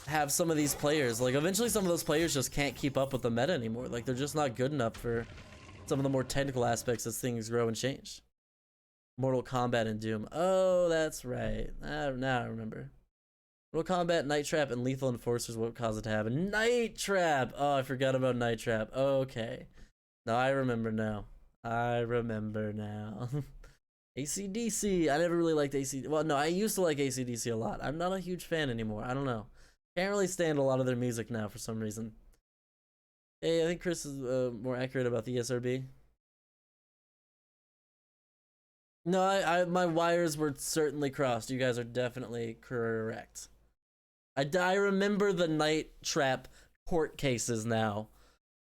have some of these players, like eventually some of those players just can't keep up with the meta anymore. Like they're just not good enough for some of the more technical aspects as things grow and change. Mortal Kombat and Doom. Oh, that's right. Now I remember. Mortal Kombat, Night Trap, and Lethal Enforcers what caused it to happen. Night Trap! Oh, I forgot about Night Trap. Okay. No, I remember now. I remember now. AC/DC. I never really liked AC. Well, no, I used to like AC/DC a lot. I'm not a huge fan anymore. I don't know. Can't really stand a lot of their music now for some reason. Hey, I think Chris is more accurate about the ESRB. No, my wires were certainly crossed. You guys are definitely correct. I remember the Night Trap court cases now.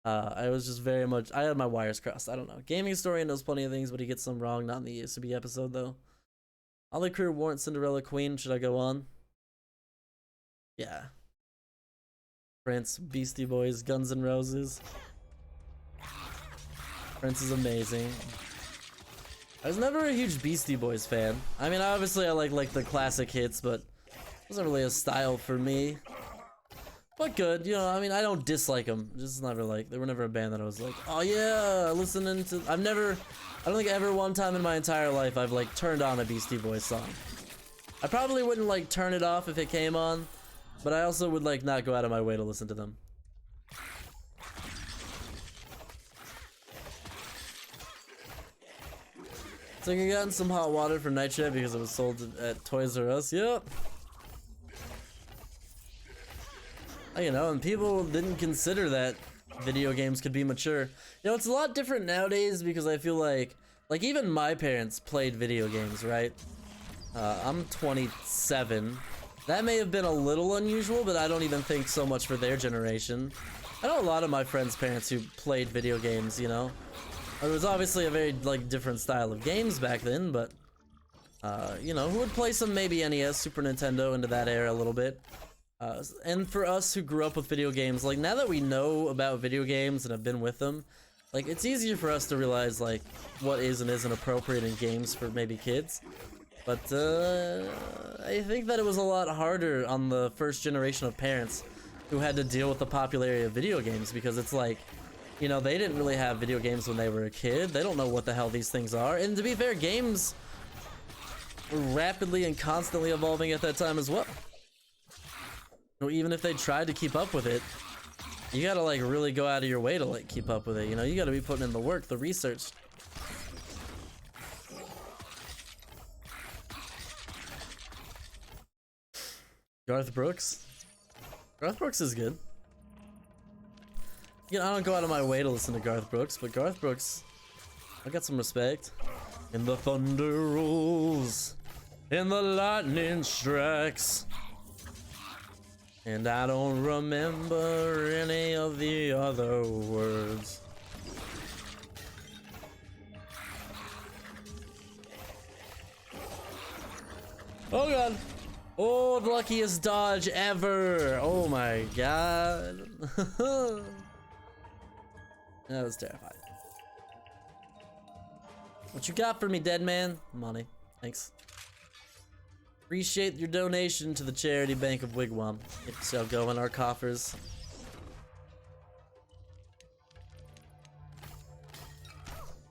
I was just very much, I had my wires crossed. I don't know. Gaming historian knows plenty of things, but he gets some wrong. Not in the ESRB episode though. Ollie Crew warrant Cinderella Queen. Should I go on? Yeah. Prince, Beastie Boys, Guns N' Roses. Prince is amazing. I was never a huge Beastie Boys fan. I mean, obviously I like the classic hits, but it wasn't really a style for me. But good, you know, I mean, I don't dislike them. Just never like, they were never a band that I was like, oh yeah, listening to, I don't think ever one time in my entire life I've like turned on a Beastie Boys song. I probably wouldn't like turn it off if it came on, but I also would like not go out of my way to listen to them. So you gotten some hot water for Night Trap because it was sold at Toys R Us. Yep. You know, and people didn't consider that video games could be mature. You know, it's a lot different nowadays because I feel like even my parents played video games, right? I'm 27. That may have been a little unusual, but I don't even think so much for their generation. I know a lot of my friends' parents who played video games, you know? It was obviously a very, like, different style of games back then, but, you know, who would play some maybe NES, Super Nintendo into that era a little bit? And for us who grew up with video games, like, now that we know about video games and have been with them, like, it's easier for us to realize, like, what is and isn't appropriate in games for maybe kids. But, I think that it was a lot harder on the first generation of parents who had to deal with the popularity of video games, because it's like, you know, they didn't really have video games when they were a kid. They don't know what the hell these things are. And to be fair, games were rapidly and constantly evolving at that time as well. So even if they tried to keep up with it, you gotta like really go out of your way to like keep up with it. You know, you gotta be putting in the work, the research. Garth Brooks? Garth Brooks is good. You know, I don't go out of my way to listen to Garth Brooks, but Garth Brooks, I got some respect. And the thunder rolls, and the lightning strikes, and I don't remember any of the other words. Oh god. Oh, the luckiest dodge ever. Oh my god. That was terrifying. What you got for me, dead man? Money. Thanks. Appreciate your donation to the charity bank of Wigwam. It shall go in our coffers.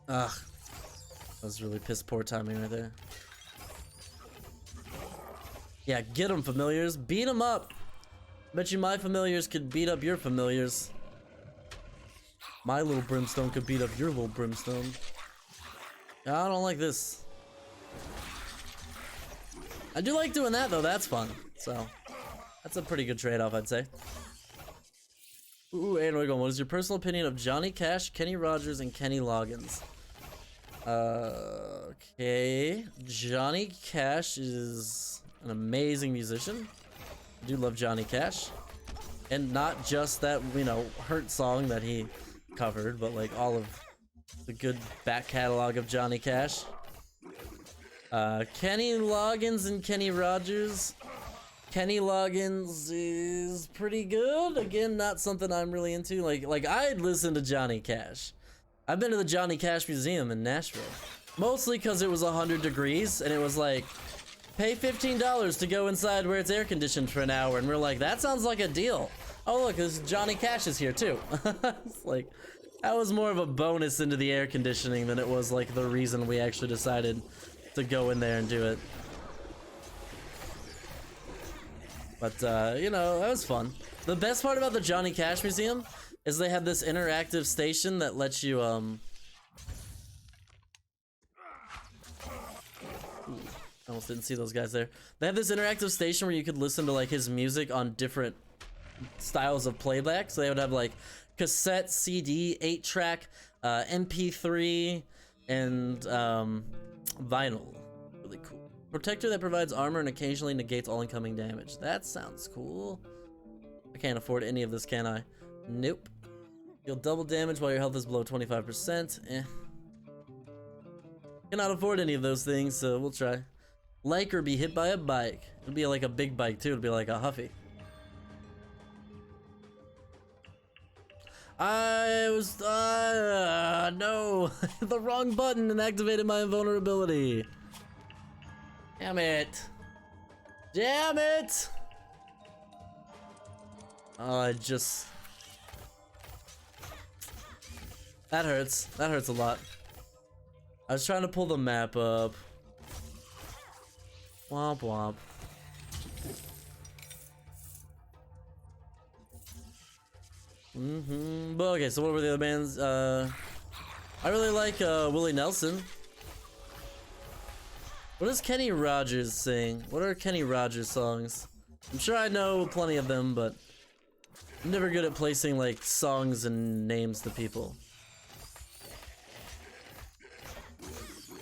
Ugh. That was really piss poor timing right there. Yeah, get 'em, familiars. Beat 'em up. Bet you my familiars could beat up your familiars. My little brimstone could beat up your little brimstone. I don't like this. I do like doing that though, that's fun. So, that's a pretty good trade-off, I'd say. Ooh, and we're going, what is your personal opinion of Johnny Cash, Kenny Rogers, and Kenny Loggins? Okay. Johnny Cash is an amazing musician. I do love Johnny Cash. And not just that, you know, Hurt song that he covered, but like all of the good back catalog of Johnny Cash. Kenny Loggins and Kenny Rogers. Kenny Loggins is pretty good. Again, not something I'm really into. Like I'd listen to Johnny Cash. I've been to the Johnny Cash Museum in Nashville. Mostly because it was 100 degrees and it was like, pay $15 to go inside where it's air conditioned for an hour. And we're like, that sounds like a deal. Oh look, this Johnny Cash is here too. It's like, that was more of a bonus into the air conditioning than it was like the reason we actually decided to go in there and do it. But you know, that was fun. The best part about the Johnny Cash Museum is they have this interactive station that lets you almost didn't see those guys there. They have this interactive station where you could listen to like his music on different styles of playback. So they would have like cassette, CD, 8-track, MP3, and vinyl. Really cool. Protector that provides armor and occasionally negates all incoming damage. That sounds cool. I can't afford any of this, can I? Nope. You'll double damage while your health is below 25%. Eh. Cannot afford any of those things, so we'll try. Like or be hit by a bike. It'll be like a big bike too. It'll be like a Huffy. I was no, the wrong button and activated my invulnerability. Damn it! Damn it! Oh, I just that hurts. That hurts a lot. I was trying to pull the map up. Womp womp. But okay, so what were the other bands? I really like Willie Nelson. What does Kenny Rogers sing? What are Kenny Rogers songs? I'm sure I know plenty of them, but I'm never good at placing like songs and names to people.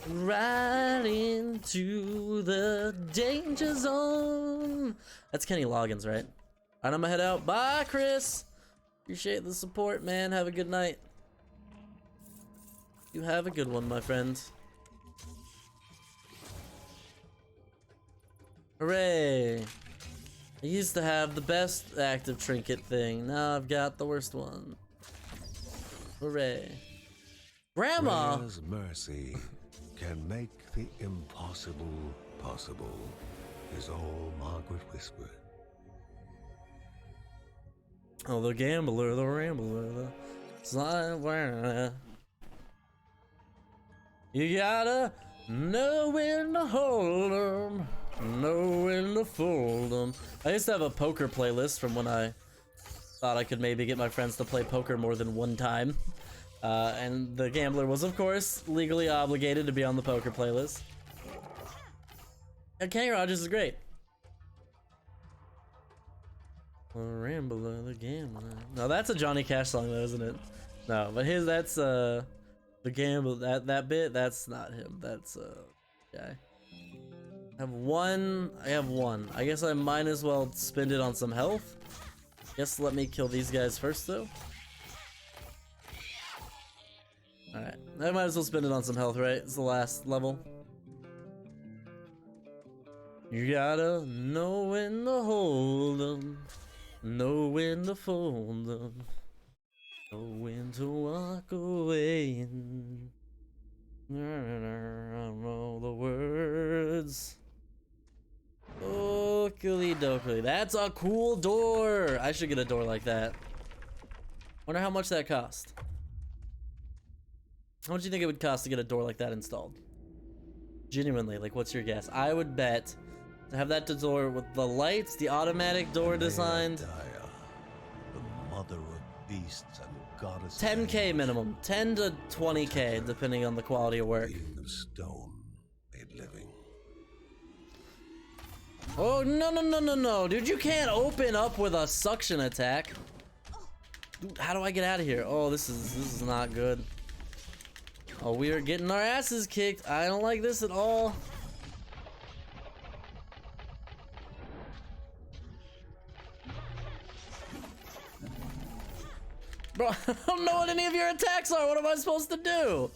Right into the danger zone. That's Kenny Loggins, right? Alright, I'm gonna head out. Bye, Chris. Appreciate the support, man. Have a good night. You have a good one, my friend. Hooray. I used to have the best active trinket thing. Now I've got the worst one. Hooray. Grandma! Rhea's mercy can make the impossible possible, is all Margaret whispered. Oh, the gambler, the rambler, the slime. You gotta know when to hold 'em, know when to fold 'em. I used to have a poker playlist from when I thought I could maybe get my friends to play poker more than one time. And the gambler was, of course, legally obligated to be on the poker playlist. And Kenny Rogers is great. The Rambler, the Gambler. No, that's a Johnny Cash song though, isn't it? No, but that's the gamble, that bit, that's not him. That's guy. I have one. I guess I might as well spend it on some health. Guess let me kill these guys first though. Alright, I might as well spend it on some health, right? It's the last level. You gotta know when to hold 'em, know when to fold 'em, know when to walk away and I don't know the words. Oakley dokley. That's a cool door. I should get a door like that. Wonder how much that cost. How much do you think it would cost to get a door like that installed? Genuinely, like, what's your guess? I would bet to have that door with the lights, the automatic door designed. The mother of beasts and goddess. 10K minimum, 10 to 20K, depending on the quality of work. Of stone made living. Oh no, dude! You can't open up with a suction attack. Dude, how do I get out of here? Oh, this is not good. Oh, we are getting our asses kicked. I don't like this at all. Bro, I don't know what any of your attacks are. What am I supposed to do?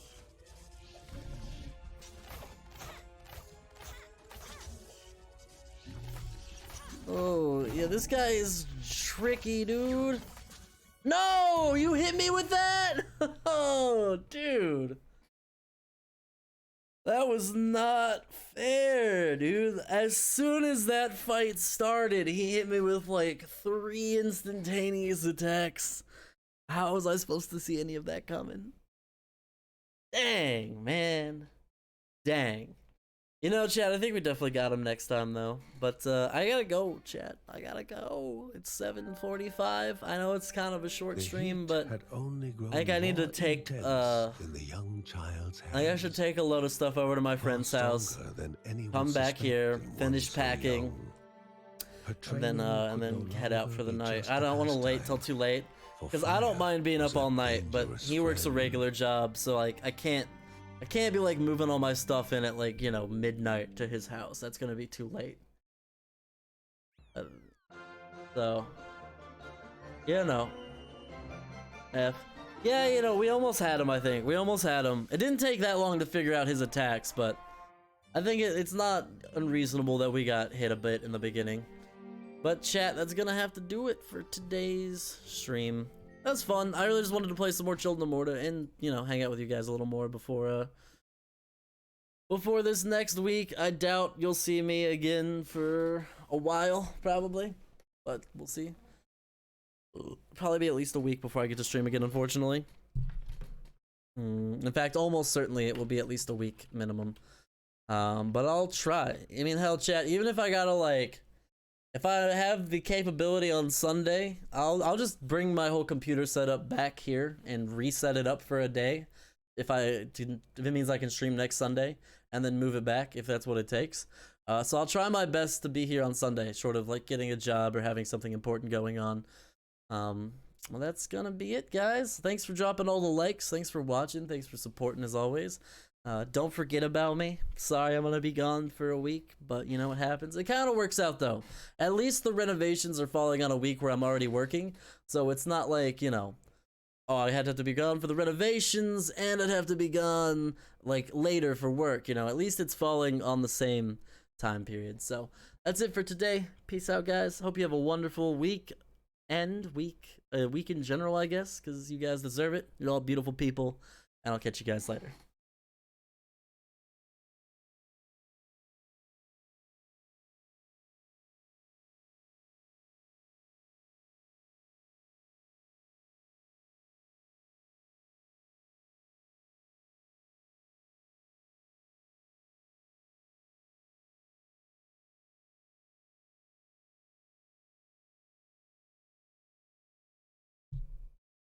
Oh, yeah, this guy is tricky, dude. No, you hit me with that? Oh, dude. That was not fair, dude. As soon as that fight started, he hit me with like 3 instantaneous attacks. How was I supposed to see any of that coming? Dang, man. Dang. You know, Chad, I think we definitely got him next time, though. But I gotta go, Chad. I gotta go. It's 7:45. I know it's kind of a short stream, but I think I need to take, in the young child's I think I should take a load of stuff over to my friend's house, come back here, finish packing, and then head out for the night. I don't want to wait till too late, because I don't mind being up all night, but he works a regular job, so like I can't be like moving all my stuff in at like, you know, midnight to his house. That's gonna be too late. So, you know, yeah, you know, we almost had him. I think we almost had him. It didn't take that long to figure out his attacks, but I think it's not unreasonable that we got hit a bit in the beginning. But chat, that's gonna have to do it for today's stream. That's fun. I really just wanted to play some more Children of Morta and, you know, hang out with you guys a little more before this next week. I doubt you'll see me again for a while, probably, but we'll see. It'll probably be at least a week before I get to stream again, unfortunately. In fact, almost certainly it will be at least a week minimum. But I'll try. I mean, hell, chat, even if I gotta, like, if I have the capability on Sunday, I'll just bring my whole computer setup back here and reset it up for a day. If it means I can stream next Sunday, and then move it back if that's what it takes. So I'll try my best to be here on Sunday, short of like getting a job or having something important going on. Well, that's gonna be it, guys. Thanks for dropping all the likes. Thanks for watching. Thanks for supporting as always. Don't forget about me. Sorry I'm gonna be gone for a week, but you know what happens. It kind of works out though. At least the renovations are falling on a week where I'm already working, so it's not like, you know, oh, I had to be gone for the renovations and I'd have to be gone like later for work. You know, at least it's falling on the same time period. So that's it for today. Peace out, guys. Hope you have a wonderful week and week in general, I guess, because you guys deserve it. You're all beautiful people, and I'll catch you guys later.